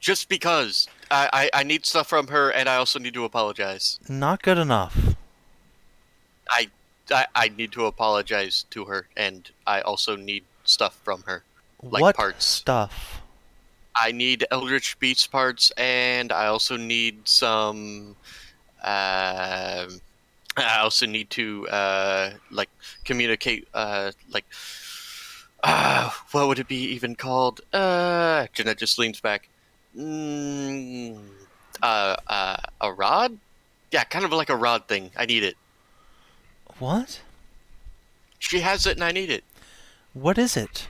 Just because. I need stuff from her, and I also need to apologize. Not good enough. I need to apologize to her, and I also need stuff from her. Like what parts. Stuff? I need Eldritch Beast parts, and I also need some... I also need to, communicate, what would it be even called? Jeanette just leans back. A rod? Yeah, kind of like a rod thing. I need it. What? She has it and I need it. What is it?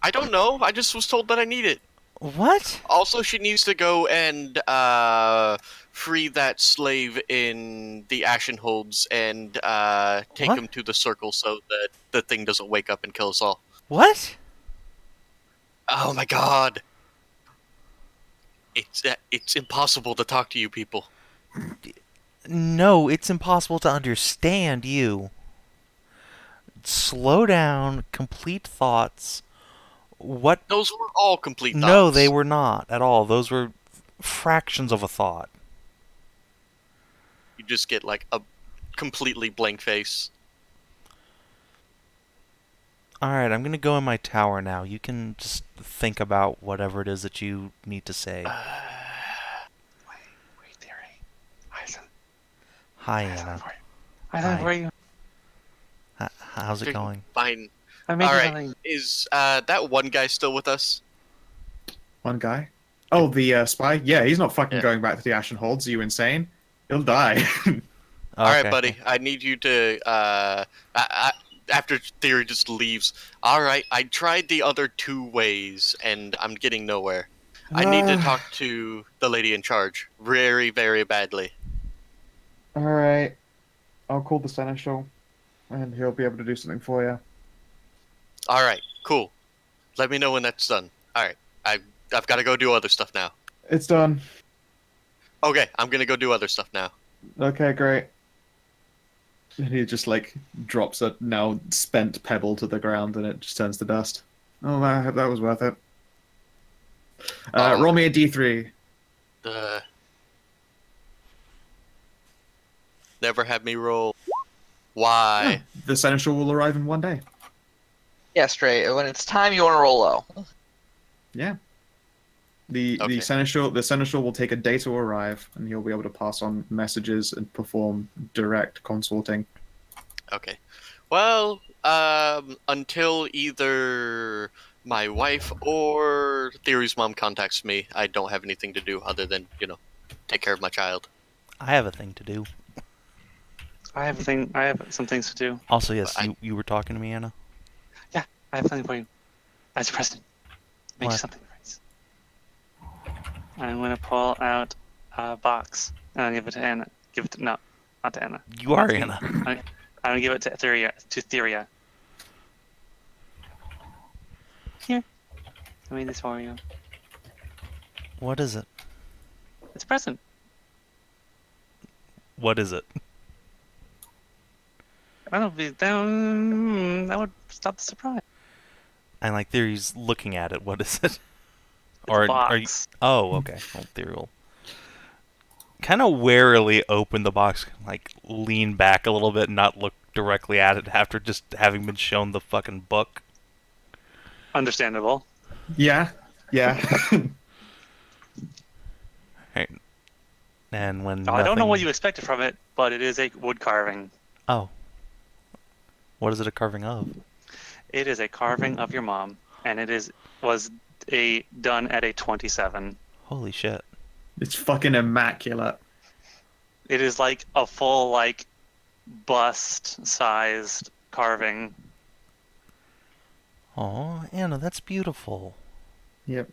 I don't know. I just was told that I need it. What? Also, she needs to go and free that slave in the Ashen Holds and take What? him to the circle so that the thing doesn't wake up and kill us all. What? Oh my god. It's impossible to talk to you people. No, it's impossible to understand you. Slow down, complete thoughts. What? Those were all complete thoughts. No, they were not at all. Those were fractions of a thought. You just get like a completely blank face. Alright, I'm gonna go in my tower now. You can just think about whatever it is that you need to say. Wait, Thyri. Hi, Anna. I for you. How's it going? Fine. I made All right. something. Is that one guy still with us? One guy? Oh, the spy? Yeah, he's not fucking Yeah. going back to the Ashen Holds. Are you insane? He'll die. All right, Okay. buddy. I need you to. After Thyri just leaves. All right. I tried the other 2 ways, and I'm getting nowhere. I need to talk to the lady in charge very, very badly. Alright. I'll call the Seneschal, and he'll be able to do something for you. All right. Cool. Let me know when that's done. All right. I've got to go do other stuff now. It's done. Okay. I'm gonna go do other stuff now. Okay, great. And he just, like, drops a now spent pebble to the ground, and it just turns to dust. Oh, that was worth it. Roll me a d3. Never had me roll. Why? The Seneschal will arrive in 1 day. Yeah, Stray. When it's time, you want to roll low. Yeah. The Okay. Seneschal will take a day to arrive, and he'll be able to pass on messages and perform direct consulting. Okay. Well, until either my wife or Theory's mom contacts me, I don't have anything to do other than, take care of my child. I have a thing to do. I have some things to do. Also, yes, I- you were talking to me, Anna? I have something for you. As president. Make What? something nice. I'm gonna pull out a box and I'll give it to Anna. No, not to Anna. You are Not to you. Anna. I'm gonna give it to Thyria. Here. I made this for you. What is it? It's a present. What is it? I don't know. That would stop the surprise. And like Theory's looking at it. What is it? It's Or a box. are you? Oh, okay. Well, Theory will kind of warily open the box, like lean back a little bit, and not look directly at it after just having been shown the fucking book. Understandable. Yeah. Right. And when I don't know what nothing- you expected from it, but it is a wood carving. Oh. What is it a carving of? It is a carving of your mom, and was done at a 27. Holy shit. It's fucking immaculate. It is like a full bust-sized carving. Oh, Anna, that's beautiful. Yep.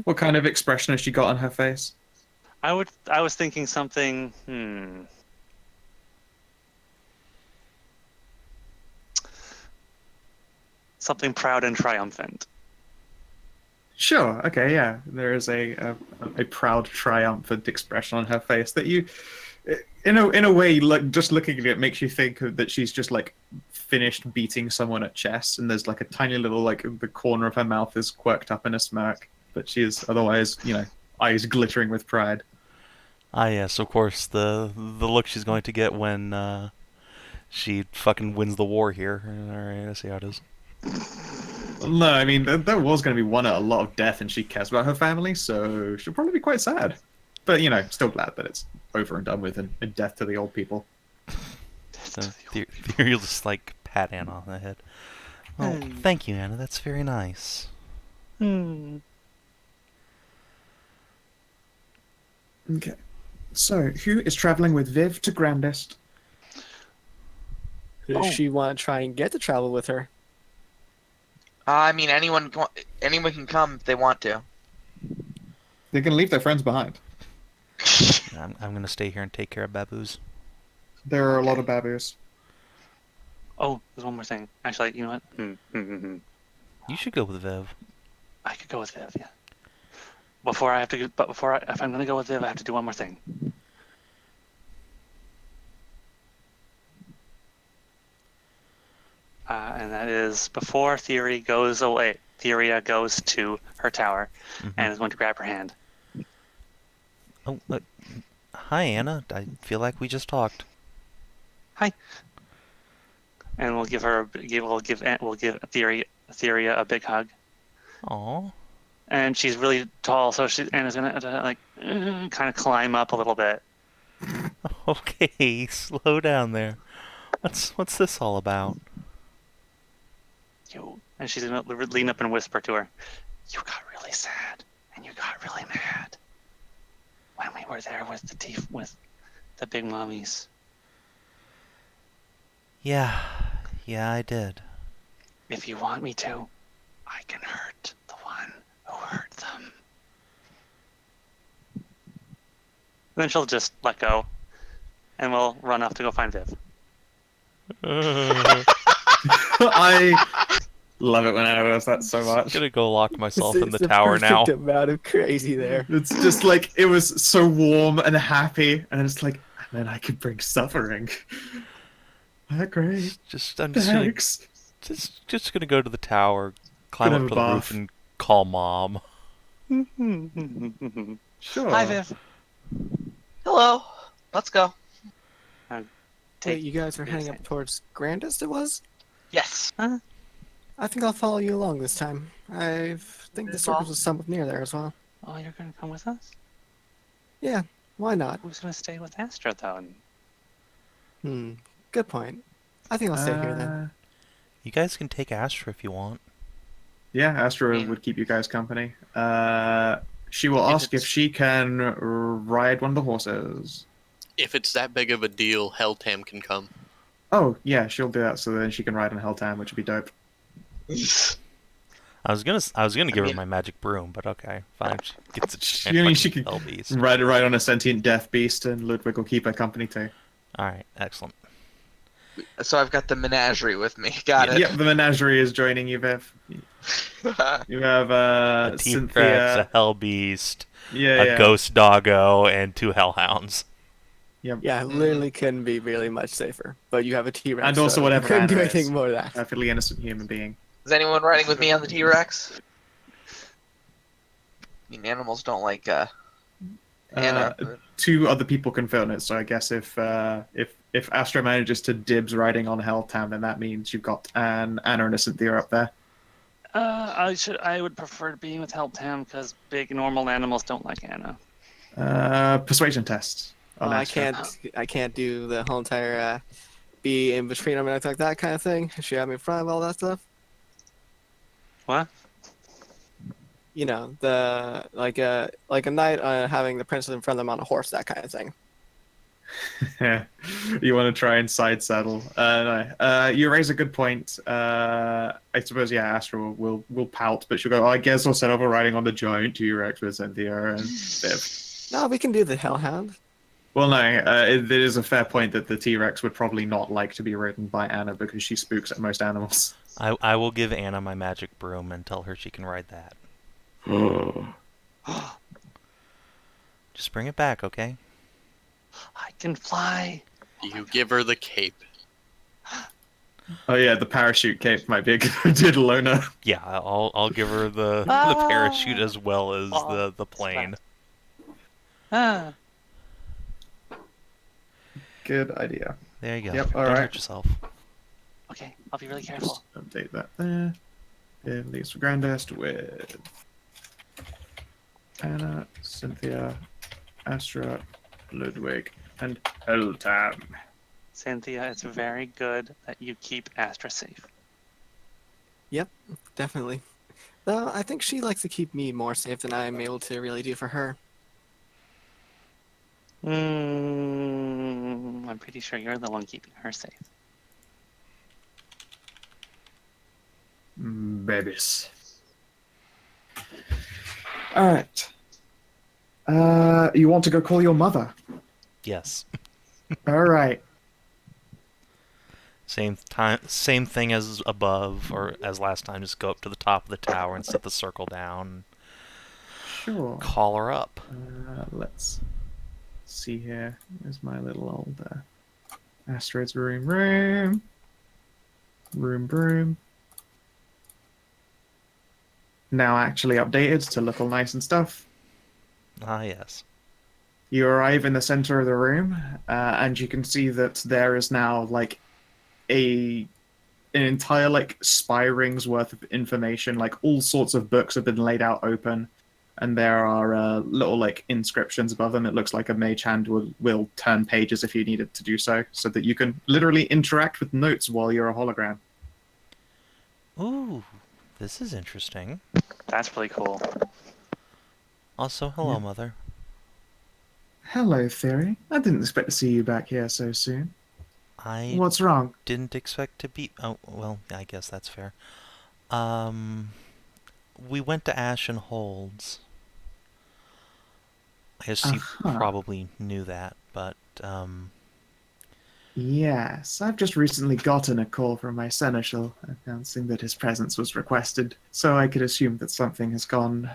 What kind of expression has she got on her face? I was thinking something. Something proud and triumphant. Sure. Okay. Yeah. There is a proud, triumphant expression on her face that you, in a way, like just looking at it makes you think that she's just like finished beating someone at chess, and there's like a tiny little the corner of her mouth is quirked up in a smirk, but she is otherwise, eyes glittering with pride. Ah, yes, of course, the look she's going to get when she fucking wins the war here. Alright, I see how it is. No, I mean there was going to be a lot of death, and she cares about her family, so she'll probably be quite sad. But still glad that it's over and done with, and death to the old people. So Theory will just pat Anna on the head. Oh, thank you, Anna. That's very nice. Okay. So, who is traveling with Viv to Grandest? Who does she want to try and get to travel with her? I mean, anyone can come if they want to. They can leave their friends behind. I'm gonna stay here and take care of baboos. There are a lot of baboos. Oh, there's one more thing. Actually, you know what? You should go with Viv. I could go with Viv, yeah. If I'm gonna go with Viv, I have to do one more thing. And that is before Thyri goes away. Thyria goes to her tower and is going to grab her hand. Oh, hi, Anna. I feel like we just talked. Hi. And we'll give Thyria a big hug. Aw. And she's really tall, so Anna's gonna kind of climb up a little bit. Okay, slow down there. What's this all about? And she's gonna lean up and whisper to her, "You got really sad, and got really mad when we were there with the big mummies. Yeah, I did. If you want me to, I can hurt the one who hurt them. Then she'll just let go, and we'll run off to go find Viv. I love it when Anna does that so I'm much. gonna go lock myself in the It's tower now. perfect amount of crazy there. It's just like it was so warm and happy, and it's like, and then I could bring suffering. Great. I'm just gonna, Thanks. just gonna go to the tower, climb Gonna up to have a the bath. roof, and call Mom. Sure. Hi, Viv. Hello. Let's go. Wait, you guys are heading up towards Grandest, it was? Yes. I think I'll follow you along this time. I think the circus is somewhat near there as well. Oh, you're gonna come with us? Yeah, why not? Who's gonna stay with Astra, though? Good point. I think I'll stay here then. You guys can take Astra if you want. Yeah, Astra Yeah. would keep you guys company. She will If ask if it's- she can ride one of the horses. If it's that big of a deal, Helltam can come. Oh, yeah, she'll do that so then she can ride on Helltown, which would be dope. I was gonna give her mean- my magic broom, but okay, fine. She gets a She- giant I mean, she fucking could hell beast. ride on a sentient death beast, and Ludwig will keep her company too. All right, excellent. So I've got the menagerie with me. Got it. Yep, the menagerie is joining you, Viv. You have A T-Rex, a Cynthia. hell beast, Yeah, a yeah. ghost doggo, and 2 hellhounds. Yep. Yeah, literally couldn't be really much safer. But you have a T-Rex, And also so whatever you couldn't do Anna anything is. more than that. Perfectly innocent human being. Is anyone riding with me on the T-Rex? I mean, animals don't like Anna. 2 other people confirm it, so I guess if Astra manages to dibs riding on Helltown, then that means you've got an Anna and a Cynthia up there. I would prefer being with Helptown because big normal animals don't like Anna. Persuasion test. Oh, on I Astra. can't do the whole entire be in between them and anything like that kind of thing. She had me in front of all that stuff. What? You know, the like a knight having the princess in front of them on a horse, that kind of thing. Yeah, you want to try and side saddle. No. You raise a good point. I suppose, yeah, Astra will pout, but she'll go, oh, I guess I'll set up a riding on the giant T-Rex with Cynthia and Viv. No, we can do the Hellhound. Well, no, it is a fair point that the T-Rex would probably not like to be ridden by Anna because she spooks at most animals. I will give Anna my magic broom and tell her she can ride that. Just bring it back, okay? I can fly. You give her the cape. Oh yeah, the parachute cape might be a good idea to loan her. Yeah, I'll give her the parachute as well as the plane. Ah. Good idea. There you go. Yep, Don't alright. hurt yourself. Okay, I'll be really careful. Just update that there. Viv leaves for Grandest with Anna, Cynthia, Astra, Ludwig, and Helltown. Cynthia, it's very good that you keep Astra safe. Yep, definitely. Though I think she likes to keep me more safe than I'm able to really do for her. I'm pretty sure you're the one keeping her safe. Babies. Alright. You want to go call your mother? Yes. Alright. Same thing as above or as last time. Just go up to the top of the tower and set the circle down. Sure. Call her up. Let's see here. Where's my little old Astrid's room? Broom. Now actually updated to look all nice and stuff. Ah, yes. You arrive in the center of the room, and you can see that there is now like an entire like spy ring's worth of information. Like all sorts of books have been laid out open, and there are little like inscriptions above them. It looks like a mage hand will turn pages if you needed to do so that you can literally interact with notes while you're a hologram. Ooh, this is interesting. That's really cool. Also, hello, Yeah. Mother. Hello, Thyri. I didn't expect to see you back here so soon. I What's wrong? didn't expect to be... Oh, well, I guess that's fair. Um, we went to Ashen Holds. I guess you Uh-huh. probably knew that, but, Yes, I've just recently gotten a call from my seneschal announcing that his presence was requested, so I could assume that something has gone.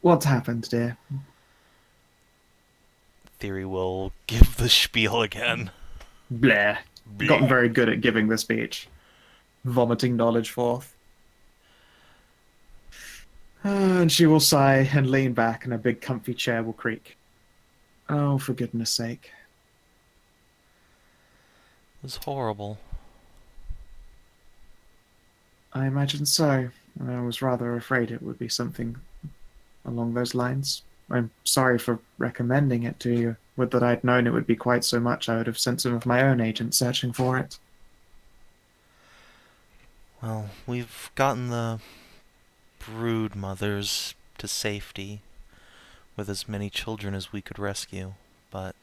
What's happened, dear? Thyri will give the spiel again. Bleh. Gotten Bleh. very good at giving the speech. Vomiting knowledge forth. And she will sigh and lean back, and a big comfy chair will creak. Oh, for goodness sake. It was horrible. I imagine so. I was rather afraid it would be something along those lines. I'm sorry for recommending it to you. Would that I'd known it would be quite so much, I would have sent some of my own agents searching for it. Well, we've gotten the brood mothers to safety with as many children as we could rescue, but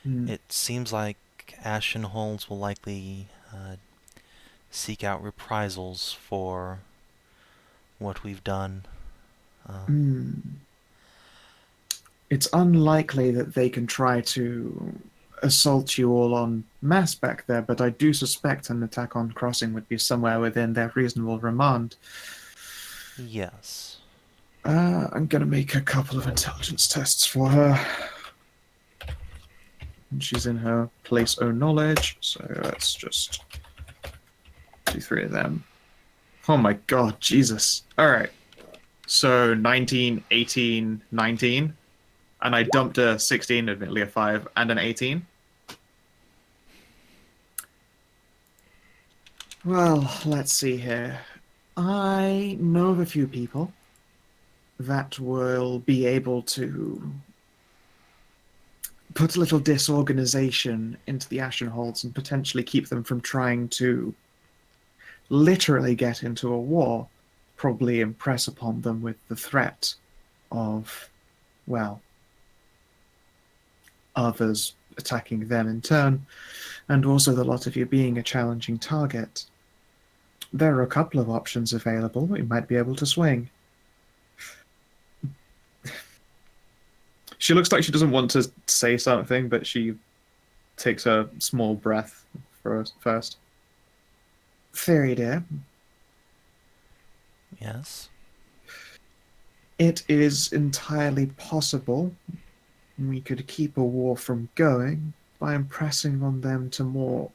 it seems like Ashen Holds will likely seek out reprisals for what we've done. It's unlikely that they can try to assault you all en masse back there, but I do suspect an attack on Crossing would be somewhere within their reasonable remand. Yes. I'm going to make a couple of intelligence tests for her. And she's in her place own knowledge, so let's just do 3 of them. Oh my god, Jesus. Alright. So 19, 18, 19. And I dumped a 16, admittedly a 5, and an 18. Well, let's see here. I know of a few people that will be able to put a little disorganization into the Ashen Holds and potentially keep them from trying to literally get into a war, probably impress upon them with the threat of, well, others attacking them in turn, and also the lot of you being a challenging target. There are a couple of options available that you might be able to swing. She looks like she doesn't want to say something, but she takes a small breath first. Fairy dear. Yes. It is entirely possible we could keep a war from going by impressing on them to more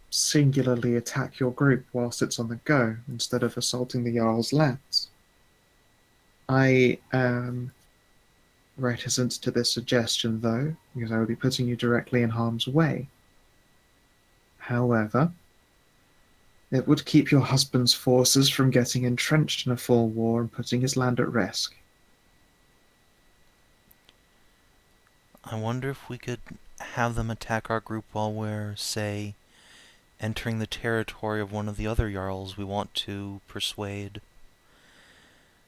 singularly attack your group whilst it's on the go, instead of assaulting the Jarl's lands. I am reticent to this suggestion, though, because I would be putting you directly in harm's way. However, it would keep your husband's forces from getting entrenched in a full war and putting his land at risk. I wonder if we could have them attack our group while we're, say, entering the territory of one of the other Jarls we want to persuade.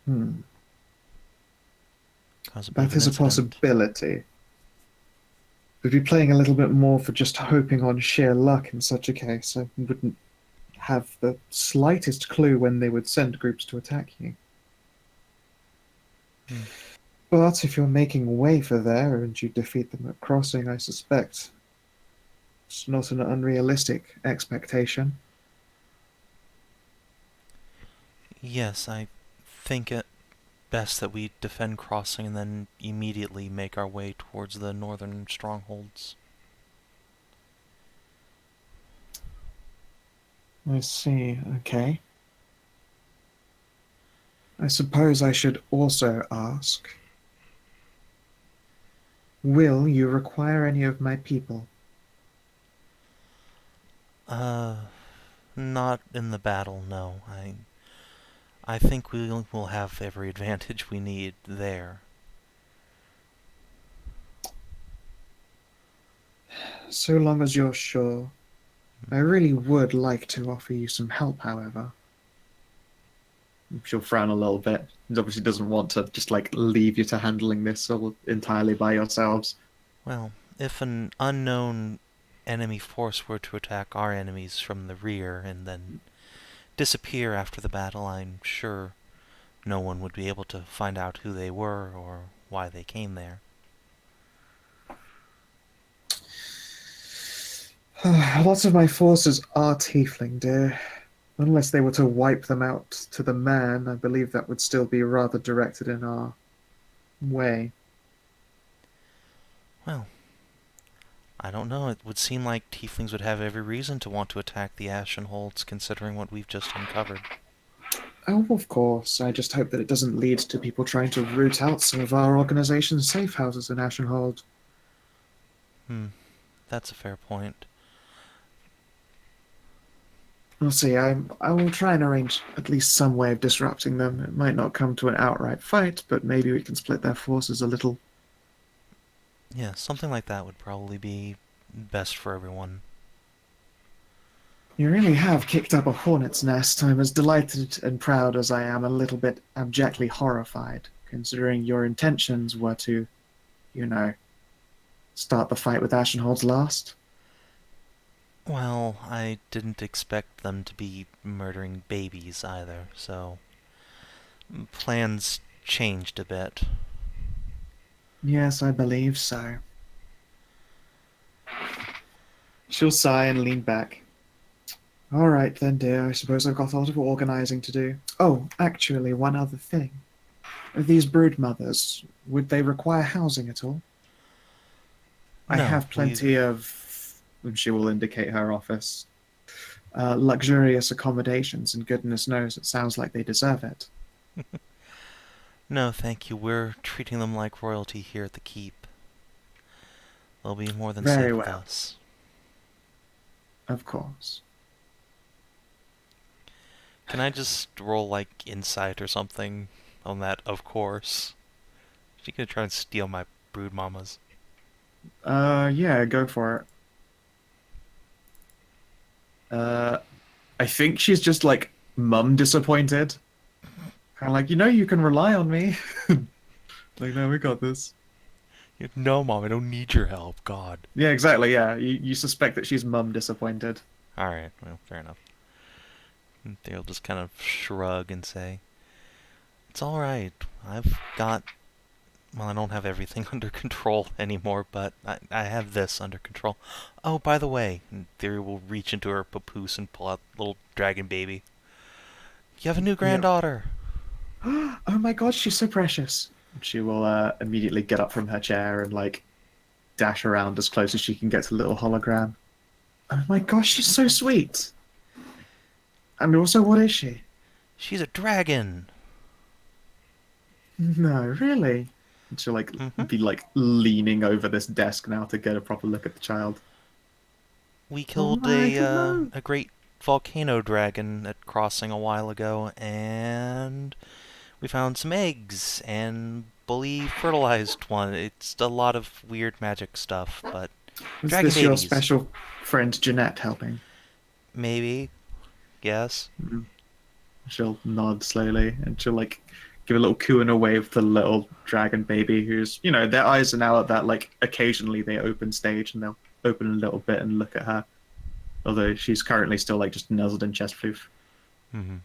That is a possibility. We'd be playing a little bit more for just hoping on sheer luck in such a case. I wouldn't have the slightest clue when they would send groups to attack you. But if you're making way for there and you defeat them at Crossing, I suspect it's not an unrealistic expectation. Yes, I think it best that we defend Crossing and then immediately make our way towards the northern strongholds. I see, okay. I suppose I should also ask, will you require any of my people? Not in the battle, no. I think we'll have every advantage we need there. So long as you're sure. I really would like to offer you some help, however. She'll frown a little bit. She obviously doesn't want to just like leave you to handling this all entirely by yourselves. Well, if an unknown enemy force were to attack our enemies from the rear and then disappear after the battle, I'm sure no one would be able to find out who they were or why they came there. Lots of my forces are tiefling, dear. Unless they were to wipe them out to the man, I believe that would still be rather directed in our way. Well, I don't know. It would seem like tieflings would have every reason to want to attack the Ashenholds, considering what we've just uncovered. Oh, of course. I just hope that it doesn't lead to people trying to root out some of our organization's safe houses in Ashenhold. That's a fair point. We'll see. I will try and arrange at least some way of disrupting them. It might not come to an outright fight, but maybe we can split their forces a little. Yeah, something like that would probably be best for everyone. You really have kicked up a hornet's nest. I'm as delighted and proud as I am a little bit abjectly horrified, considering your intentions were to, start the fight with Ashenhold's last. Well, I didn't expect them to be murdering babies either, so plans changed a bit. Yes, I believe so. She'll sigh and lean back. All right then, dear. I suppose I've got a lot of organizing to do. Oh, actually, one other thing. These brood mothers, would they require housing at all? I No, have plenty of, and she will indicate her office, luxurious accommodations, and goodness knows it sounds like they deserve it. No, thank you. We're treating them like royalty here at the keep. They'll be more than Very safe with well. us. Of course. Can I just roll, like, insight or something on that, of course? She gonna try and steal my brood mamas. Yeah, go for it. I think she's just like mum disappointed. Kind of like, you can rely on me. Like, no, we got this. No, Mom, I don't need your help, God. Yeah, exactly, yeah. You suspect that she's mum disappointed. Alright, well, fair enough. They'll just kind of shrug and say, it's alright. I've got... Well, I don't have everything under control anymore, but I have this under control. Oh, by the way, Thyri will reach into her papoose and pull out little dragon baby. You have a new granddaughter! Oh my god, she's so precious. She will immediately get up from her chair and, like, dash around as close as she can get to the little hologram. Oh my gosh, she's so sweet. And also, what is she? She's a dragon! No, really? And she'll, like, be, like, leaning over this desk now to get a proper look at the child. We killed my a great volcano dragon at crossing a while ago, and we found some eggs, and Bully fertilized one. It's a lot of weird magic stuff, but Is dragon this your babies. special friend Jeanette helping? Maybe. Yes. She'll nod slowly, and she'll, like, give a little coo and a wave to the little dragon baby who's, their eyes are now at that, like, occasionally they open stage, and they'll open a little bit and look at her. Although she's currently still, like, just nuzzled in chest floof. Mm-hmm.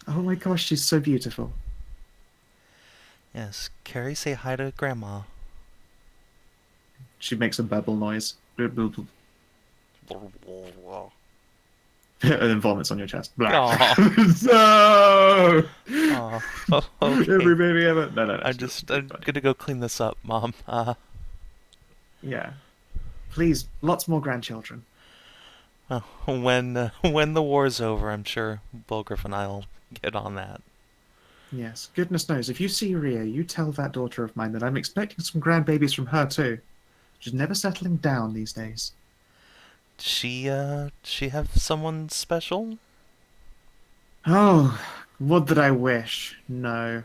Oh my gosh, she's so beautiful. Yes. Carrie, say hi to Grandma. She makes a babble noise. And then vomits on your chest. Aw. No! Aw. Okay. Every baby ever. No. I'm gonna go clean this up, Mom. Yeah. Please, lots more grandchildren. Well, when the war's over, I'm sure Bulgriff and I'll get on that. Yes. Goodness knows, if you see Rhea, you tell that daughter of mine that I'm expecting some grandbabies from her too. She's never settling down these days. She have someone special? Oh, would that I wish. No.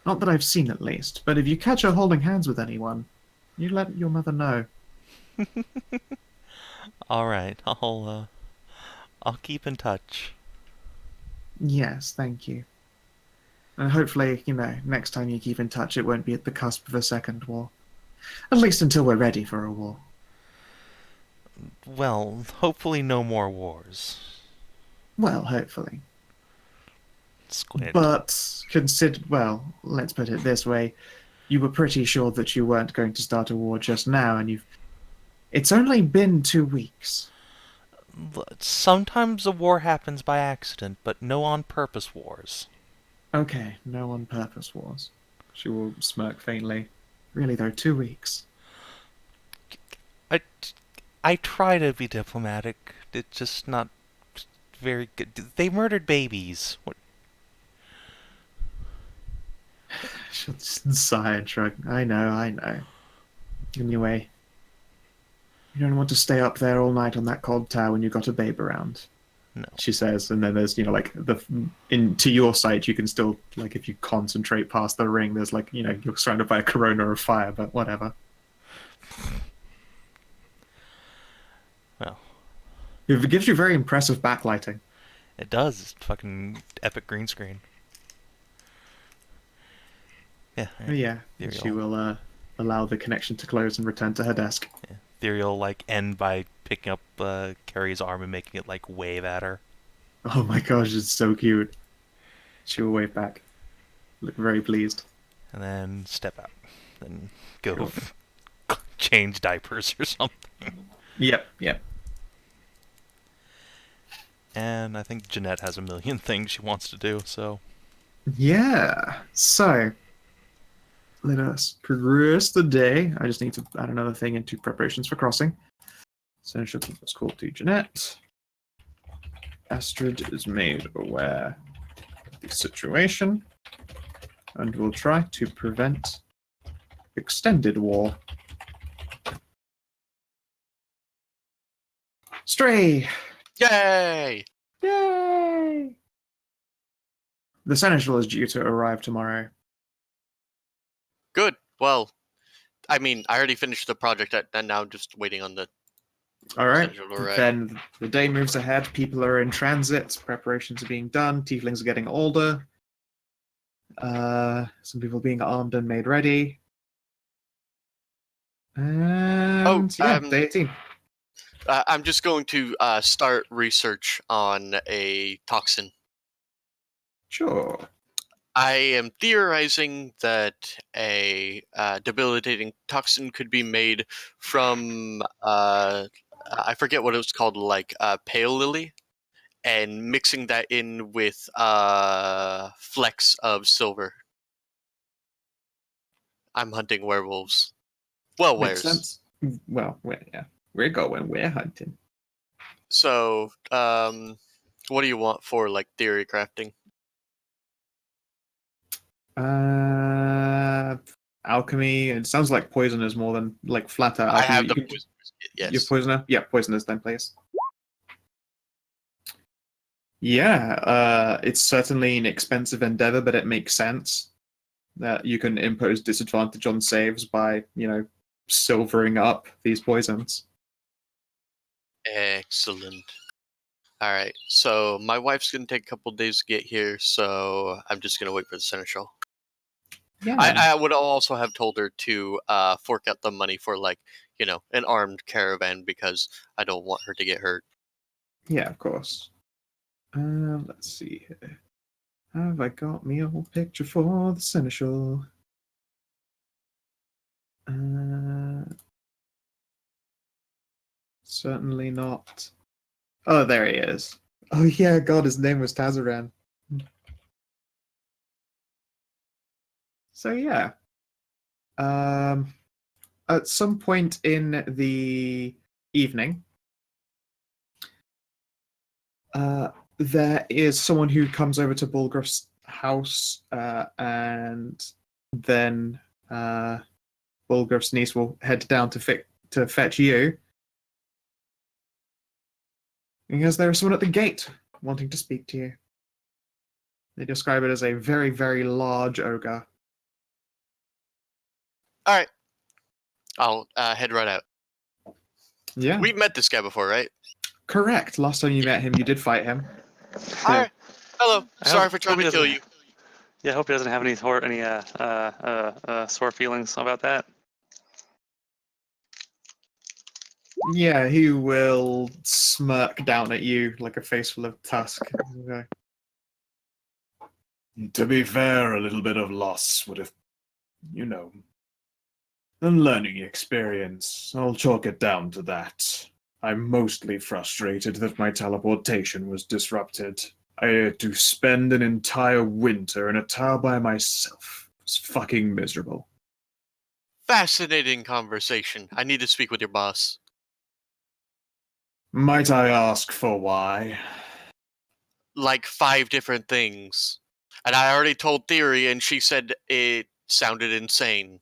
Not that I've seen, at least. But if you catch her holding hands with anyone, you let your mother know. All right, I'll keep in touch. Yes, thank you. And hopefully, next time you keep in touch, it won't be at the cusp of a second war. At least until we're ready for a war. Well, hopefully no more wars. Well, hopefully. Squid. But well, let's put it this way. You were pretty sure that you weren't going to start a war just now, and it's only been 2 weeks. Sometimes a war happens by accident, but no on-purpose wars. Okay, no on purpose wars. She will smirk faintly. Really though, 2 weeks. I try to be diplomatic. It's just not very good. They murdered babies. What? She'll just sigh and shrug. I know. Anyway, you don't want to stay up there all night on that cold tower when you've got a babe around. No. She says, and then there's, to your side, you can still, if you concentrate past the ring, there's, you're surrounded by a corona of fire, but whatever. Well. It gives you very impressive backlighting. It does. It's fucking epic green screen. Yeah. Yeah. She will allow the connection to close and return to her desk. Yeah. Thyri will, end by picking up Carrie's arm and making it, wave at her. Oh my gosh, it's so cute. She will wave back. Look very pleased. And then step out. Then go change diapers or something. Yep. And I think Jeanette has a million things she wants to do, so... Yeah. So, let us progress the day. I just need to add another thing into preparations for crossing. So she'll keep us called to Jeanette. Astrid is made aware of the situation and will try to prevent extended war. Stray! Yay! Yay! The Seneschal is due to arrive tomorrow. Good. Well, I mean, I already finished the project, and now I'm just waiting on the... Alright, Seneschal to arrive. then the day moves ahead, people are in transit, preparations are being done, tieflings are getting older. Some people being armed and made ready. And day 18. I'm just going to start research on a toxin. Sure. I am theorizing that a debilitating toxin could be made from, I forget what it was called, pale lily, and mixing that in with flecks of silver. I'm hunting werewolves. Well, Makes wares. sense. Well, we're going, we're hunting. So, what do you want for, theory crafting? Alchemy. It sounds like poison is more than flat out. I have the poison. Yes. You're poisoner? Yeah, poisoners then, please. Yeah, it's certainly an expensive endeavor, but it makes sense that you can impose disadvantage on saves by, silvering up these poisons. Excellent. All right, so my wife's gonna take a couple days to get here, so I'm just gonna wait for the Seneschal. Yeah. I would also have told her to fork out the money for an armed caravan because I don't want her to get hurt. Yeah, of course. Let's see here. Have I got me a whole picture for the Seneschal? Certainly not. Oh, there he is. Oh yeah, God, his name was Tazaran. So yeah. At some point in the evening, there is someone who comes over to Bulgraf's house, and then Bulgraf's niece will head down to fetch you. Because there is someone at the gate wanting to speak to you. They describe it as a very, very large ogre. All right, I'll head right out. Yeah. We've met this guy before, right? Correct. Last time you met him, you did fight him. All right. Hello. I Sorry hope- for trying hope he to kill doesn't- you. Yeah, I hope he doesn't have any sore feelings about that. Yeah, he will smirk down at you like a face full of tusk. Okay. To be fair, a little bit of loss would have, a learning experience. I'll chalk it down to that. I'm mostly frustrated that my teleportation was disrupted. I had to spend an entire winter in a tower by myself. It was fucking miserable. Fascinating conversation. I need to speak with your boss. Might I ask for why? Like 5 different things. And I already told Thyri, and she said it sounded insane.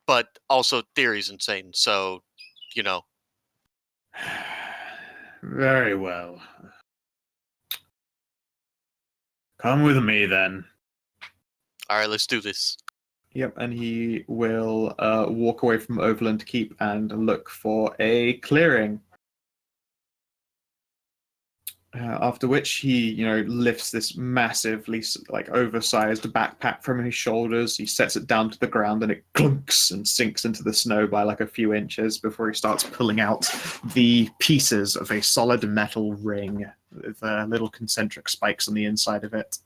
But also Theory's insane, so, you know. Very well. Come with me then. Alright, let's do this. Yep, and he will walk away from Overland Keep and look for a clearing. After which he, lifts this massively oversized backpack from his shoulders. He sets it down to the ground and it clunks and sinks into the snow by like a few inches before he starts pulling out the pieces of a solid metal ring with little concentric spikes on the inside of it.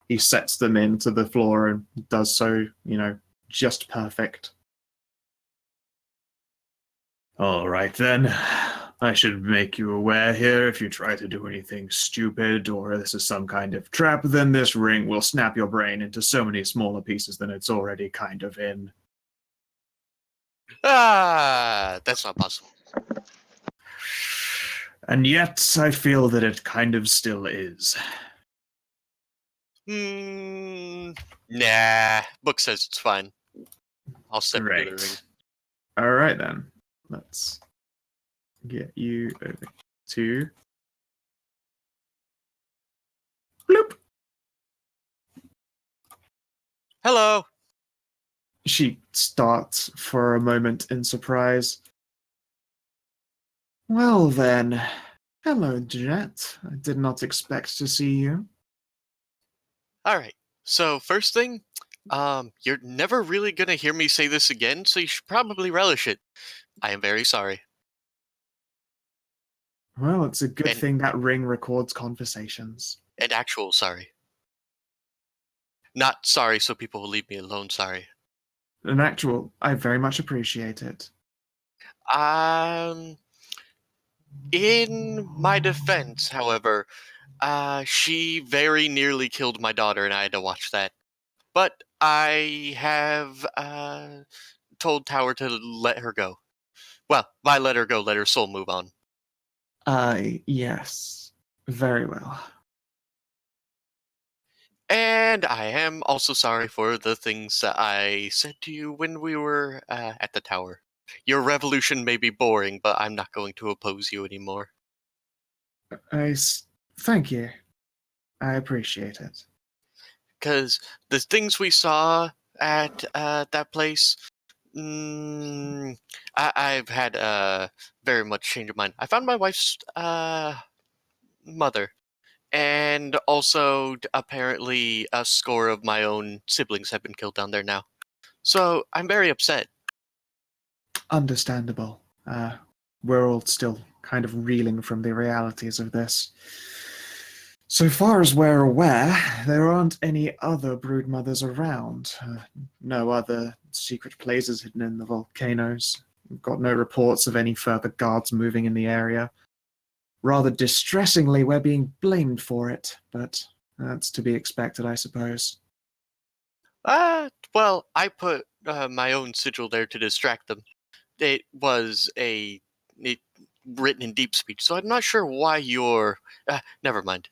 He sets them into the floor and does so, just perfect. All right then. I should make you aware here if you try to do anything stupid or this is some kind of trap, then this ring will snap your brain into so many smaller pieces than it's already kind of in. That's not possible. And yet, I feel that it kind of still is. Nah. Book says it's fine. I'll step into the ring. Great. All right then. Let's get you over to bloop. Hello. She starts for a moment in surprise. Well then, hello, Jeanette. I did not expect to see you. Alright. So, first thing, you're never really gonna hear me say this again, so you should probably relish it. I am very sorry. Well, it's a good And- thing that ring records conversations. An actual sorry. Not sorry so people will leave me alone, sorry. An actual, I very much appreciate it. In my defense, however, she very nearly killed my daughter and I had to watch that. But I have told Tower to let her go. Well, by let her go, let her soul move on. Yes. Very well. And I am also sorry for the things that I said to you when we were at the tower. Your revolution may be boring, but I'm not going to oppose you anymore. Thank you. I appreciate it. Because the things we saw at that place, I've had very much change of mind. I found my wife's mother, and also apparently a score of my own siblings have been killed down there now. So I'm very upset. Understandable. We're all still kind of reeling from the realities of this. So far as we're aware, there aren't any other broodmothers around. No other secret places hidden in the volcanoes. We've got no reports of any further guards moving in the area. Rather distressingly, we're being blamed for it, but that's to be expected, I suppose. Well, I put my own sigil there to distract them. It was written in deep speech, so I'm not sure why you're... never mind.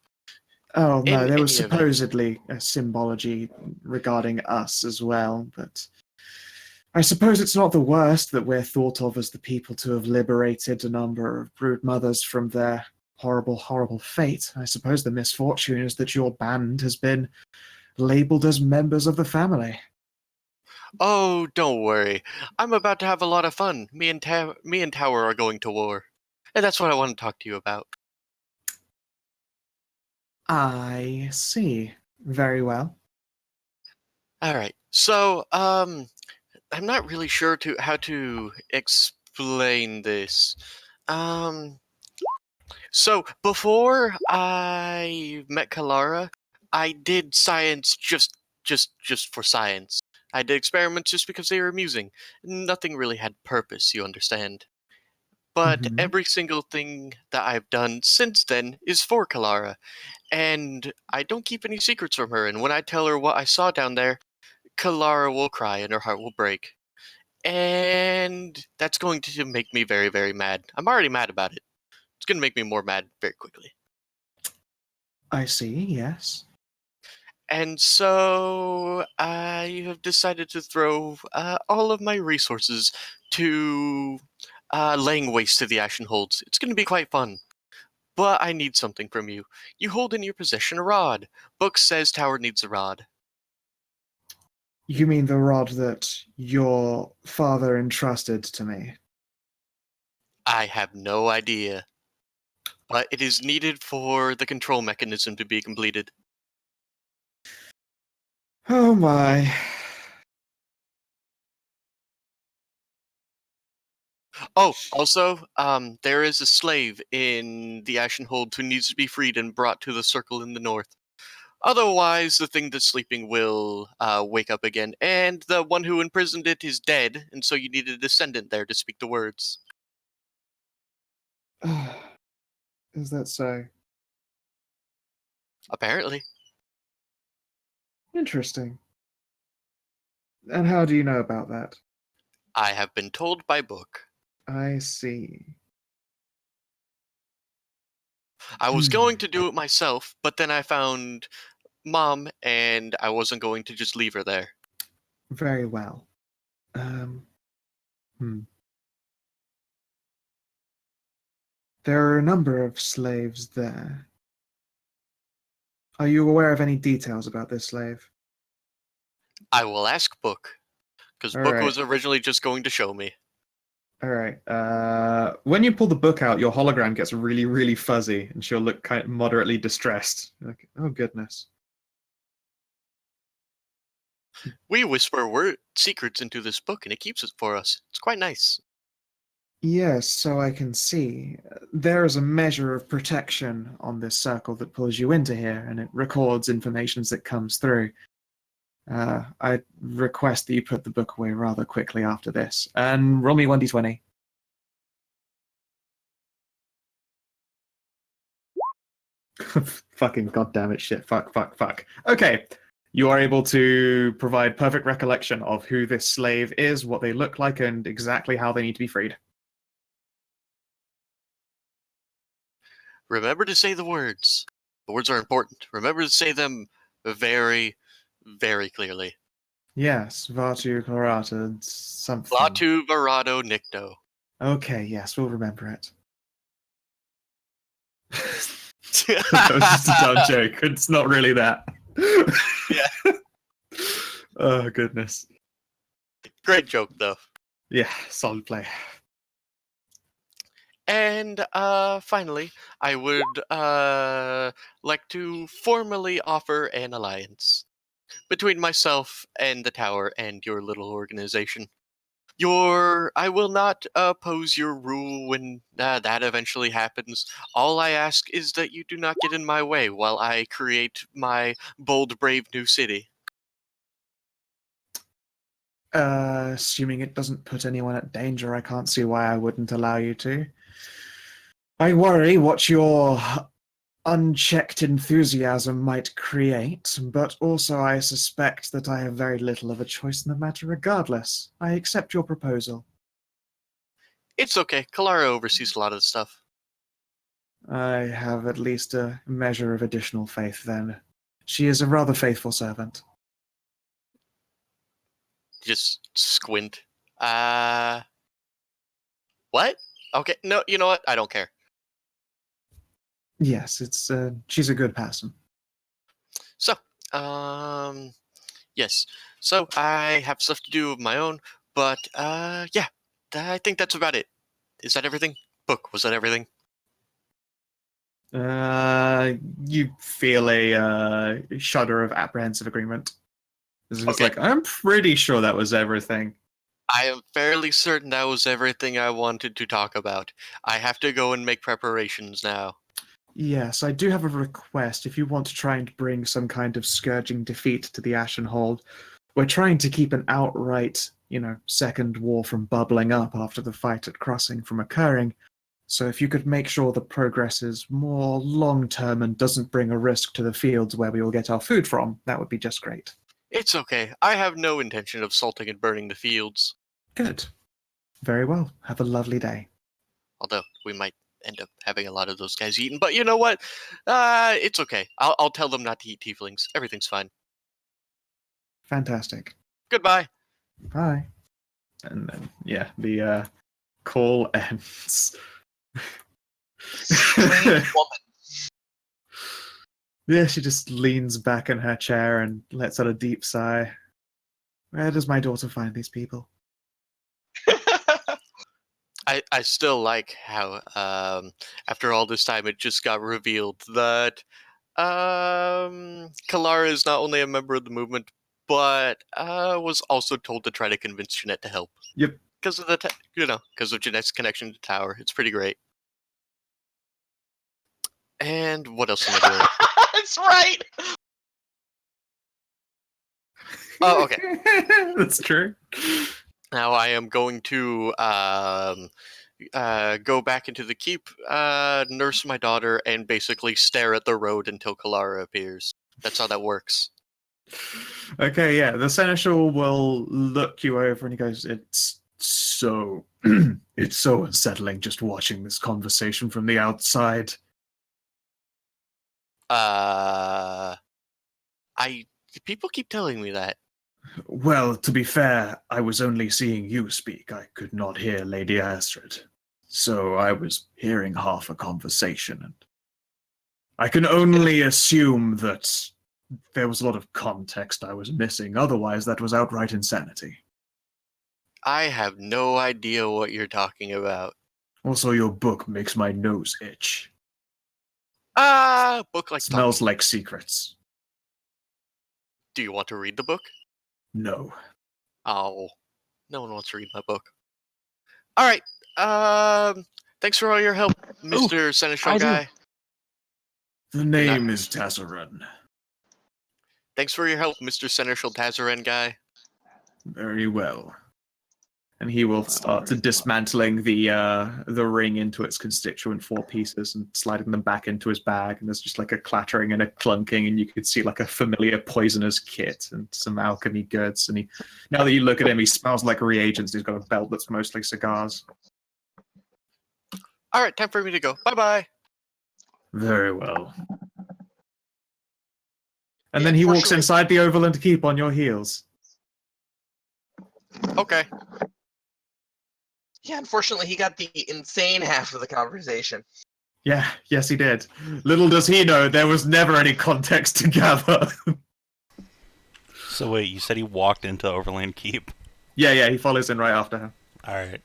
Oh, no, In there was any event. supposedly a symbology regarding us as well, but I suppose it's not the worst that we're thought of as the people to have liberated a number of broodmothers from their horrible, horrible fate. I suppose the misfortune is that your band has been labeled as members of the family. Oh, don't worry. I'm about to have a lot of fun. Me and Tower are going to war. And that's what I want to talk to you about. I see. Very well. All right. So, I'm not really sure how to explain this. Um, so before I met Kalara, I did science just for science. I did experiments just because they were amusing. Nothing really had purpose, you understand. But Mm-hmm. every single thing that I've done since then is for Kalara, and I don't keep any secrets from her. And when I tell her what I saw down there, Kalara will cry and her heart will break. And that's going to make me very, very mad. I'm already mad about it. It's going to make me more mad very quickly. I see, yes. And so I have decided to throw all of my resources to laying waste to the Ashen Holds. It's going to be quite fun. But I need something from you. You hold in your possession a rod. Book says Tower needs a rod. You mean the rod that your father entrusted to me? I have no idea. But it is needed for the control mechanism to be completed. Oh my. Oh, also, there is a slave in the Ashen Hold who needs to be freed and brought to the circle in the north. Otherwise, the thing that's sleeping will wake up again, and the one who imprisoned it is dead, and so you need a descendant there to speak the words. Is that so? Apparently. Interesting. And how do you know about that? I have been told by Book. I see. I was going to do it myself, but then I found Mom, and I wasn't going to just leave her there. Very well. There are a number of slaves there. Are you aware of any details about this slave? I will ask Book, because All Book right. was originally just going to show me. All right. When you pull the book out, your hologram gets really, really fuzzy, and she'll look kind of moderately distressed. Like, oh goodness. We whisper secrets into this book, and it keeps it for us. It's quite nice. Yes, so I can see. There is a measure of protection on this circle that pulls you into here, and it records information as it comes through. I request that you put the book away rather quickly after this. And roll me 1d20. Fucking goddamn it, shit, fuck. Okay, you are able to provide perfect recollection of who this slave is, what they look like, and exactly how they need to be freed. Remember to say the words. The words are important. Remember to say them very, very clearly. Yes, Vatu Clarata, something. Latu Varado Nicto. Okay, yes, we'll remember it. That was just a dumb joke. It's not really that. Yeah. Oh, goodness. Great joke, though. Yeah, solid play. And finally, I would like to formally offer an alliance between myself and the tower and your little organization. I will not oppose your rule when that eventually happens. All I ask is that you do not get in my way while I create my bold, brave new city. Assuming it doesn't put anyone at danger, I can't see why I wouldn't allow you to. I worry what your unchecked enthusiasm might create, but also I suspect that I have very little of a choice in the matter regardless. I accept your proposal. It's okay. Kalara oversees a lot of the stuff. I have at least a measure of additional faith then. She is a rather faithful servant. Just squint. What? Okay, no, you know what? I don't care. Yes, she's a good person. So, yes. So I have stuff to do of my own, but yeah, I think that's about it. Is that everything? Book, was that everything? You feel a shudder of apprehensive agreement. It's Okay. like, I'm pretty sure that was everything. I am fairly certain that was everything I wanted to talk about. I have to go and make preparations now. Yes, I do have a request. If you want to try and bring some kind of scourging defeat to the Ashen Hold, we're trying to keep an outright, second war from bubbling up after the fight at Crossing from occurring. So if you could make sure the progress is more long-term and doesn't bring a risk to the fields where we will get our food from, that would be just great. It's okay. I have no intention of salting and burning the fields. Good. Very well. Have a lovely day. Although we might end up having a lot of those guys eaten. But you know what? It's okay. I'll tell them not to eat tieflings. Everything's fine. Fantastic. Goodbye. Bye. And then, the call ends. Strange woman. Yeah, she just leans back in her chair and lets out a deep sigh. Where does my daughter find these people? I still like how after all this time it just got revealed that Kalara is not only a member of the movement but was also told to try to convince Jeanette to help. Yep. Because of because of Jeanette's connection to Tower. It's pretty great. And what else am I doing? That's right. Oh, okay. That's true. Now I am going to go back into the keep, nurse my daughter, and basically stare at the road until Kalara appears. That's how that works. Okay, yeah. The seneschal will look you over and he goes, it's so unsettling just watching this conversation from the outside. People keep telling me that. Well, to be fair, I was only seeing you speak. I could not hear Lady Astrid. So I was hearing half a conversation, and I can only assume that there was a lot of context I was missing. Otherwise, that was outright insanity. I have no idea what you're talking about. Also, your book makes my nose itch. Book like Smells talking. like secrets. Do you want to read the book? No. Oh, no one wants to read my book. All right. Thanks for all your help, Mr. Seneschal I do. guy. The name is Tassaran. Thanks for your help, Mr. Seneschal Tazaran guy. Very well. And he will start to dismantling the ring into its constituent 4 pieces and sliding them back into his bag. And there's just like a clattering and a clunking, and you could see like a familiar poisoner's kit and some alchemy goods. And now that you look at him, he smells like reagents. He's got a belt that's mostly cigars. All right, time for me to go. Bye-bye. Very well. And Yeah, then he walks unfortunately- inside the Overland Keep on your heels. Okay. Yeah, unfortunately, he got the insane half of the conversation. Yeah, yes, he did. Little does he know, there was never any context to gather. So wait, you said he walked into Overland Keep? Yeah, he follows in right after her. Alright.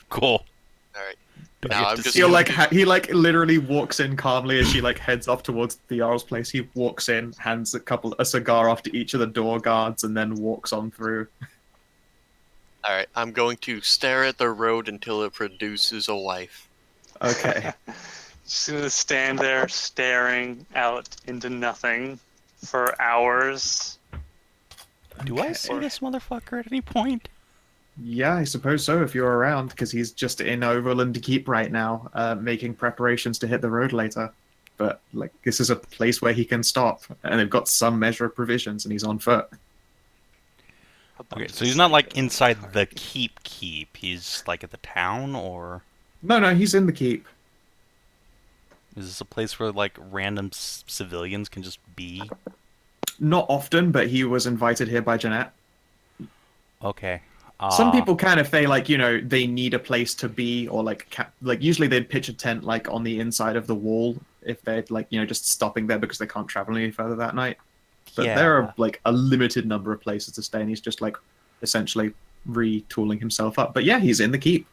Cool. All right. Do I Now get I'm to just see He him? he literally walks in calmly as she heads off towards the Jarl's place. He walks in, hands a cigar off to each of the door guards, and then walks on through. All right. I'm going to stare at the road until it produces a wife. Okay. Just gonna stand there staring out into nothing for hours. Do I see this motherfucker at any point? Yeah, I suppose so, if you're around, because he's just in Overland Keep right now, making preparations to hit the road later. But, this is a place where he can stop, and they've got some measure of provisions, and he's on foot. Okay, so he's not inside the keep. He's at the town, or No, he's in the keep. is this a place where random civilians can just be? Not often, but he was invited here by Jeanette. Okay. Some people can if they they need a place to be, or usually they'd pitch a tent on the inside of the wall if they're just stopping there because they can't travel any further that night. But there are a limited number of places to stay, and he's just essentially retooling himself up. But yeah, he's in the keep.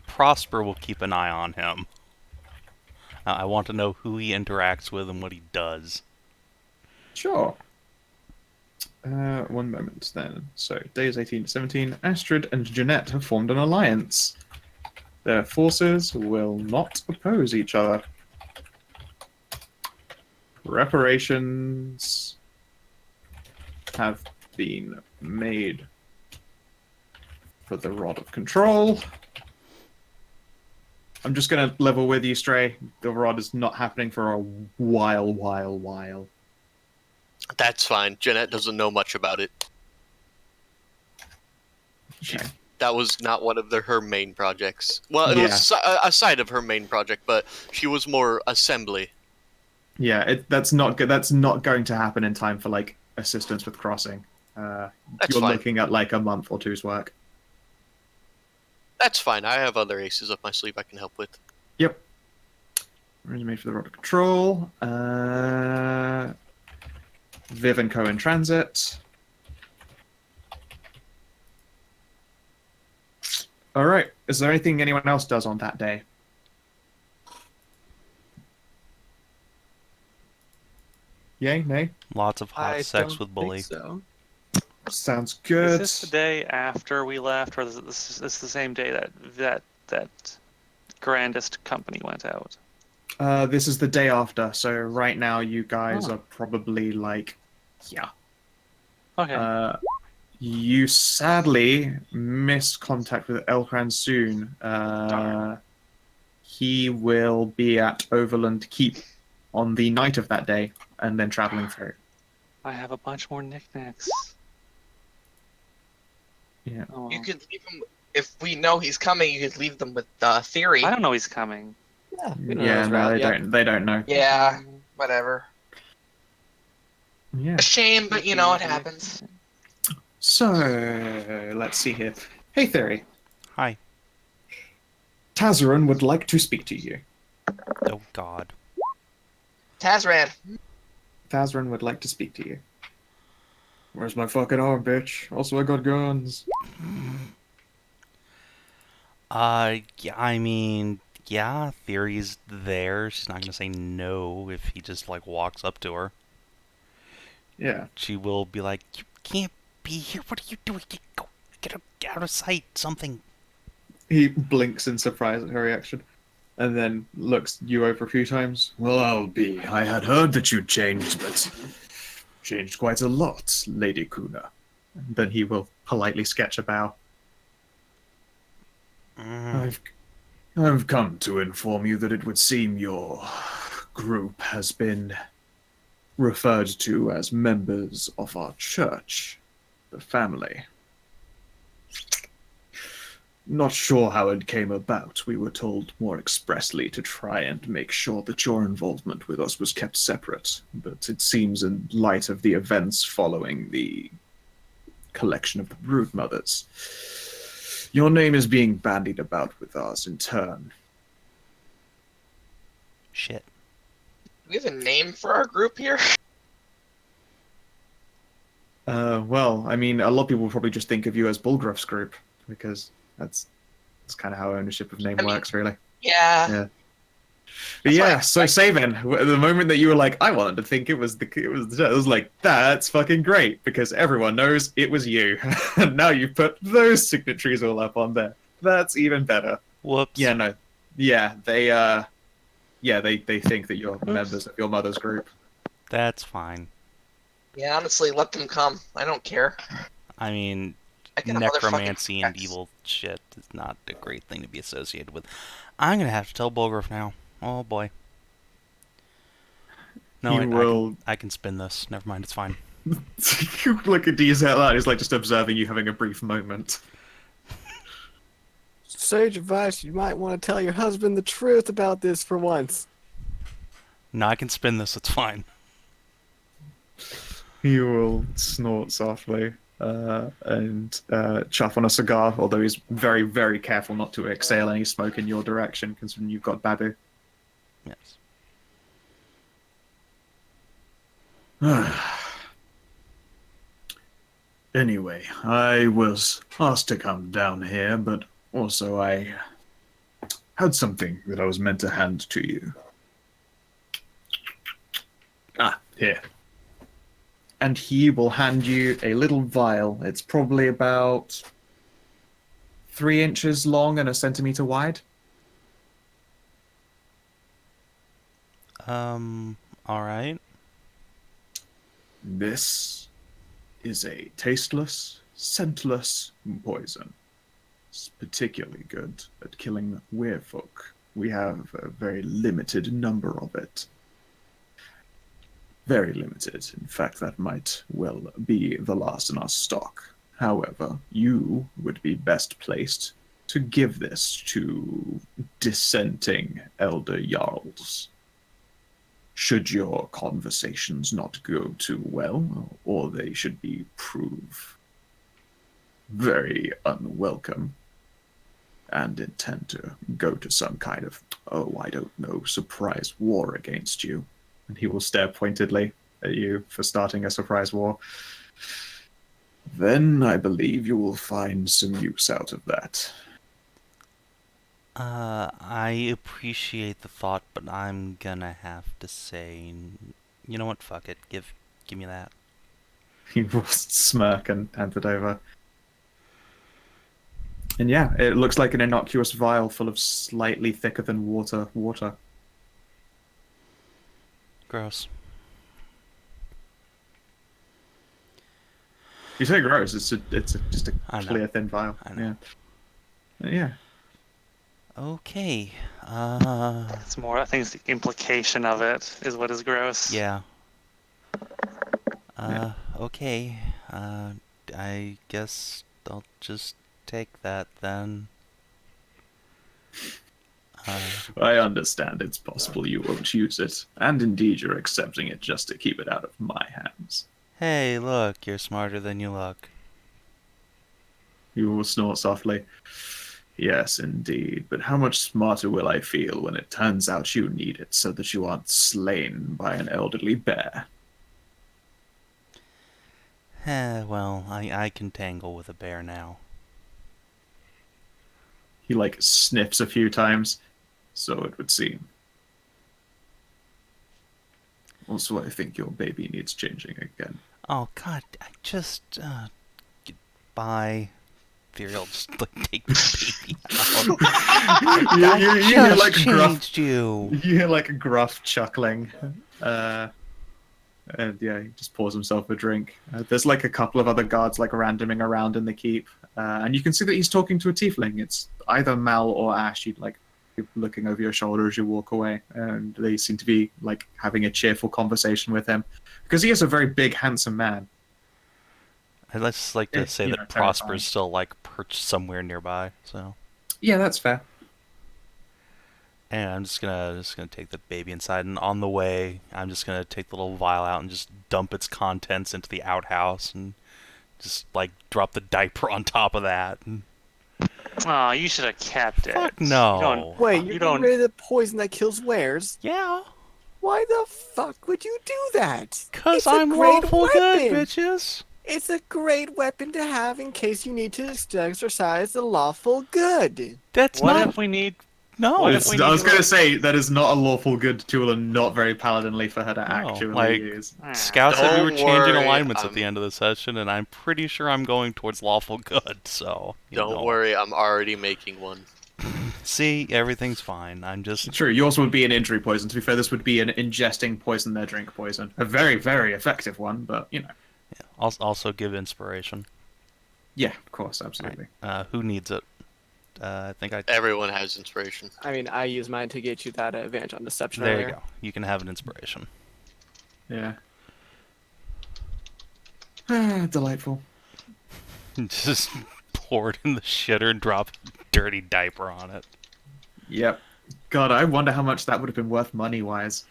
Prosper will keep an eye on him. I want to know who he interacts with and what he does. Sure. 1 moment then. So, days 18 to 17, Astrid and Jeanette have formed an alliance. Their forces will not oppose each other. Reparations have been made for the Rod of Control. I'm just going to level with you, Stray. The Rod is not happening for a while. That's fine. Jeanette doesn't know much about it. Okay. That was not one of her main projects. Well, it was a side of her main project, but she was more assembly. Yeah, that's not good. That's not going to happen in time for like assistance with crossing. That's You're fine. looking at like a month or two's work. That's fine. I have other aces up my sleeve I can help with. Yep. Resume for the Rod of Control. Viv and Co in transit. All right. Is there anything anyone else does on that day? Yay? Nay? Lots of hot I sex don't with Bully. think so. Sounds good. Is this the day after we left, or is this the same day that grandest company went out? This is the day after. So right now you guys Oh. are probably like, yeah. Okay. You sadly missed contact with Elkran soon. He will be at Overland Keep on the night of that day, and then traveling through. I have a bunch more knickknacks. Yeah. Oh, well. You could leave him if we know he's coming. You could leave them with Thyri. I don't know he's coming. Yeah, we don't know Yeah, his no, route they yet. don't. They don't know. Yeah, whatever. Yeah. A shame, but you know it happens. So let's see here. Hey, Thyri. Hi. Tazaran would like to speak to you. Oh, God. Tazran, Tazaran would like to speak to you. Where's my fucking arm, bitch? Also, I got guns. Yeah, I mean, yeah, Theory's there. She's not gonna say no if he just, like, walks up to her. Yeah. She will be like, you can't be here. What are you doing? Get out of sight. Something. He blinks in surprise at her reaction, and then looks you over a few times. Well, I'll be. I had heard that you'd changed, but changed quite a lot, Lady Kunna. And then he will politely sketch a bow. I've come to inform you that it would seem your group has been referred to as members of our church, the family. Not sure how it came about. We were told more expressly to try and make sure that your involvement with us was kept separate, but it seems in light of the events following the collection of the brood mothers, your name is being bandied about with ours in turn. Shit. do we have a name for our group here? Well, I mean, a lot of people will probably just think of you as Bulgruff's group, because that's kind of how ownership of name I mean, works, really. Yeah. Yeah. But That's yeah, why so Savin, the moment that you were like, I wanted to think it was I was like, that's fucking great, because everyone knows it was you. And now you put those signatories all up on there. That's even better. Whoops. Yeah, no. Yeah, they think that you're members of your mother's group. That's fine. Yeah, honestly, let them come. I don't care. I mean, I got a motherfucking necromancy and axe. evil shit is not a great thing to be associated with. I'm gonna have to tell Bulgriff now. Oh boy. No, I can spin this. Never mind, it's fine. You look at D's out loud. He's like just observing you having a brief moment. Sage advice, you might want to tell your husband the truth about this for once. No, I can spin this, it's fine. He will snort softly and chuff on a cigar, although he's very, very careful not to exhale any smoke in your direction, considering you've got Babu. Yes. Anyway, I was asked to come down here, but also I had something that I was meant to hand to you. Here. And he will hand you a little vial. It's probably about 3 inches long and a centimeter wide. Alright. This is a tasteless, scentless poison. It's particularly good at killing werefolk. We have a very limited number of it. Very limited. In fact, that might well be the last in our stock. However, you would be best placed to give this to dissenting elder jarls. Should your conversations not go too well, or they should prove very unwelcome, and intend to go to some kind of, I don't know, surprise war against you. And he will stare pointedly at you for starting a surprise war. Then I believe you will find some use out of that. I appreciate the thought, but I'm gonna have to say, you know what? Fuck it. Give me that. He will smirk and hand it over. And yeah, it looks like an innocuous vial full of slightly thicker than water. Gross. You say gross? It's just a I know. clear thin vial. I know. Yeah. Okay. It's more, I think it's the implication of it is what is gross. Yeah. Okay. I guess I'll just take that then. I understand it's possible you won't use it, and indeed you're accepting it just to keep it out of my hands. Hey, look, you're smarter than you look. You will snort softly. Yes, indeed, but how much smarter will I feel when it turns out you need it so that you aren't slain by an elderly bear? Well, I can tangle with a bear now. He, sniffs a few times, so it would seem. Also, I think your baby needs changing again. Oh, God, I just, goodbye. Thyri will just, take the baby out. You I hear, just gruff, changed you. you hear, a gruff chuckling. And yeah, he just pours himself a drink. There's a couple of other guards randoming around in the keep, and you can see that he's talking to a tiefling. It's either Mal or Ash. You're looking over your shoulder as you walk away, and they seem to be having a cheerful conversation with him because he is a very big, handsome man. I'd just like to say that terrifying. Prosper's still perched somewhere nearby. So Yeah, that's fair. and I'm just gonna take the baby inside, and on the way, I'm just gonna take the little vial out and just dump its contents into the outhouse, and just drop the diaper on top of that. And Oh, you should have kept it. fuck no. Wait, You you don't- don't rid of the poison that kills wares? Yeah, Why the fuck would you do that? 'cause It's a I'm great lawful good, weapon. bitches. It's a great weapon to have in case you need to exercise the lawful good. That's What not if we need? no. what if we I was need going to say that is not a lawful good tool and not very paladinly for her to No, actually use. Scouts said we were Don't changing worry, alignments at the end of the session, and I'm pretty sure I'm going towards lawful good. So Don't worry, I'm already making one. See, everything's fine. I'm just True, yours would be an injury poison. To be fair, this would be an ingesting poison their drink poison. A very, very effective one, but, also give inspiration. Yeah, of course, absolutely. Who needs it? I think I. Everyone has inspiration. I mean, I use mine to get you that advantage on deception There earlier. you go. You can have an inspiration. Yeah. Delightful. Just pour it in the shitter and drop a dirty diaper on it. Yep. God, I wonder how much that would have been worth money-wise.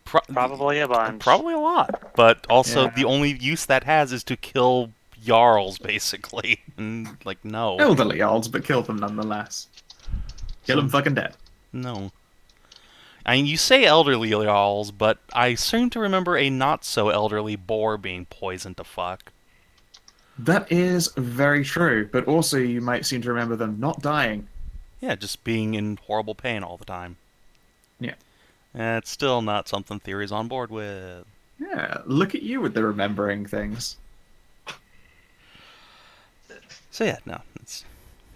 Probably a bunch. Probably a lot. But also, Yeah. the only use that has is to kill Jarls, basically. And, no. Elderly olds, but kill them nonetheless. Kill them fucking dead. No. I mean, you say elderly Jarls, but I seem to remember a not-so-elderly boar being poisoned to fuck. That is very true, but also you might seem to remember them not dying. Yeah, just being in horrible pain all the time. Yeah. It's still not something Thyri's on board with. Yeah, look at you with the remembering things. So yeah, no, it's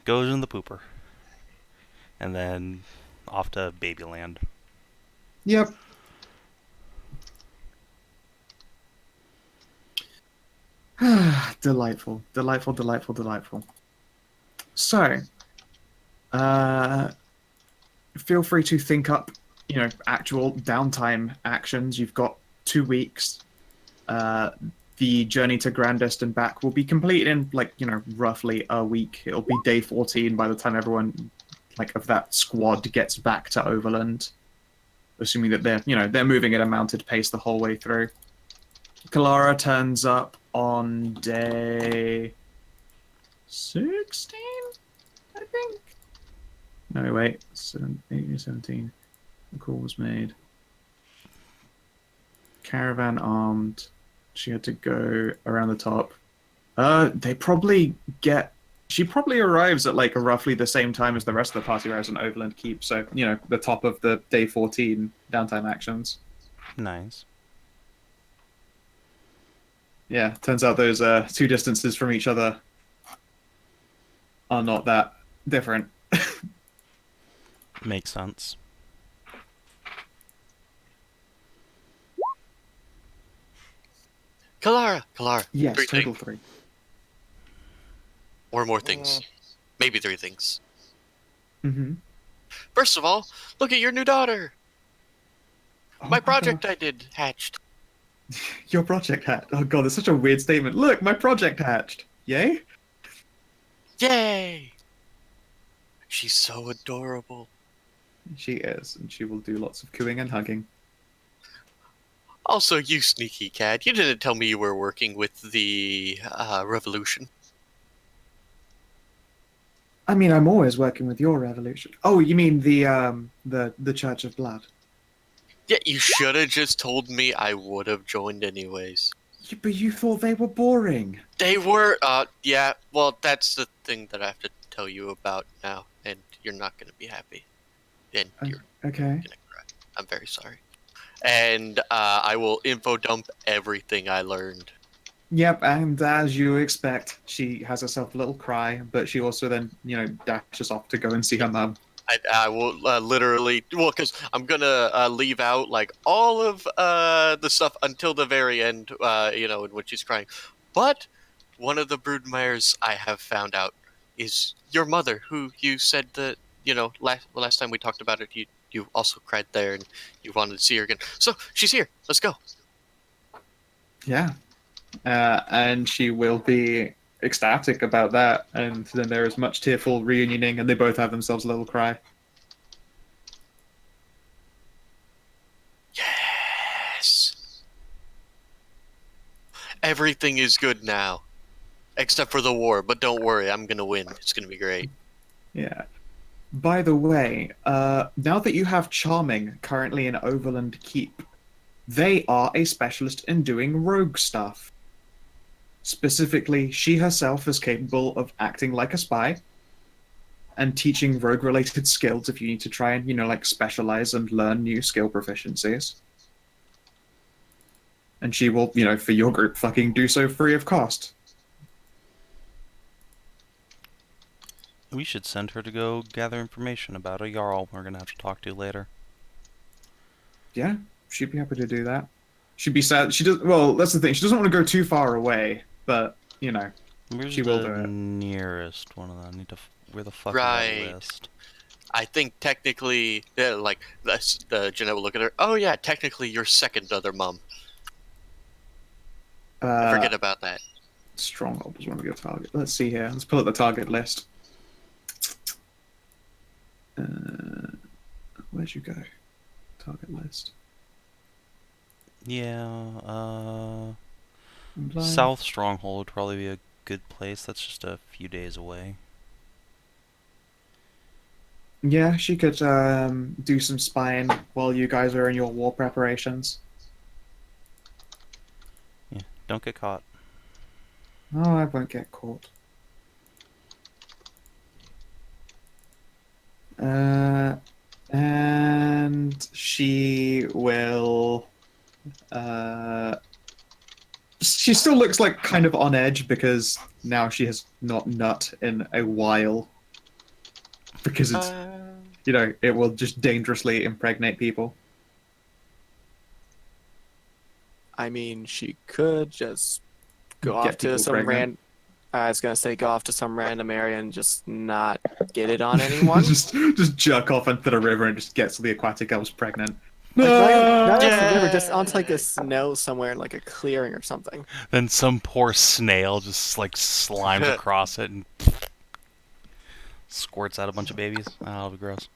goes in the pooper, and then off to Babyland. Yep. Delightful, delightful, delightful, delightful. So, feel free to think up, actual downtime actions. You've got 2 weeks. The journey to Grandest and back will be complete in, roughly a week. It'll be day 14 by the time everyone, of that squad gets back to Overland. Assuming that they're moving at a mounted pace the whole way through. Kalara turns up on day 16, I think. No, wait, 17. The call was made. Caravan armed. She had to go around the top. They probably get. She probably arrives at roughly the same time as the rest of the party arrives in Overland Keep. So the top of the day 14 downtime actions. Nice. Yeah, turns out those two distances from each other are not that different. Makes sense. Kalara. Yes, Three total things. 3. Or more things. Maybe 3 things. Mm-hmm. First of all, look at your new daughter. Oh my project God. I did hatched. Your project hatched. Oh God, that's such a weird statement. Look, my project hatched. Yay? Yay! She's so adorable. She is, and she will do lots of cooing and hugging. Also, you sneaky cat, you didn't tell me you were working with the revolution. I mean, I'm always working with your revolution. Oh, you mean the Church of Blood? Yeah, you should have just told me. I would have joined anyways. Yeah, but you thought they were boring. They were, yeah, well, that's the thing that I have to tell you about now, and you're not going to be happy. And you're Okay. going to cry. I'm very sorry. And I will info dump everything I learned. Yep, and as you expect, she has herself a little cry, but she also then, dashes off to go and see her mum. I will literally, well, because I'm gonna leave out all of the stuff until the very end, in which she's crying. But one of the broodmares I have found out is your mother, who you said that last time we talked about it, you also cried there and you wanted to see her again. So she's here. Let's go. Yeah, and she will be ecstatic about that, and then there is much tearful reunioning, and they both have themselves a little cry. Yes. Everything is good now, except for the war. But don't worry, I'm gonna win. It's gonna be great. Yeah. By the way, now that you have Charming currently in Overland Keep, they are a specialist in doing rogue stuff. Specifically, she herself is capable of acting like a spy and teaching rogue-related skills if you need to try and, specialize and learn new skill proficiencies. And she will, for your group, fucking do so free of cost. We should send her to go gather information about a Jarl we're gonna have to talk to later. Yeah, she'd be happy to do that. She'd be sad. She does. Well, that's the thing. She doesn't want to go too far away, but Where's she will the do it. nearest one of them? Where the fuck is Right. that list? I think technically, the Jeanette will look at her. Oh yeah, technically your second other mom. Forget about that. Stronghold was one of your target. Let's see here. Let's pull up the target list. Where'd you go? Target list. Yeah, Blind. South Stronghold would probably be a good place. That's just a few days away. Yeah, she could do some spying while you guys are in your war preparations. Yeah, don't get caught. Oh, I won't get caught. And she will She still looks like kind of on edge because now she has not nut in a while. Because it's, it will just dangerously impregnate people. I mean, she could just go Get off to people some pregnant. I was gonna say go off to some random area and just not get it on anyone. just jerk off into the river and just gets the aquatic elves pregnant. Like, not Yeah. the river, just onto like the snow somewhere in like a clearing or something. Then some poor snail just like slimes across it and squirts out a bunch of babies. Oh, that'll be gross.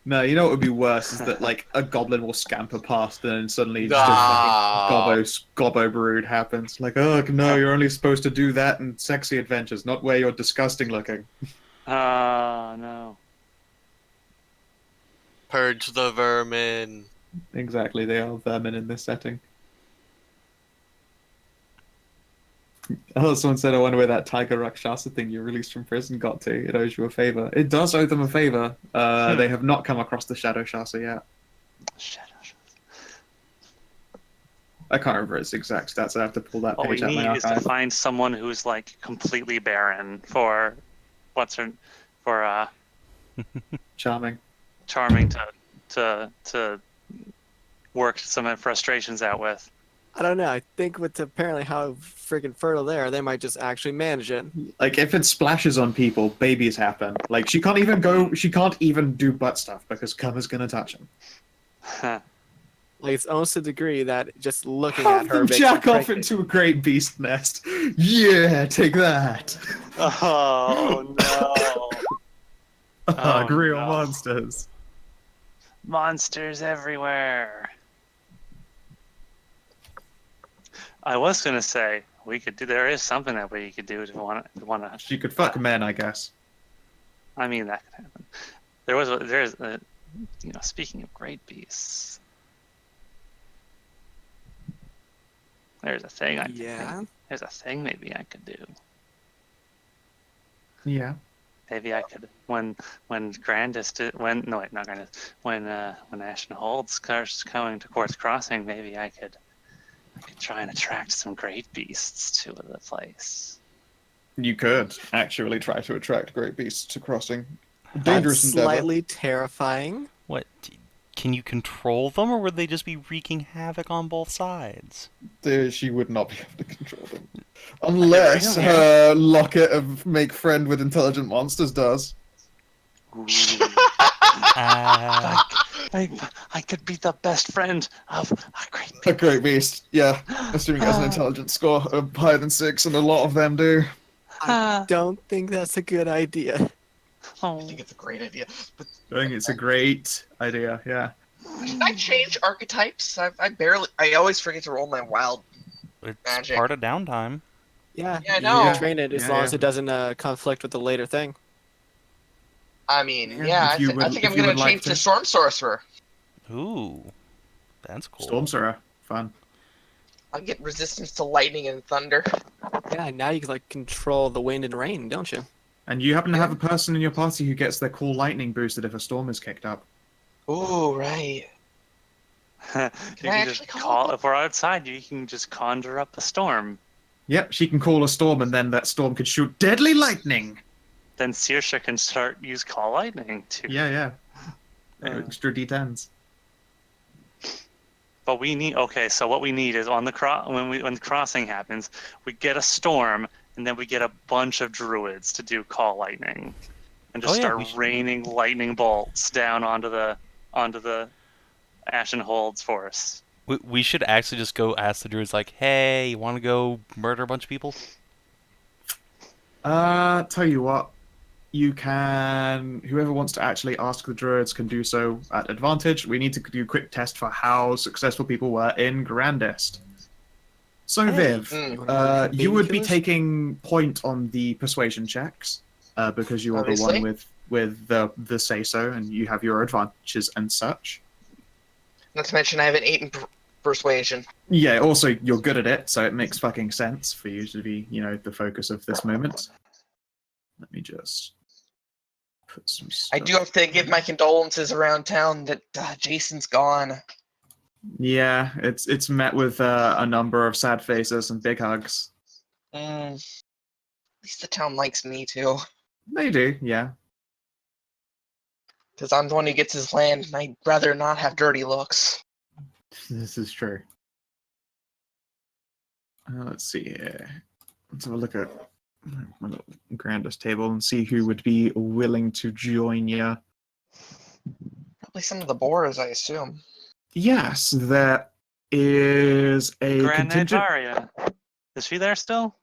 No, you know what would be worse is that like a goblin will scamper past and then suddenly just a fucking gobbo brood happens. Like, oh no, you're only supposed to do that in sexy adventures, not where you're disgusting looking. Oh, no. Purge the vermin. Exactly, they are vermin in this setting. Oh, someone said, I wonder where that Tiger Rakshasa thing you released from prison got to. It owes you a favor. It does owe them a favor. They have not come across the Shadow Shasa yet. Shadow. I can't remember its exact stats. I have to pull that What we page out of my need is to archive. find someone who's like completely barren for Charming. charming to work some frustrations out with. I don't know. I think with apparently how freaking fertile they are, they might just actually manage it. Like, if it splashes on people, babies happen. Like, she can't even do butt stuff because Kunna's gonna touch him. Like it's almost a degree that just looking Have at her them makes jack her off pregnant. into a great beast nest. Yeah, take that. Oh no! Real no. monsters. Monsters everywhere. I was gonna say we could do. There is something that we could do if we want to. She could fuck men, I guess. I mean, that could happen. There's a, speaking of great beasts, there's a thing I could think. There's a thing maybe I could do. Yeah. Maybe I could when Grandest when no wait not Grandest when Ashen Hold starts going to Quartz Crossing, maybe I could try and attract some great beasts to the place. You could actually try to attract great beasts to crossing. That's Dangerous endeavor. slightly terrifying. What? Can you control them, or would they just be wreaking havoc on both sides? She would not be able to control them. Unless her locket of make friend with intelligent monsters does. I could be the best friend of a great beast. A great beast, yeah. Assuming it has an intelligence score of higher than 6, and a lot of them do. I don't think that's a good idea. I think it's a great idea. But I think it's a great idea, yeah. can I change archetypes? I always forget to roll my wild. It's Magic. part of downtime. Yeah, Yeah, I you know. can train it as long as yeah. it doesn't conflict with the later thing. I mean, Yeah, I if you think would- I'm if you gonna would like change to. to Storm Sorcerer. Ooh, that's cool. Storm Sorcerer, fun. I'll get resistance to lightning and thunder. Yeah, now you can like control the wind and rain, don't you? And you happen to have a person in your party who gets their cool lightning boosted if a storm is kicked up. Ooh, right. You can just actually call if we're outside, you can just conjure up a storm. Yep, she can call a storm, and then that storm could shoot deadly lightning. Then Saoirse can use call lightning too. Yeah. Extra D10s. But we need so what we need is on the when the crossing happens, we get a storm, and then we get a bunch of druids to do call lightning, and just start raining lightning bolts down onto the Ashen Hold's force. We should actually just go ask the druids, like, hey, you want to go murder a bunch of people? Tell you what, you can. Whoever wants to actually ask the druids can do so at advantage. We need to do a quick test for how successful people were in Grandest. So, Viv, you would be taking point on the persuasion checks because you are Obviously. the one with the say so, and you have your advantages and such. Not to mention I have an 8 in persuasion. Yeah, also, you're good at it, so it makes fucking sense for you to be, the focus of this moment. Let me just put some stuff. I do have to give my condolences around town that Jason's gone. Yeah, it's met with a number of sad faces and big hugs. At least the town likes me too, They do, yeah. because I'm the one who gets his land, and I'd rather not have dirty looks. This is true. Let's see here. Let's have a look at my little grandest table and see who would be willing to join you. Probably some of the boars, I assume. Yes, there is a Grand Knight contingent. Varia. Is she there still?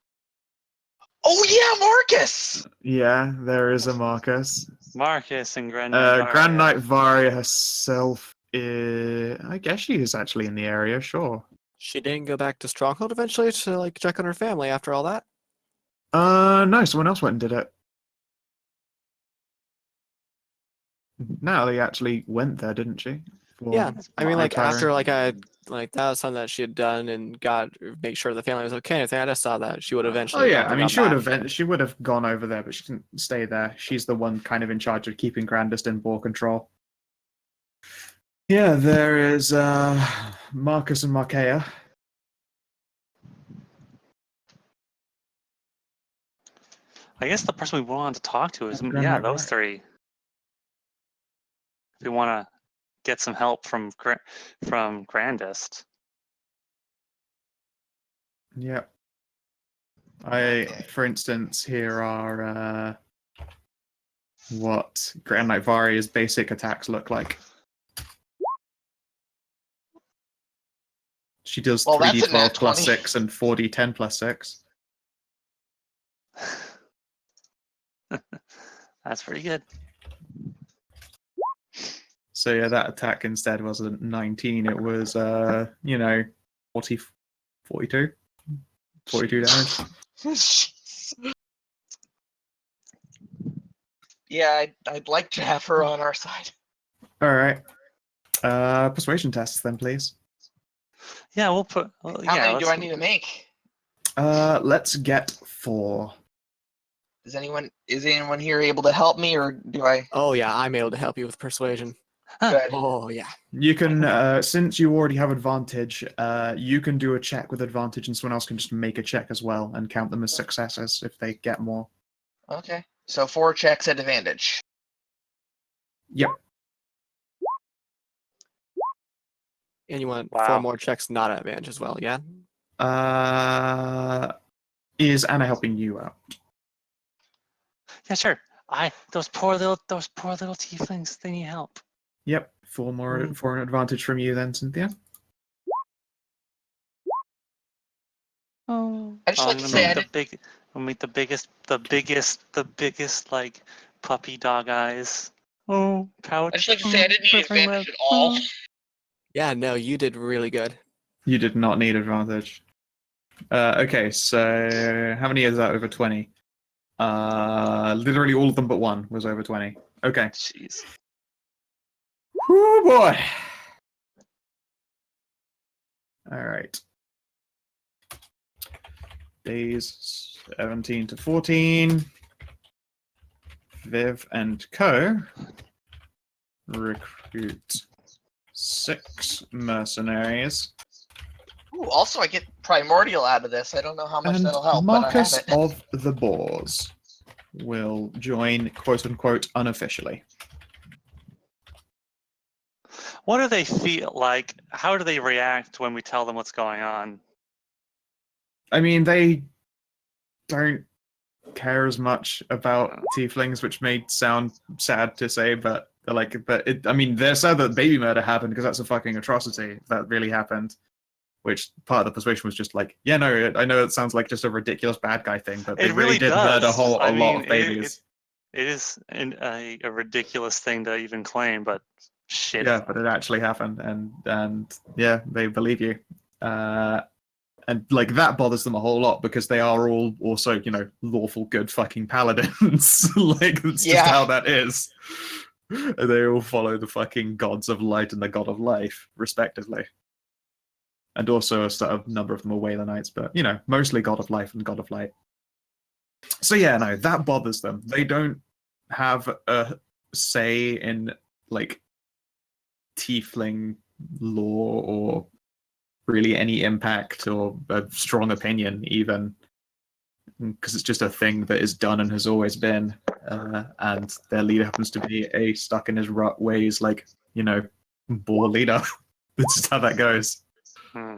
Oh yeah, Marcus! Yeah, there is a Marcus. Marcus and Grand Knight Varia. Grand Knight Varia herself is, I guess she is actually in the area, sure. She didn't go back to Stronghold eventually to like check on her family after all that. No, someone else went and did it. Natalie actually went there, didn't she? Yeah, I mean, like retiring. after like that was something that she had done and got make sure the family was okay. I think I just saw that she would Oh eventually. yeah, like, I mean, gone she would have gone over there, but she didn't stay there. She's the one kind of in charge of keeping Grandest in ball control. Yeah, there is Marcus and Markea. I guess the person we want to talk to is Grand Knight those Varia. three. If we want to get some help from Grandest. Yep. Okay. For instance, here are what Grand Knight Varia's basic attacks look like. She does Well, that's a 3d12 nat plus 20. 6 and 4d10 plus 6. That's pretty good. So yeah, that attack instead wasn't 19, it was 42 damage. Yeah, I'd like to have her on our side. Alright. Persuasion tests then, please. Yeah, we'll put. How many do I need to make? Let's get 4. Is anyone here able to help me, or do I? Oh yeah, I'm able to help you with persuasion. Good. Oh yeah. You can, since you already have advantage, you can do a check with advantage, and someone else can just make a check as well and count them as successes if they get more. Okay. So 4 checks at advantage. Yep. And you want Wow. 4 more checks not at advantage as well, yeah? Is Anna helping you out? Yeah, sure. Those poor little tieflings. They need help. Yep. 4 more for an advantage from you then, Cynthia. Oh. I just like to say I didn't. We'll meet the biggest like puppy dog eyes. Oh, pouch. I just like to say I didn't need quivering advantage lip. at all. Yeah, no, you did really good. You did not need advantage. Okay, so how many is that over 20? Literally all of them but one was over 20. Okay. Jeez. Oh boy. Alright. Days 17 to 14. Viv and Co. Recruit 6 mercenaries. Ooh, also, I get primordial out of this. I don't know how much And that'll help, Marcus but I have it. of the Boars will join, quote unquote, unofficially. What do they feel like? How do they react when we tell them what's going on? I mean, they don't care as much about tieflings, which may sound sad to say, but they're like, they're sad that baby murder happened because that's a fucking atrocity that really happened. Which part of the persuasion was just like, yeah, no, I know it sounds like just a ridiculous bad guy thing, but they It really did does. murder a lot of babies. It is a ridiculous thing to even claim, but shit. Yeah, but it actually happened, and yeah, they believe you. And like that bothers them a whole lot because they are all also, lawful good fucking paladins. Like that's just how that is. They all follow the fucking gods of light and the god of life, respectively. And also a sort of number of them are Wailer Knights, but mostly god of life and god of light. So yeah, no, that bothers them. They don't have a say in like tiefling lore or really any impact or a strong opinion, even, because it's just a thing that is done and has always been. And their leader happens to be a stuck in his rut ways, like, boar leader. That's just how that goes. Hmm.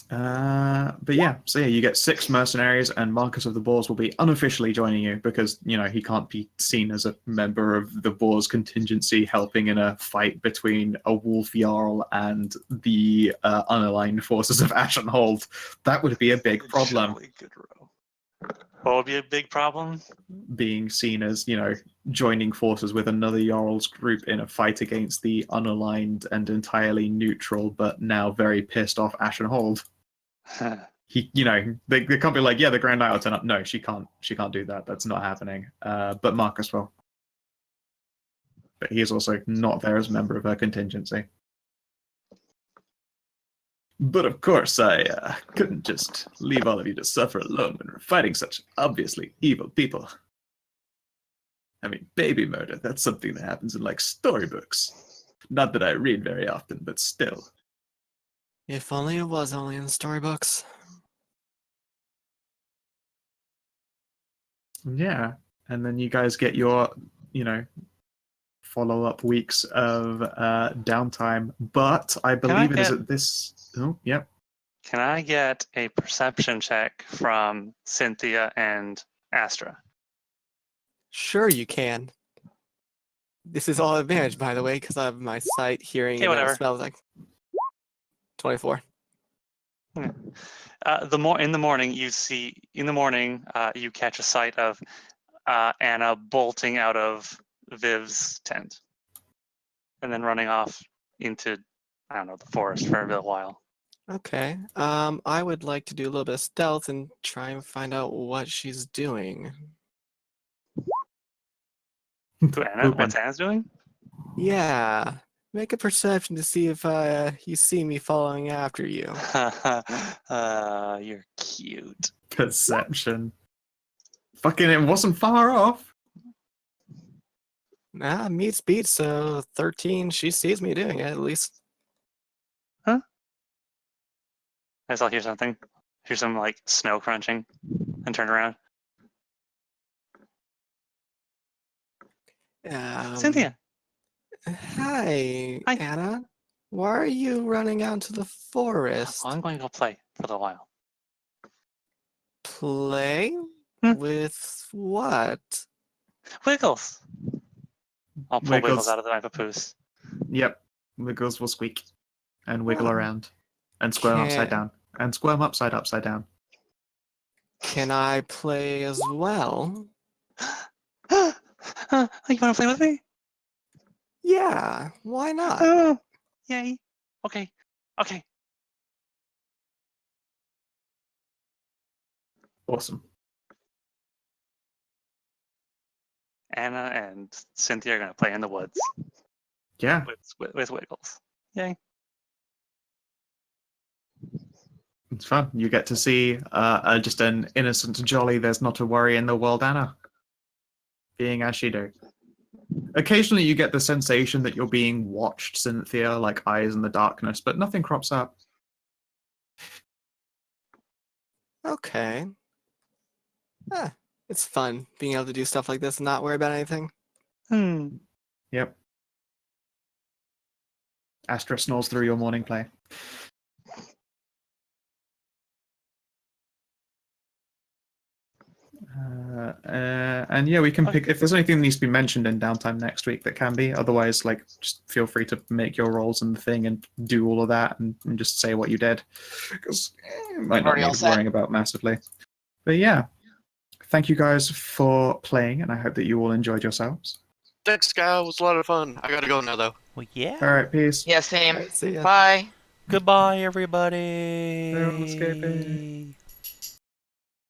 But yeah, so yeah, you get 6 mercenaries, and Marcus of the Boars will be unofficially joining you because, he can't be seen as a member of the Boars contingency helping in a fight between a wolf jarl and the unaligned forces of Ashenhold. That would be a big problem. Jolly good row. What would be a big problem? Being seen as, joining forces with another jarl's group in a fight against the unaligned and entirely neutral, but now very pissed off Ashenhold. They can't be like, yeah, the Grand Knight will turn up. No, she can't do that. That's not happening. But Marcus will. But he is also not there as a member of her contingency. But of course, I couldn't just leave all of you to suffer alone when we're fighting such obviously evil people. I mean, baby murder, that's something that happens in, like, storybooks. Not that I read very often, but still. If only it was only in storybooks. Yeah. And then you guys get your, follow-up weeks of downtime. But I believe it is at this... Oh, yep. Can I get a perception check from Cynthia and Astra? Sure, you can. This is all advantage, by the way, because I have my sight, hearing, Okay, and whatever. smells like 24. In the morning, you catch a sight of Anna bolting out of Viv's tent, and then running off into, I don't know, the forest for a little while. Okay. I would like to do a little bit of stealth and try and find out what she's doing. What's Anna's doing? Yeah. Make a perception to see if you see me following after you. You're cute. Perception. Fucking, it wasn't far off. Nah, meets beats, so 13, she sees me doing it, at least. I guess I'll hear something. Hear some, like, snow crunching, and turn around. Cynthia! Hi, Hi. Anna. Why are you running out to the forest? I'm going to go play for a little while. Play? Hmm. With what? Wiggles! I'll pull Wiggles Wiggles. out of my papoose. Yep. Wiggles will squeak and wiggle Oh. around and squirm upside Can- down and squirm upside down. Can I play as well? You want to play with me? Yeah, why not? Oh, yay. Okay. Awesome. Anna and Cynthia are going to play in the woods Yeah. with Wiggles. Yay. It's fun. You get to see just an innocent, jolly, there's not a worry in the world Anna. Being as she do. Occasionally you get the sensation that you're being watched, Cynthia, like eyes in the darkness, but nothing crops up. Okay. It's fun being able to do stuff like this and not worry about anything. Yep. Astra snores through your morning play. And yeah, we can pick if there's anything that needs to be mentioned in downtime next week that can be. Otherwise, like, just feel free to make your rolls in the thing and do all of that and just say what you did, because it might not Already all need set. worrying about massively. But yeah, thank you guys for playing, and I hope that you all enjoyed yourselves. Thanks, Kyle. It was a lot of fun. I gotta go now, though. Well, yeah. All right, peace. Yeah, same. Alright, see ya. Bye. Goodbye, everybody. Everyone escaping.